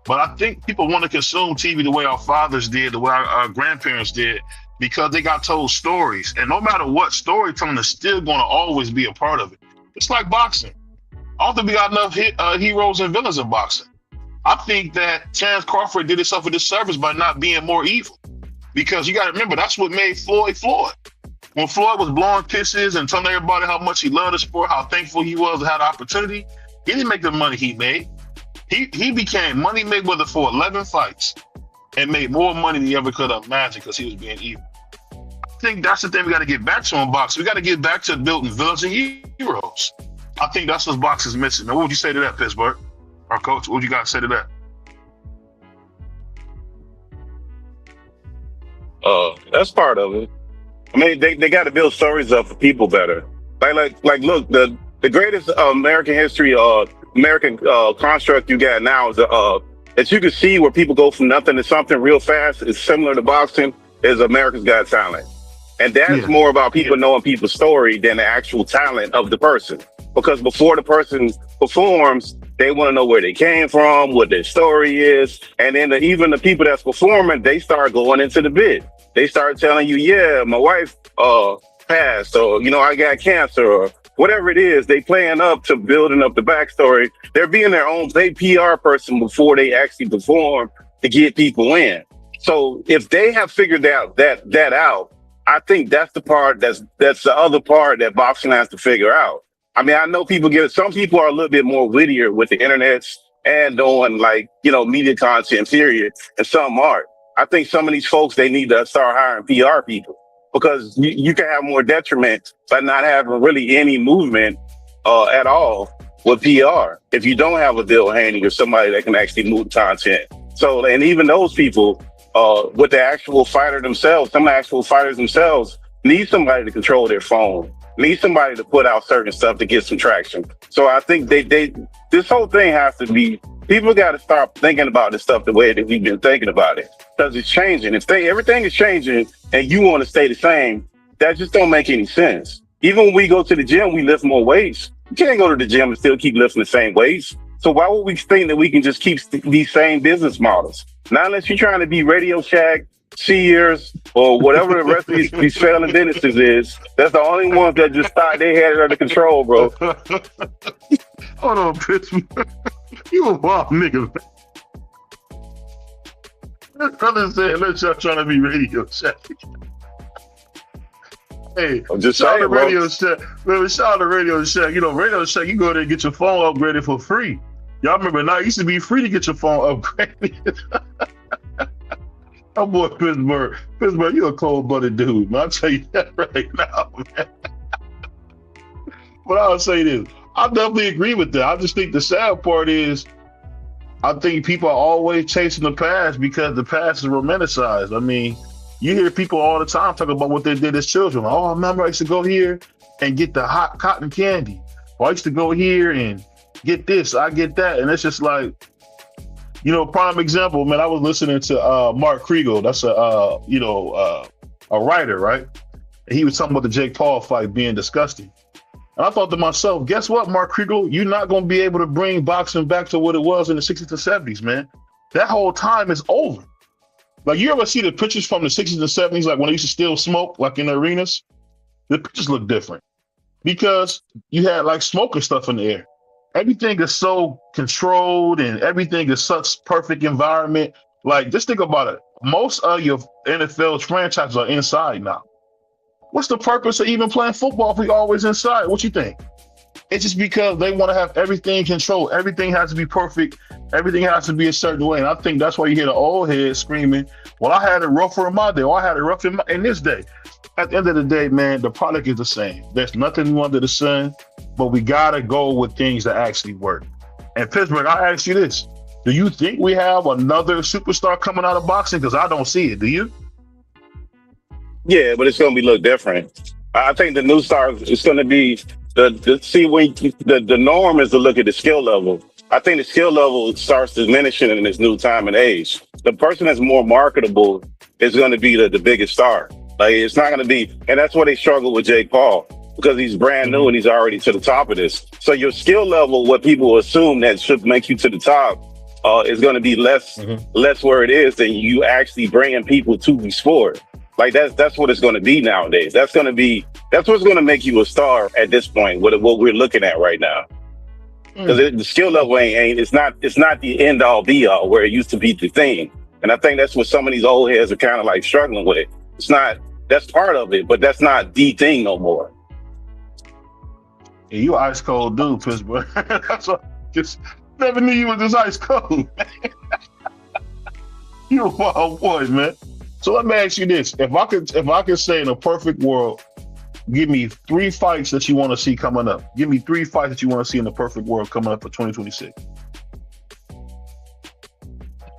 But I think people want to consume TV the way our fathers did, the way our grandparents did, because they got told stories. And no matter what, storytelling is still going to always be a part of it. It's like boxing. I don't think we got enough heroes and villains in boxing. I think that Terrence Crawford did himself a disservice by not being more evil. Because you got to remember, that's what made Floyd Floyd. When Floyd was blowing kisses and telling everybody how much he loved the sport, how thankful he was to have the opportunity, he didn't make the money he made. He became Money Mayweather for 11 fights and made more money than he ever could have imagined because he was being evil. I think that's the thing we got to get back to in boxing. We got to get back to building villains and heroes. I think that's what boxing's missing. Now, what would you say to that, Pittsburgh? Our coach, what would you got to say to that? That's part of it. I mean, they got to build stories up for people better. Like, look, the greatest American history, American construct you got now is that you can see where people go from nothing to something real fast. It's similar to boxing. Is America's Got Talent, and that's more about people knowing people's story than the actual talent of the person. Because before the person performs, they want to know where they came from, what their story is, and then even the people that's performing, they start going into the bit. They start telling you, yeah, my wife passed, or, I got cancer, or whatever it is. They playing up to building up the backstory. They're being their own PR person before they actually perform to get people in. So if they have figured that out, I think that's the part that's the other part that boxing has to figure out. I mean, I know some people are a little bit more wittier with the internet and on like, media content, period, and some aren't. I think some of these folks, they need to start hiring PR people because you can have more detriment by not having really any movement at all with PR if you don't have a Bill Haney or somebody that can actually move content. So, and even those people, with the actual fighter themselves, some actual fighters themselves need somebody to control their phone, need somebody to put out certain stuff to get some traction. So I think this whole thing has to be, people got to start thinking about this stuff the way that we've been thinking about it, because it's changing. If everything is changing and you want to stay the same, that just don't make any sense. Even when we go to the gym, we lift more weights. You can't go to the gym and still keep lifting the same weights. So why would we think that we can just keep these same business models? Not unless you're trying to be Radio Shack, Sears, or whatever the rest of these failing businesses is. That's the only ones that just thought they had it under control, bro. Hold on, Pittsburgh. You a wild nigga, man. Brother said, let y'all trying to be Radio Shack. Hey, I'm just shout out saying, to bro. Radio Shack. Man, shout out to Radio Shack. Radio Shack, you go there and get your phone upgraded for free. Y'all remember now it used to be free to get your phone upgraded. Oh boy, Pittsburgh, you a cold-blooded dude, man. I'll tell you that right now, man. But I'll say this, I definitely agree with that. I just think the sad part is, I think people are always chasing the past because the past is romanticized. I mean, you hear people all the time talk about what they did as children. Oh, I remember I used to go here and get the hot cotton candy. Or I used to go here and get this, I get that. And it's just like, prime example, man, I was listening to Mark Kriegel. That's a writer, right? And he was talking about the Jake Paul fight being disgusting. And I thought to myself, guess what, Mark Kriegel? You're not going to be able to bring boxing back to what it was in the 60s and 70s, man. That whole time is over. Like, you ever see the pictures from the 60s and 70s, like when they used to still smoke, like in the arenas? The pictures look different because you had like smoking stuff in the air. Everything is so controlled and everything is such perfect environment. Like, just think about it. Most of your NFL franchises are inside now. What's the purpose of even playing football if we always inside? What you think? It's just because they want to have everything controlled. Everything has to be perfect. Everything has to be a certain way. And I think that's why you hear the old heads screaming, well, I had it rougher in my day, or I had it rough in this day. At the end of the day, man, the product is the same. There's nothing new under the sun, but we got to go with things that actually work. And Pittsburgh, I ask you this. Do you think we have another superstar coming out of boxing? Because I don't see it. Do you? Yeah, but it's going to be a little different. I think the new stars, it's going to be the norm is to look at the skill level. I think the skill level starts diminishing in this new time and age. The person that's more marketable is going to be the biggest star. Like, it's not going to be, and that's why they struggle with Jake Paul, because he's brand new and he's already to the top of this. So your skill level, what people assume that should make you to the top, is going to be less where it is than you actually bringing people to the sport. Like, that's what it's going to be nowadays. That's what's going to make you a star at this point. What we're looking at right now, because the skill level it's not the end all be all where it used to be the thing. And I think that's what some of these old heads are kind of like struggling with. It's not. That's part of it, but that's not the thing no more. Yeah, you an ice cold dude, Pittsburgh. That's what, just never knew you was this ice cold. You a wild boy, man. So let me ask you this: if I could say in a perfect world, give me 3 fights that you want to see coming up. Give me 3 fights that you want to see in the perfect world coming up for 2026.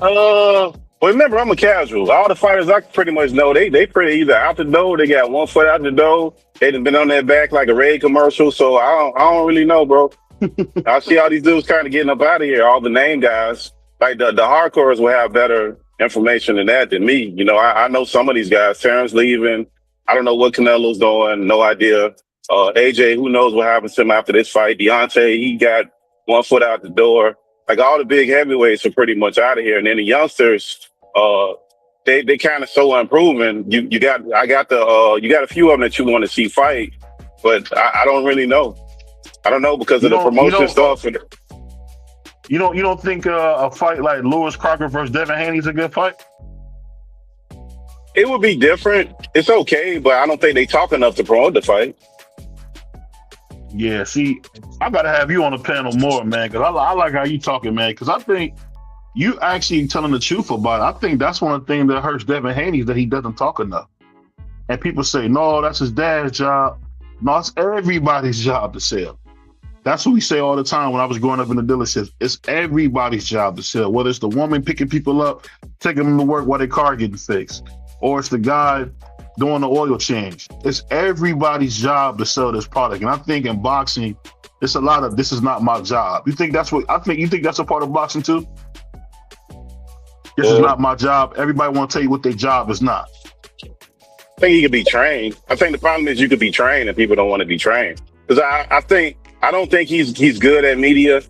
Well, remember, I'm a casual. All the fighters I pretty much know, they pretty either out the door, they got 1 foot out the door. They done been on their back like a Raid commercial. So I don't really know, bro. I see all these dudes kind of getting up out of here. All the name guys, like the hardcores will have better information than me. I know some of these guys. Terrence leaving. I don't know what Canelo's doing. No idea. AJ, who knows what happens to him after this fight. Deontay, he got 1 foot out the door. Like, all the big heavyweights are pretty much out of here. And then the youngsters, they kind of so unproven. You got a few of them that you want to see fight, but I don't really know. I don't know because of the promotion stuff. You don't think a fight like Lewis Crocker versus Devin Haney is a good fight? It would be different. It's okay, but I don't think they talk enough to promote the fight. Yeah, see, I gotta have you on the panel more, man, because I like how you talking, man, because I think you actually telling the truth about it. I think that's one of the things that hurts Devin Haney is that he doesn't talk enough. And people say, no, that's his dad's job. No, it's everybody's job to sell. That's what we say all the time when I was growing up in the dealerships. It's everybody's job to sell, whether it's the woman picking people up, taking them to work while their car getting fixed, or it's the guy doing the oil change. It's everybody's job to sell this product. And I think in boxing, it's a lot of this is not my job. You think that's a part of boxing too? This is not my job. Everybody want to tell you what their job is not. I think he could be trained. I think the problem is you could be trained and people don't want to be trained. Because I don't think he's good at media,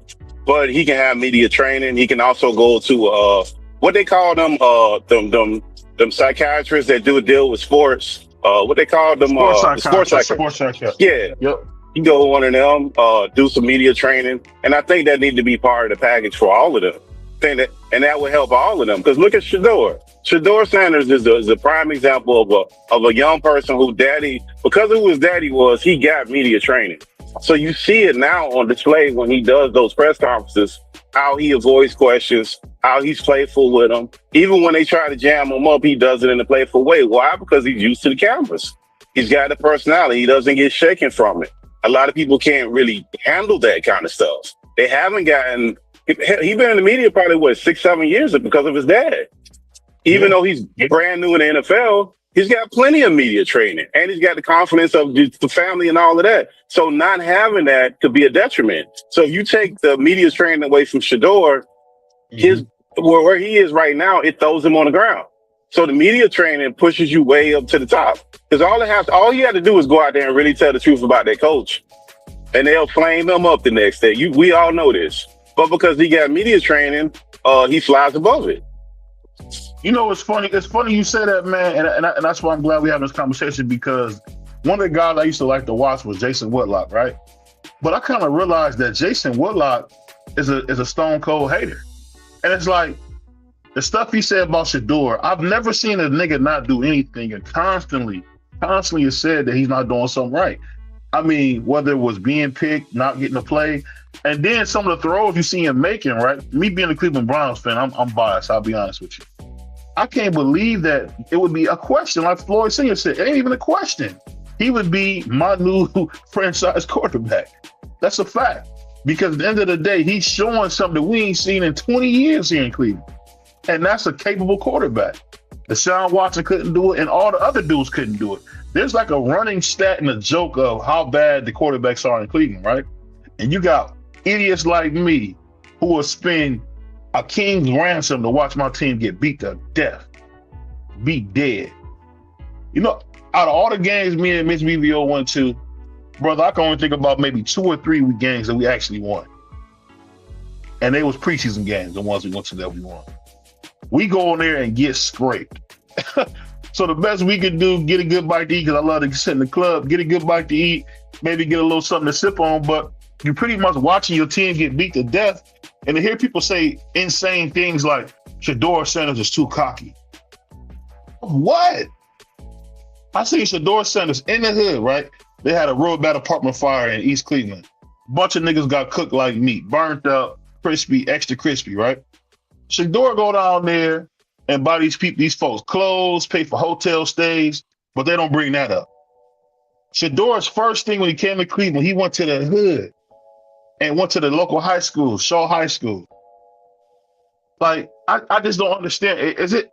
but he can have media training. He can also go to what they call them psychiatrists that do a deal with sports. What they call them? Sports psychiatrists. Yeah. Yep. You go to one of them, do some media training, and I think that needs to be part of the package for all of them. And that would help all of them. Because look at Shedeur. Shedeur Sanders is a prime example of a young person who because of who his daddy was, he got media training. So you see it now on display when he does those press conferences, how he avoids questions, how he's playful with them. Even when they try to jam him up, he does it in a playful way. Why? Because he's used to the cameras. He's got a personality. He doesn't get shaken from it. A lot of people can't really handle that kind of stuff. They haven't gotten... He's been in the media probably, 6-7 years because of his dad. Even though he's brand new in the NFL, he's got plenty of media training. And he's got the confidence of the family and all of that. So not having that could be a detriment. So if you take the media training away from Shedeur, where he is right now, it throws him on the ground. So the media training pushes you way up to the top. Because all you have to do is go out there and really tell the truth about that coach. And they'll flame him up the next day. We all know this. But because he got media training, he flies above it. You know, it's funny. It's funny you say that, man, and that's why I'm glad we're having this conversation, because one of the guys I used to like to watch was Jason Woodlock, right? But I kind of realized that Jason Woodlock is a stone cold hater, and it's like the stuff he said about Shedeur. I've never seen a nigga not do anything, and constantly has said that he's not doing something right. I mean, whether it was being picked, not getting to play. And then some of the throws you see him making, right? Me being a Cleveland Browns fan, I'm biased. I'll be honest with you. I can't believe that it would be a question, like Floyd Senior said. It ain't even a question. He would be my new franchise quarterback. That's a fact. Because at the end of the day, he's showing something that we ain't seen in 20 years here in Cleveland. And that's a capable quarterback. Deshaun Watson couldn't do it, and all the other dudes couldn't do it. There's like a running stat and a joke of how bad the quarterbacks are in Cleveland, right? And you got idiots like me who will spend a king's ransom to watch my team get beat to death, be dead. You know, out of all the games me and Miss BVO went to, brother, I can only think about maybe 2 or 3 games that we actually won. And they was preseason games, the ones we went to that we won. We go in there and get scraped. So the best we could do, get a good bite to eat, because I love to sit in the club, get a good bite to eat, maybe get a little something to sip on, but you're pretty much watching your team get beat to death. And to hear people say insane things like Shedeur Sanders is too cocky. What? I seen Shedeur Sanders in the hood, right? They had a real bad apartment fire in East Cleveland. Bunch of niggas got cooked like meat, burnt up, crispy, extra crispy, right? Shedeur go down there and buy these folks clothes, pay for hotel stays, but they don't bring that up. Shedeur's first thing when he came to Cleveland, he went to the hood and went to the local high school, Shaw High School. Like, I just don't understand. Is it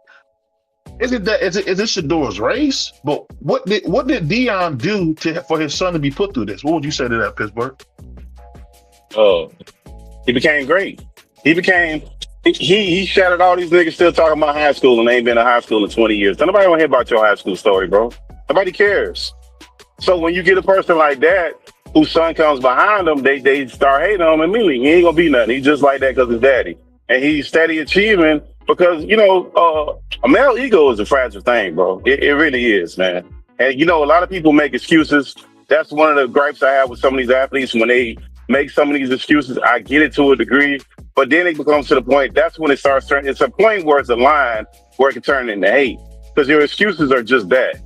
Shedeur's race? But what did Deion do for his son to be put through this? What would you say to that, Pittsburgh? Oh, he became great. He shattered all these niggas still talking about high school, and they ain't been in high school in 20 years. Nobody want to hear about your high school story, bro. Nobody cares. So when you get a person like that, whose son comes behind him, they start hating on him immediately. He ain't gonna be nothing. He's just like that because his daddy. And he's steady achieving because, a male ego is a fragile thing, bro. It really is, man. And, a lot of people make excuses. That's one of the gripes I have with some of these athletes. When they make some of these excuses, I get it to a degree. But then it becomes to the point, that's when it starts turning. It's a point where it's a line where it can turn into hate. Because your excuses are just that.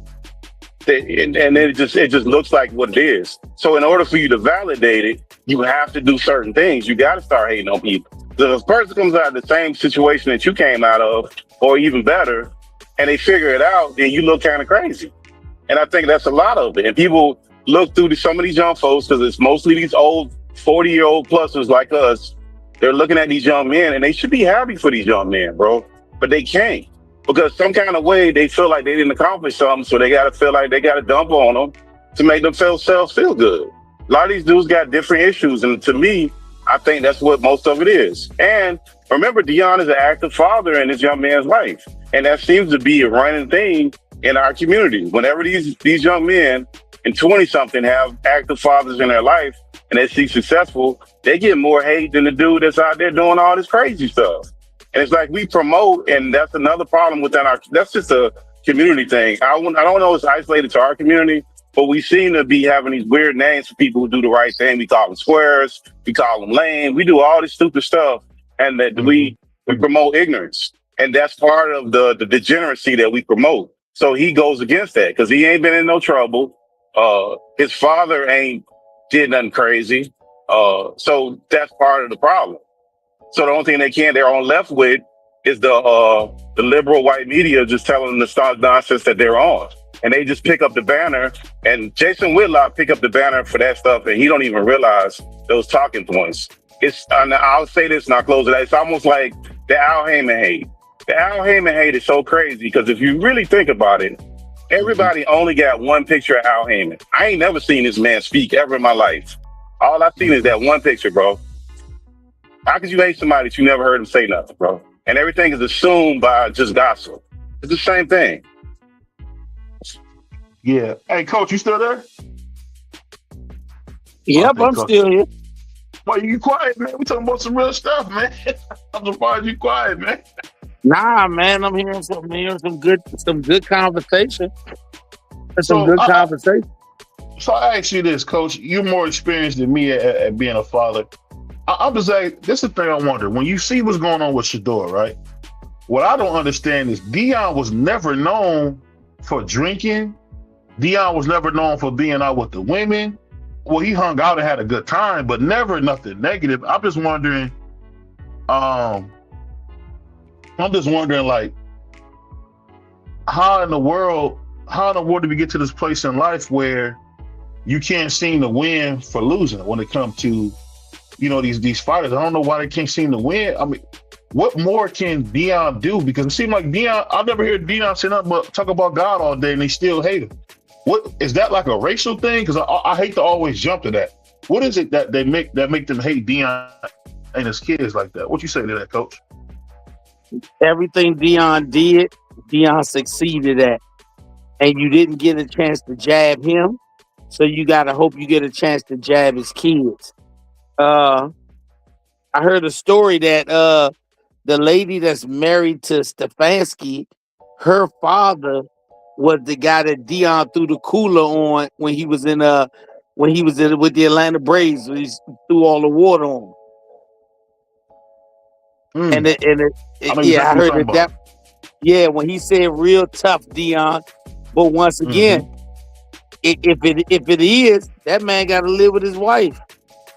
And then it just looks like what it is. So in order for you to validate it, you have to do certain things. You got to start hating on people. So if a person comes out of the same situation that you came out of, or even better, and they figure it out, then you look kind of crazy. And I think that's a lot of it. And people look through some of these young folks, because it's mostly these old 40-year-old plusers like us. They're looking at these young men, and they should be happy for these young men, bro. But they can't. Because some kind of way they feel like they didn't accomplish something, so they got to feel like they got to dump on them to make themselves feel good. A lot of these dudes got different issues, and to me, I think that's what most of it is. And remember, Deion is an active father in this young man's life, and that seems to be a running thing in our community. Whenever these young men and 20-something have active fathers in their life and they see successful, they get more hate than the dude that's out there doing all this crazy stuff. And it's like we promote, and that's another problem within that's just a community thing. I don't know it's isolated to our community, but we seem to be having these weird names for people who do the right thing. We call them squares, we call them lame, we do all this stupid stuff, and that we promote ignorance. And that's part of the degeneracy that we promote. So he goes against that because he ain't been in no trouble. His father ain't did nothing crazy. So that's part of the problem. So the only thing they're on left with is the liberal white media just telling them to stop nonsense that they're on. And they just pick up the banner, and Jason Whitlock pick up the banner for that stuff, and he don't even realize those talking points. I'll say this and I'll close it. It's almost like the Al Heyman hate. The Al Heyman hate is so crazy because if you really think about it, everybody only got one picture of Al Heyman. I ain't never seen this man speak ever in my life. All I've seen is that one picture, bro. How could you hate somebody that you never heard him say nothing, bro? And everything is assumed by just gossip. It's the same thing. Yeah. Hey, Coach, you still there? Yep, I'm still here. Why you quiet, man? We talking about some real stuff, man. I'm surprised you quiet, man. Nah, man, I'm hearing some good conversation. So Conversation. So I ask you this, Coach. You're more experienced than me at being a father. I'm just like, this is the thing I wonder. When you see what's going on with Shador, right? What I don't understand is Deion was never known for drinking. Deion was never known for being out with the women. Well, he hung out and had a good time, but never nothing negative. I'm just wondering, like, how in the world did we get to this place in life where you can't seem to win for losing when it comes to, these fighters? I don't know why they can't seem to win. I mean, what more can Deion do? Because it seems like Deion, I've never heard Deion say nothing but talk about God all day and they still hate him. What is that, like a racial thing? Because I hate to always jump to that. What is it that make them hate Deion and his kids like that? What you say to that, Coach? Everything Deion did, Deion succeeded at. And you didn't get a chance to jab him, so you got to hope you get a chance to jab his kids. I heard a story that the lady that's married to Stefanski, her father was the guy that Deion threw the cooler on when he was in with the Atlanta Braves. He threw all the water on him. I heard that. Yeah, when he said real tough, Deion. But once again, if it is, that man got to live with his wife.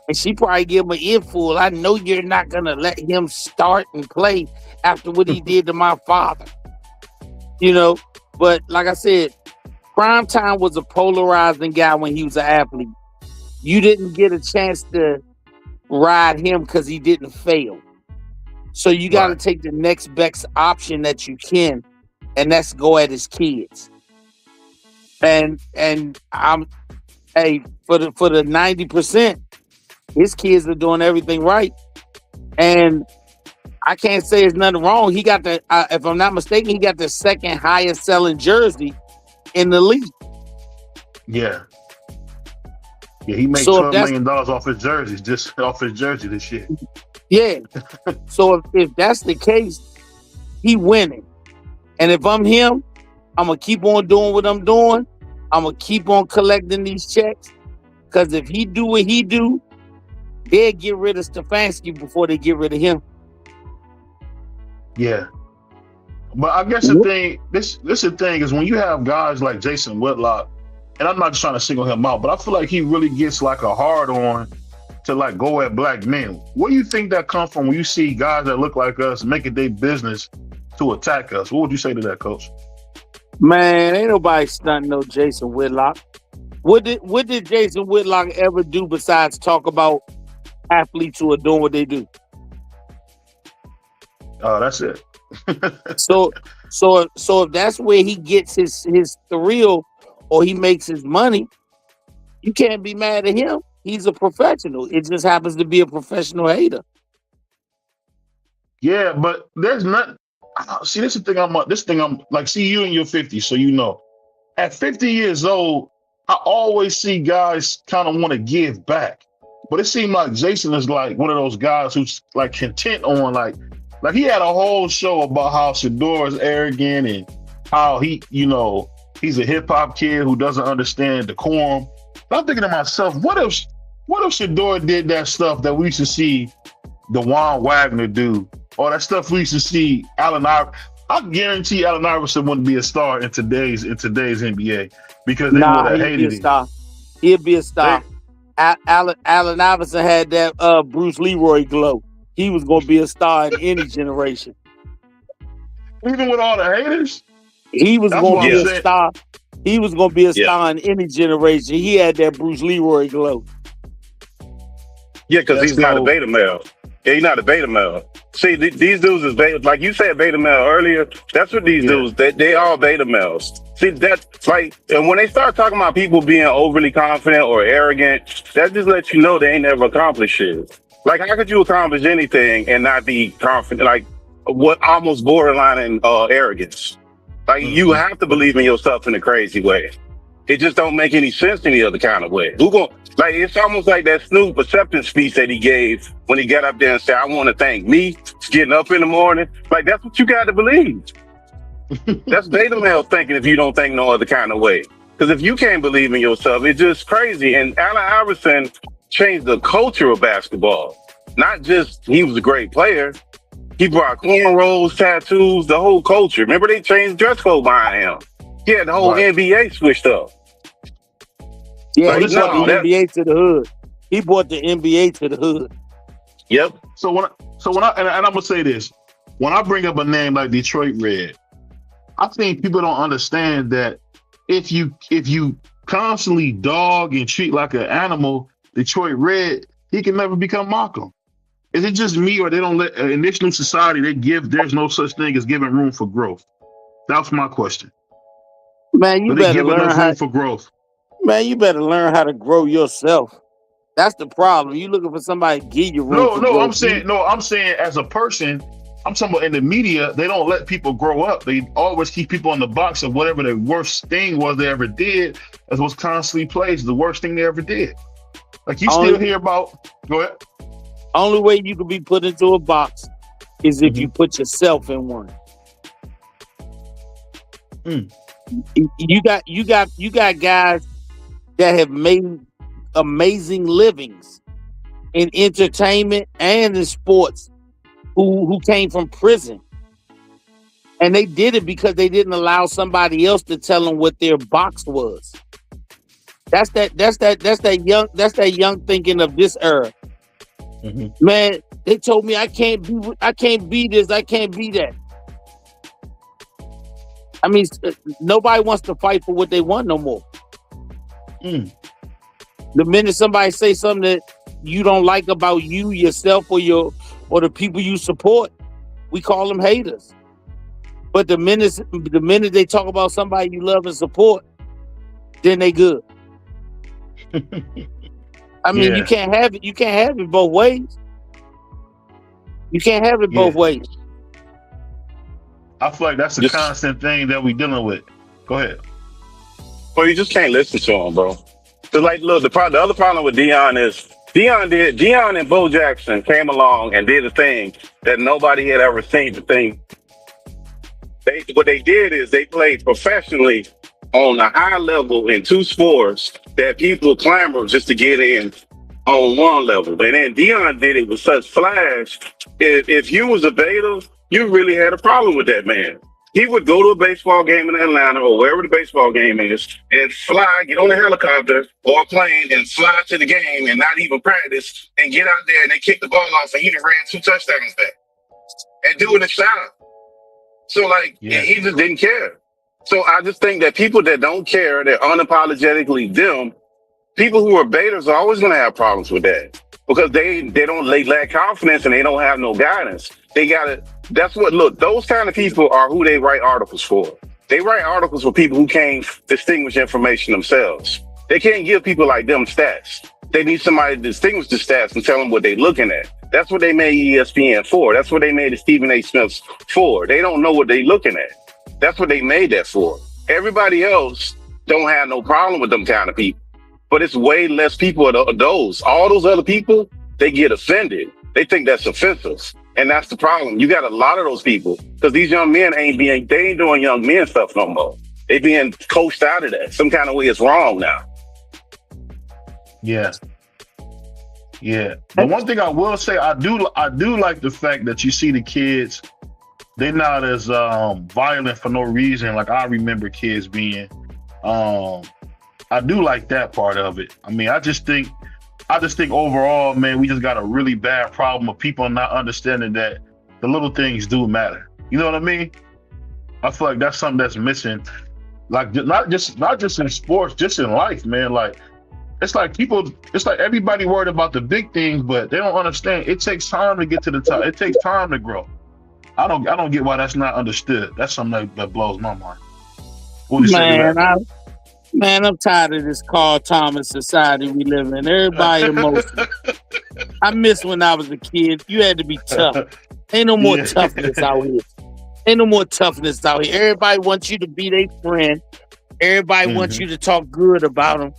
And she probably give him an earful. I know you're not going to let him start and play after what he did to my father. But like I said, Primetime was a polarizing guy when he was an athlete. You didn't get a chance to ride him because he didn't fail. So you got to take the next best option that you can, and that's go at his kids. And I'm, for the 90%, his kids are doing everything right, and I can't say there's nothing wrong. He got if I'm not mistaken, he got the second highest selling jersey in the league. Yeah, he made $12 million off his jerseys, just off his jersey this year. Yeah. So if that's the case, he winning. And if I'm him, I'm gonna keep on doing what I'm doing. I'm gonna keep on collecting these checks. Because if he do what he do, they'll get rid of Stefanski before they get rid of him. Yeah. But I guess the thing, this the thing is when you have guys like Jason Whitlock and I'm not just trying to single him out, but I feel like he really gets like a hard on to like go at black men. Where do you think that comes from when you see guys that look like us make it their business to attack us? What would you say to that, Coach? Man, ain't nobody stunting no Jason Whitlock. What did Jason Whitlock ever do besides talk about athletes who are doing what they do? That's it. So if that's where he gets his thrill or he makes his money, you can't be mad at him. He's a professional. It just happens to be a professional hater. Yeah, but there's not. See, this is the thing. This thing I'm like. See, you in your 50s, so you know. At 50 years old, I always see guys kind of want to give back, but it seemed like Jason is like one of those guys who's like content on like he had a whole show about how Shador is arrogant and how he, he's a hip hop kid who doesn't understand decorum. But I'm thinking to myself, what if Shador did that stuff that we used to see DeJuan Wagner do, or that stuff we used to see Allen Iverson? I guarantee Allen Iverson wouldn't be a star in today's NBA because they would have hated him. He'd be a star. Allen Iverson had that Bruce Leroy glow. He was going to be a star in any generation. Even with all the haters? He was going to be a star. He was going to be a star in any generation. He had that Bruce Leroy glow. Yeah, because he's not a beta male. Yeah, he's not a beta male. See, these dudes is beta, like you said beta male earlier. That's what these dudes, they all beta males. See, that's like, and when they start talking about people being overly confident or arrogant, that just lets you know they ain't never accomplished shit. Like, how could you accomplish anything and not be confident? Like, what almost borderline in arrogance? Like, you have to believe in yourself in a crazy way. It just don't make any sense any other kind of way. Like, it's almost like that Snoop acceptance speech that he gave when he got up there and said, I want to thank me for getting up in the morning. Like, that's what you got to believe. That's beta male thinking if you don't think no other kind of way. Because if you can't believe in yourself, it's just crazy. And Allen Iverson changed the culture of basketball. Not just he was a great player. He brought cornrows, tattoos, the whole culture. Remember they changed dress code behind him. He had the whole NBA switched up. Yeah, he brought the NBA to the hood. He brought the NBA to the hood. Yep. So when I and I'm gonna say this, when I bring up a name like Detroit Red, I think people don't understand that if you constantly dog and treat like an animal, Detroit Red, he can never become Malcolm. Is it just me, or they don't let in this new society there's no such thing as giving room for growth? That's my question. Man, you better learn room for growth. Man, you better learn how to grow yourself. That's the problem. You looking for somebody to give you room for growth. I'm saying as a person, I'm talking about in the media, they don't let people grow up. They always keep people in the box of whatever the worst thing was they ever did, as was constantly played, the worst thing they ever did. Like you still hear about, go ahead. Only way you can be put into a box is if you put yourself in one. You got guys that have made amazing livings in entertainment and in sports who came from prison. And they did it because they didn't allow somebody else to tell them what their box was. That's that young thinking of this era. Man, they told me I can't be this, I can't be that. I mean, nobody wants to fight for what they want no more. The minute somebody say something that you don't like about you, yourself, or the people you support, we call them haters. But the minute they talk about somebody you love and support, then they good. I mean, you can't have it. You can't have it both ways. You can't have it both ways. I feel like that's a constant thing that we dealing with. Go ahead. Well, you just can't listen to him, bro. Cause like, look, the other problem with Deion is Deion and Bo Jackson came along and did a thing that nobody had ever seen. The thing what they did is they played professionally on a high level in two sports that people clamor just to get in on one level. And then Deion did it with such flash. If you was a beta, you really had a problem with that man. He would go to a baseball game in Atlanta or wherever the baseball game is and fly, get on a helicopter or a plane and fly to the game and not even practice and get out there and they kick the ball off and he done ran 2 touchdowns back and do it in style. So he just didn't care. So I just think that people that don't care, they're unapologetically them. People who are betas are always going to have problems with that because they lack confidence and they don't have no guidance. Those kind of people are who they write articles for. They write articles for people who can't distinguish information themselves. They can't give people like them stats. They need somebody to distinguish the stats and tell them what they're looking at. That's what they made ESPN for. That's what they made the Stephen A. Smiths for. They don't know what they're looking at. That's what they made that for. Everybody else don't have no problem with them kind of people. But it's way less people of those. All those other people, they get offended. They think that's offensive. And that's the problem. You got a lot of those people because these young men ain't doing young men stuff no more. They being coached out of that. Some kind of way it's wrong now. Yeah. Yeah. The one thing I will say, I do like the fact that you see the kids, they're not as violent for no reason like I remember kids being. I do like that part of it. I mean, I just think overall, man, we just got a really bad problem of people not understanding that the little things do matter. You know what I mean? I feel like that's something that's missing. Like not just in sports, just in life, man. Like it's like everybody worried about the big things, but they don't understand. It takes time to get to the top. It takes time to grow. I don't get why that's not understood. That's something that blows my mind. What do you say to that? Man, I'm tired of this Carl Thomas society we live in. Everybody emotional. I miss when I was a kid. You had to be tough. Ain't no more toughness out here. Ain't no more toughness out here. Everybody wants you to be their friend. Everybody wants you to talk good about them.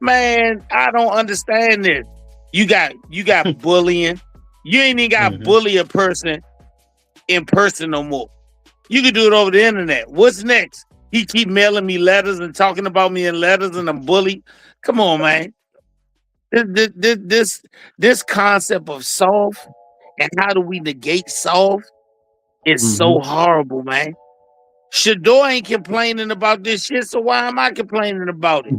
Man, I don't understand this. You got bullying. You ain't even got to bully a person in person no more. You can do it over the internet. What's next? He keep mailing me letters and talking about me in letters and I'm bullied. Come on, man. This concept of soft and how do we negate soft is so horrible, man. Shador ain't complaining about this shit, so why am I complaining about it?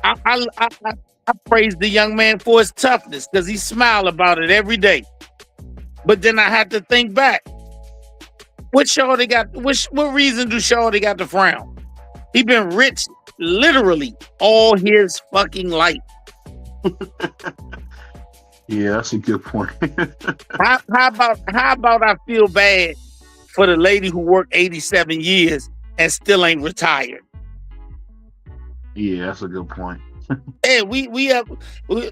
I praise the young man for his toughness because he smiled about it every day. But then I had to think back. What reason do Shorty got to frown? He been rich literally all his fucking life. Yeah, that's a good point. How about I feel bad for the lady who worked 87 years and still ain't retired? Yeah, that's a good point. Hey, we have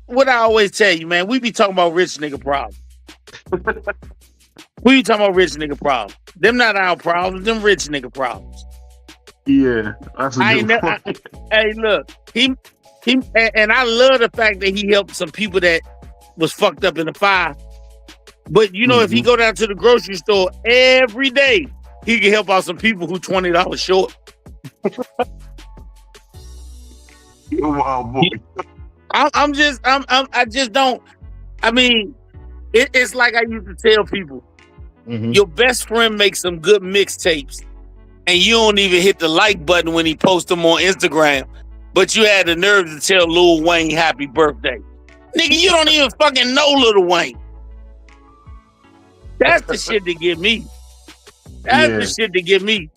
what I always tell you, man. We be talking about rich nigga problems. We be talking about rich nigga problems. Them not our problems. Them rich nigga problems. Yeah, that's a good point. Hey, look, he, and I love the fact that he helped some people that was fucked up in the fire. But you know, if he go down to the grocery store every day, he can help out some people who $20 short. Wow, boy. I just don't. I mean, it's like I used to tell people. Your best friend makes some good mixtapes and you don't even hit the like button when he posts them on Instagram, but you had the nerve to tell Lil Wayne happy birthday. Nigga, you don't even fucking know Lil Wayne. That's the shit that get me. That's the shit that get me.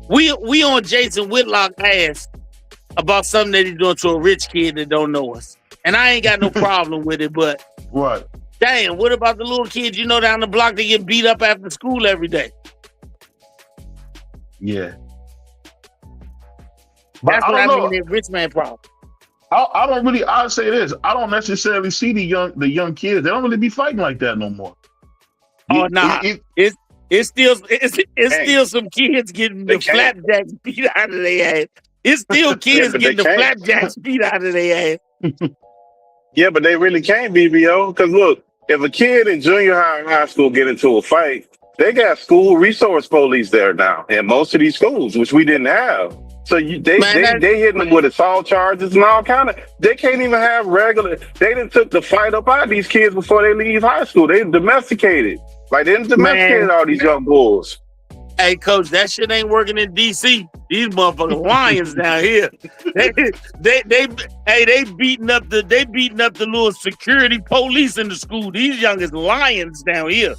We on Jason Whitlock ass about something that he's doing to a rich kid that don't know us. And I ain't got no problem with it, but what? Damn, what about the little kids you know down the block that get beat up after school every day? Yeah. That's what I mean, that rich man problem. I'll say this. I don't necessarily see the young kids. They don't really be fighting like that no more. Oh, nah. It's still some kids getting the flapjacks beat out of their ass. It's still kids getting the flapjacks beat out of their ass. Yeah, but they really can't, BVO. Because look, if a kid in junior high and high school get into a fight, they got school resource police there now in most of these schools, which we didn't have. So they hitting them with assault charges and all kind of. They can't even have regular. They done took the fight up out of these kids before they leave high school. They domesticated. Like, they done domesticated all these young bulls. Hey, coach, that shit ain't working in DC. These motherfucking lions down here. They beating up the little security police in the school. These youngest lions down here.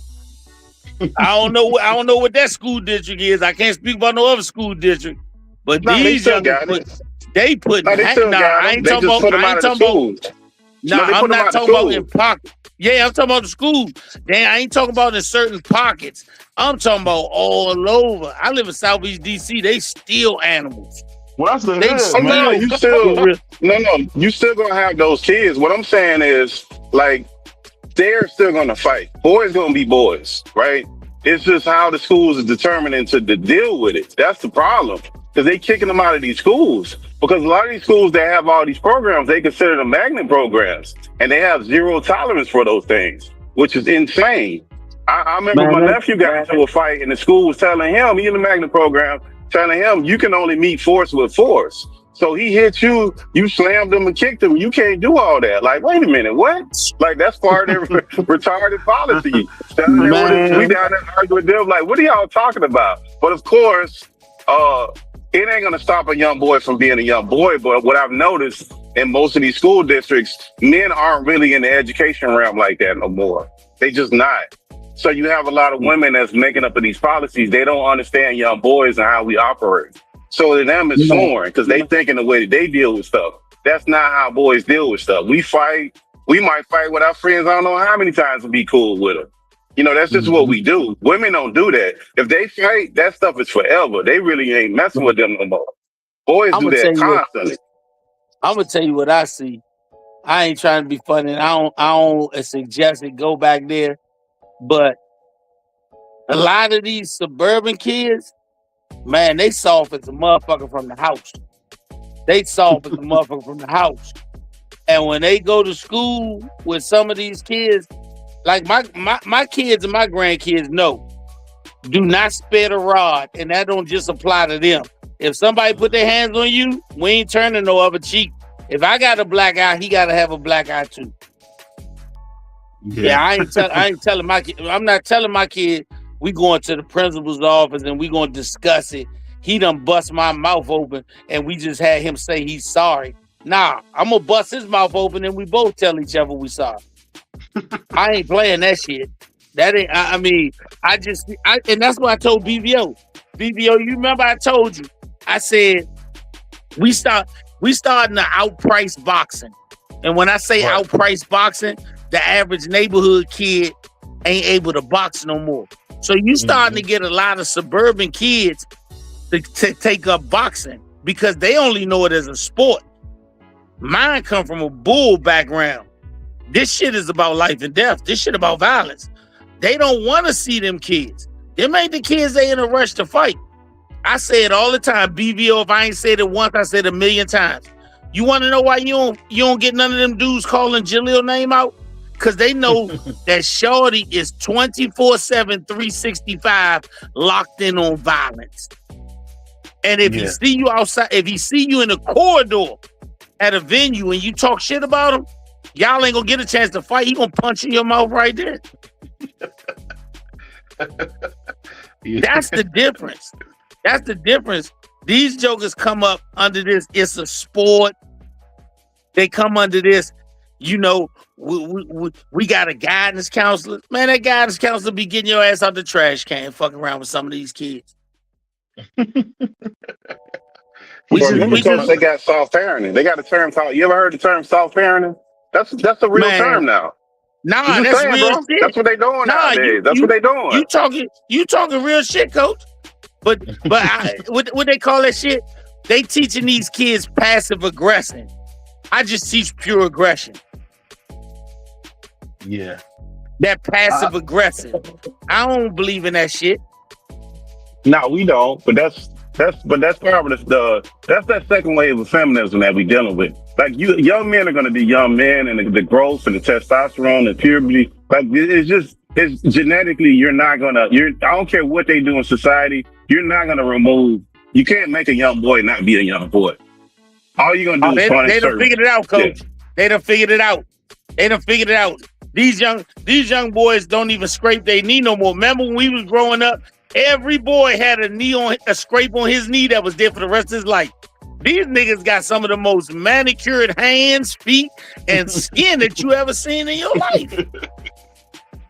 I don't know what that school district is. I can't speak about no other school district. But these youngest they put. I ain't talking about. No, I'm not talking about in pockets. Yeah, I'm talking about the schools. Damn, I ain't talking about in certain pockets. I'm talking about all over. I live in Southeast DC. They steal animals. Well, that's the They hood, steal. man. You still gonna have those kids. What I'm saying is, like, they're still gonna fight. Boys gonna be boys, right? It's just how the schools is determining to deal with it. That's the problem. Because they kicking them out of these schools. Because a lot of these schools that have all these programs, they consider them magnet programs. And they have zero tolerance for those things, which is insane. I remember my nephew got into a fight and the school was telling him, he in the magnet program, telling him, you can only meet force with force. So he hit you, you slammed him and kicked him. You can't do all that. Like, wait a minute, what? Like, that's part of their retarded policy. We down there arguing with them, like, what are y'all talking about? But of course, it ain't gonna stop a young boy from being a young boy. But what I've noticed in most of these school districts, men aren't really in the education realm like that no more. They just not. So you have a lot of women that's making up of these policies. They don't understand young boys and how we operate. So to them, it's foreign because they think in the way that they deal with stuff. That's not how boys deal with stuff. We fight. We might fight with our friends. I don't know how many times to be cool with them. You know, that's just what we do. Women don't do that. If they fight, that stuff is forever. They really ain't messing with them no more. Boys do that constantly. I'm gonna tell you what I see. I ain't trying to be funny. I don't suggest it go back there, but a lot of these suburban kids, man, they soft as a motherfucker from the house. They soft as a motherfucker from the house. And when they go to school with some of these kids, like my kids and my grandkids know, do not spare the rod, and that don't just apply to them. If somebody put their hands on you, we ain't turning no other cheek. If I got a black eye, he gotta have a black eye too. Yeah, I ain't telling my kid. I'm not telling my kid we going to the principal's office and we gonna discuss it. He done bust my mouth open and we just had him say he's sorry. Nah, I'm gonna bust his mouth open and we both tell each other we sorry. I ain't playing that shit. That ain't. I mean, and that's what I told BVO. BVO, you remember I told you? I said we starting to outprice boxing, and when I say outprice boxing, the average neighborhood kid ain't able to box no more. So you starting to get a lot of suburban kids to take up boxing because they only know it as a sport. Mine come from a bull background. This shit is about life and death. This shit about violence. They don't want to see them kids. Them ain't the kids they in a rush to fight. I say it all the time. BVO, if I ain't said it once, I said it 1,000,000 times. You want to know why you don't get none of them dudes calling Jaleel name out? Because they know that Shorty is 24/7, 365 locked in on violence. And if he see you outside, if he see you in a corridor at a venue and you talk shit about him, y'all ain't gonna get a chance to fight. He gonna punch in your mouth right there. That's the difference. That's the difference. These jokers come up under this. It's a sport. They come under this. You know, we got a guidance counselor. Man, that guidance counselor be getting your ass out the trash can, fucking around with some of these kids. Because they got soft parenting. They got a term called. You ever heard the term soft parenting? That's a real term now. Nah, that's saying, real shit. That's what they doing nowadays. That's what they doing. You talking real shit, coach. But what they call that shit? They teaching these kids passive aggression. I just teach pure aggression. Yeah. That passive aggressive. I don't believe in that shit. No, we don't. But that's part of that's that second wave of feminism that we dealing with. Like young men are going to be young men, and the growth and the testosterone and puberty. Like it's genetically, I don't care what they do in society. You're not going to remove. You can't make a young boy not be a young boy. All you're going to do is punish. They done figured it out, coach. Yeah. They done figured it out. These young boys don't even scrape their knee no more. Remember when we was growing up, every boy had a scrape on his knee that was there for the rest of his life. These niggas got some of the most manicured hands, feet, and skin that you ever seen in your life.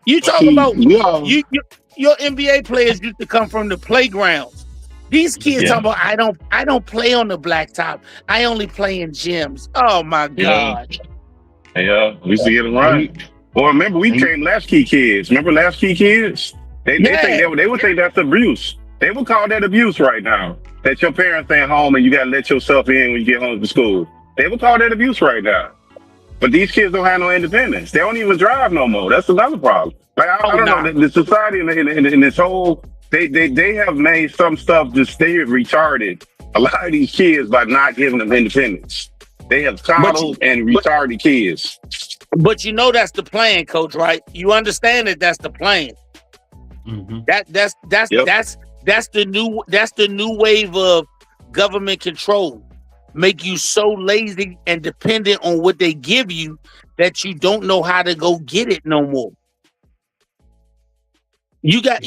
You talking about your NBA players used to come from the playgrounds. These kids talking about I don't play on the blacktop. I only play in gyms. Oh my God. Yeah, we used to get it right. Well, remember we became latchkey kids. Remember latchkey kids? They would think that's abuse. They would call that abuse right now. That your parents ain't home and you gotta let yourself in when you get home from school. They would call that abuse right now. But these kids don't have no independence. They don't even drive no more. That's another problem. Like I don't know. The society in this whole they have made some stuff just stay retarded. A lot of these kids by not giving them independence. They have coddled and retarded kids. But you know that's the plan, Coach, right? You understand that that's the plan. Mm-hmm. That's the new wave of government control. Make you so lazy and dependent on what they give you that you don't know how to go get it no more. You got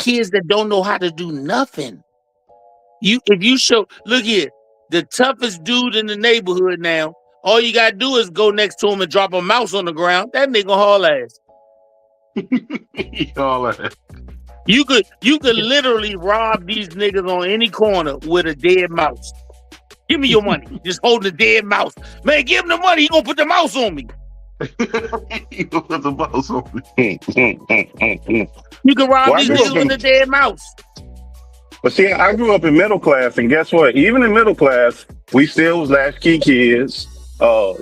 kids that don't know how to do nothing. Look here, the toughest dude in the neighborhood now, all you gotta do is go next to him and drop a mouse on the ground. That nigga haul ass. You could literally rob these niggas on any corner with a dead mouse. Give me your money. Just hold the dead mouse. Man, give him the money. He gonna put the mouse on me. He gonna put the mouse on me. You can rob these niggas with a dead mouse. But see, I grew up in middle class, and guess what? Even in middle class, we still was latchkey kids.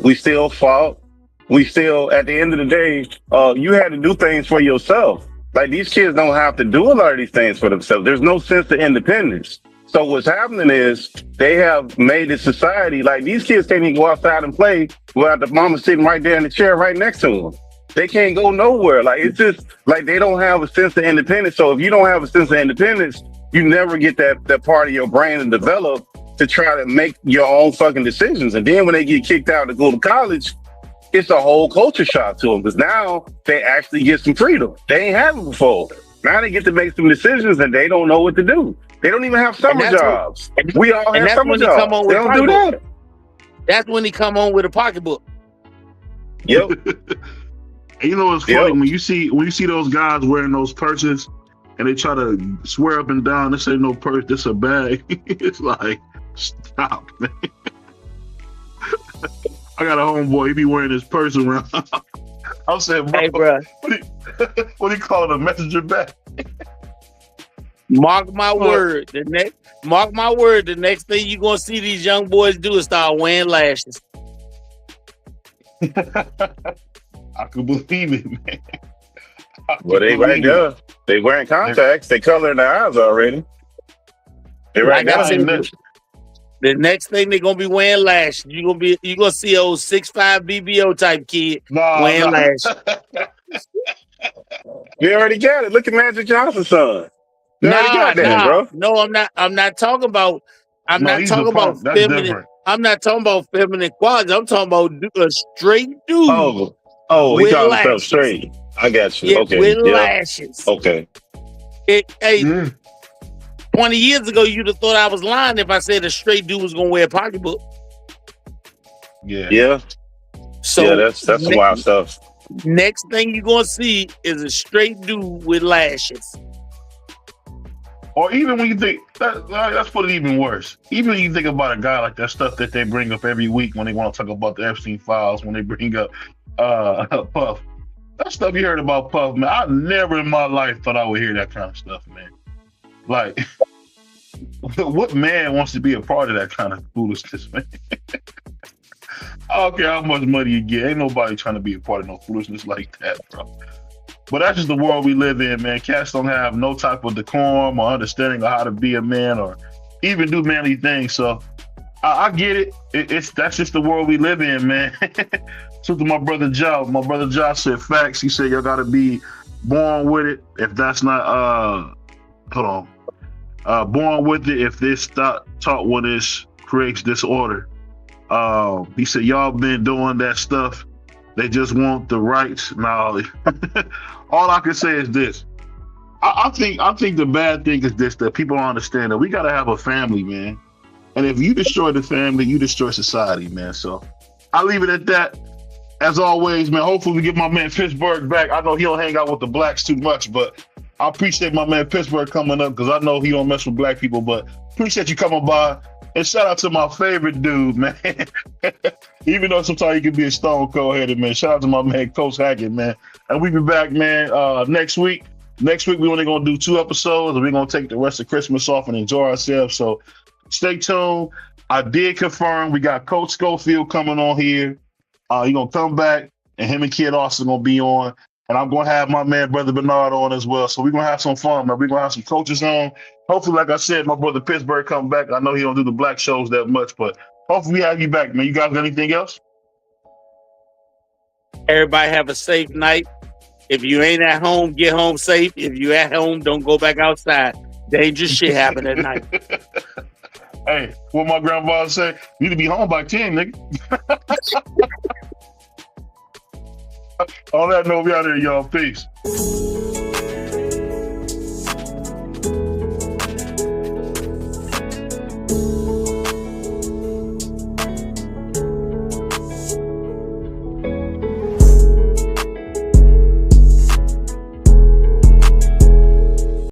We still fought. We still, at the end of the day, you had to do things for yourself. Like, these kids don't have to do a lot of these things for themselves. There's no sense of independence. So what's happening is they have made a society, like these kids can't even go outside and play without the mama sitting right there in the chair right next to them. They can't go nowhere. Like, it's just like they don't have a sense of independence. So if you don't have a sense of independence, you never get that part of your brain to develop to try to make your own fucking decisions. And then when they get kicked out to go to college, it's a whole culture shock to them because now they actually get some freedom. They ain't had it before. Now they get to make some decisions and they don't know what to do. They don't even have summer jobs. We all have summer jobs. They don't do that. That's when he come on with a pocketbook. Yep. And you know what's funny? When you see those guys wearing those purses and they try to swear up and down, this ain't no purse, this a bag. It's like, stop, man. I got a homeboy, he be wearing his purse around. I'm saying, bro, hey, bro. What do you call it, a messenger bag? Mark my word. The next thing you're gonna see these young boys do is start wearing lashes. I could believe it, man. Well, they right there. They wearing contacts. They coloring their eyes already. They right now. The next thing they're gonna be wearing lashes. You gonna see old 6'5" BVO type kid wearing lashes. We already got it. Look at Magic Johnson's son. Bro. No, I'm not talking about. I'm not talking about feminine. Different. I'm not talking about feminine qualities. I'm talking about a straight dude. Oh, he called himself straight. I got you. Yeah, okay. With lashes. Okay. 20 years ago, you'd have thought I was lying if I said a straight dude was gonna wear a pocketbook. Yeah. So that's wild stuff. Next thing you're gonna see is a straight dude with lashes. Or even when you think let's put it even worse. Even when you think about a guy like that stuff that they bring up every week when they want to talk about the Epstein files, when they bring up Puff. That stuff you heard about Puff, man. I never in my life thought I would hear that kind of stuff, man. Like, what man wants to be a part of that kind of foolishness, man? I don't care how much money you get. Ain't nobody trying to be a part of no foolishness like that, bro. But that's just the world we live in, man. Cats don't have no type of decorum or understanding of how to be a man or even do manly things. So I get it. That's just the world we live in, man. So to my brother Joe. My brother Joe said facts. He said y'all gotta be born with it. If that's not born with it, if this taught when this creates disorder. He said y'all been doing that stuff They just want the rights. Now, all I can say is this. I think the bad thing is this, that people don't understand that we got to have a family, man. And if you destroy the family, you destroy society, man. So I'll leave it at that. As always, man, hopefully we get my man Pittsburgh back. I know he don't hang out with the blacks too much, but I appreciate my man Pittsburgh coming up because I know he don't mess with black people, but appreciate you coming by. And shout out to my favorite dude, man. Even though sometimes he can be a stone cold-headed, man. Shout out to my man Coach Hackett, man. And we be back, man, next week. Next week, we only going to do 2 episodes, and we're going to take the rest of Christmas off and enjoy ourselves. So stay tuned. I did confirm we got Coach Schofield coming on here. He's going to come back, and him and Kid Austin going to be on. And I'm going to have my man, Brother Bernard, on as well. So we're going to have some fun, man. We're going to have some coaches on. Hopefully, like I said, my brother Pittsburgh come back. I know he don't do the black shows that much, but hopefully we have you back, man. You guys got anything else? Everybody have a safe night. If you ain't at home, get home safe. If you at home, don't go back outside. Dangerous shit happen at night. Hey, what my grandfather say? You need to be home by 10, nigga. On that note, we out here, y'all. Peace.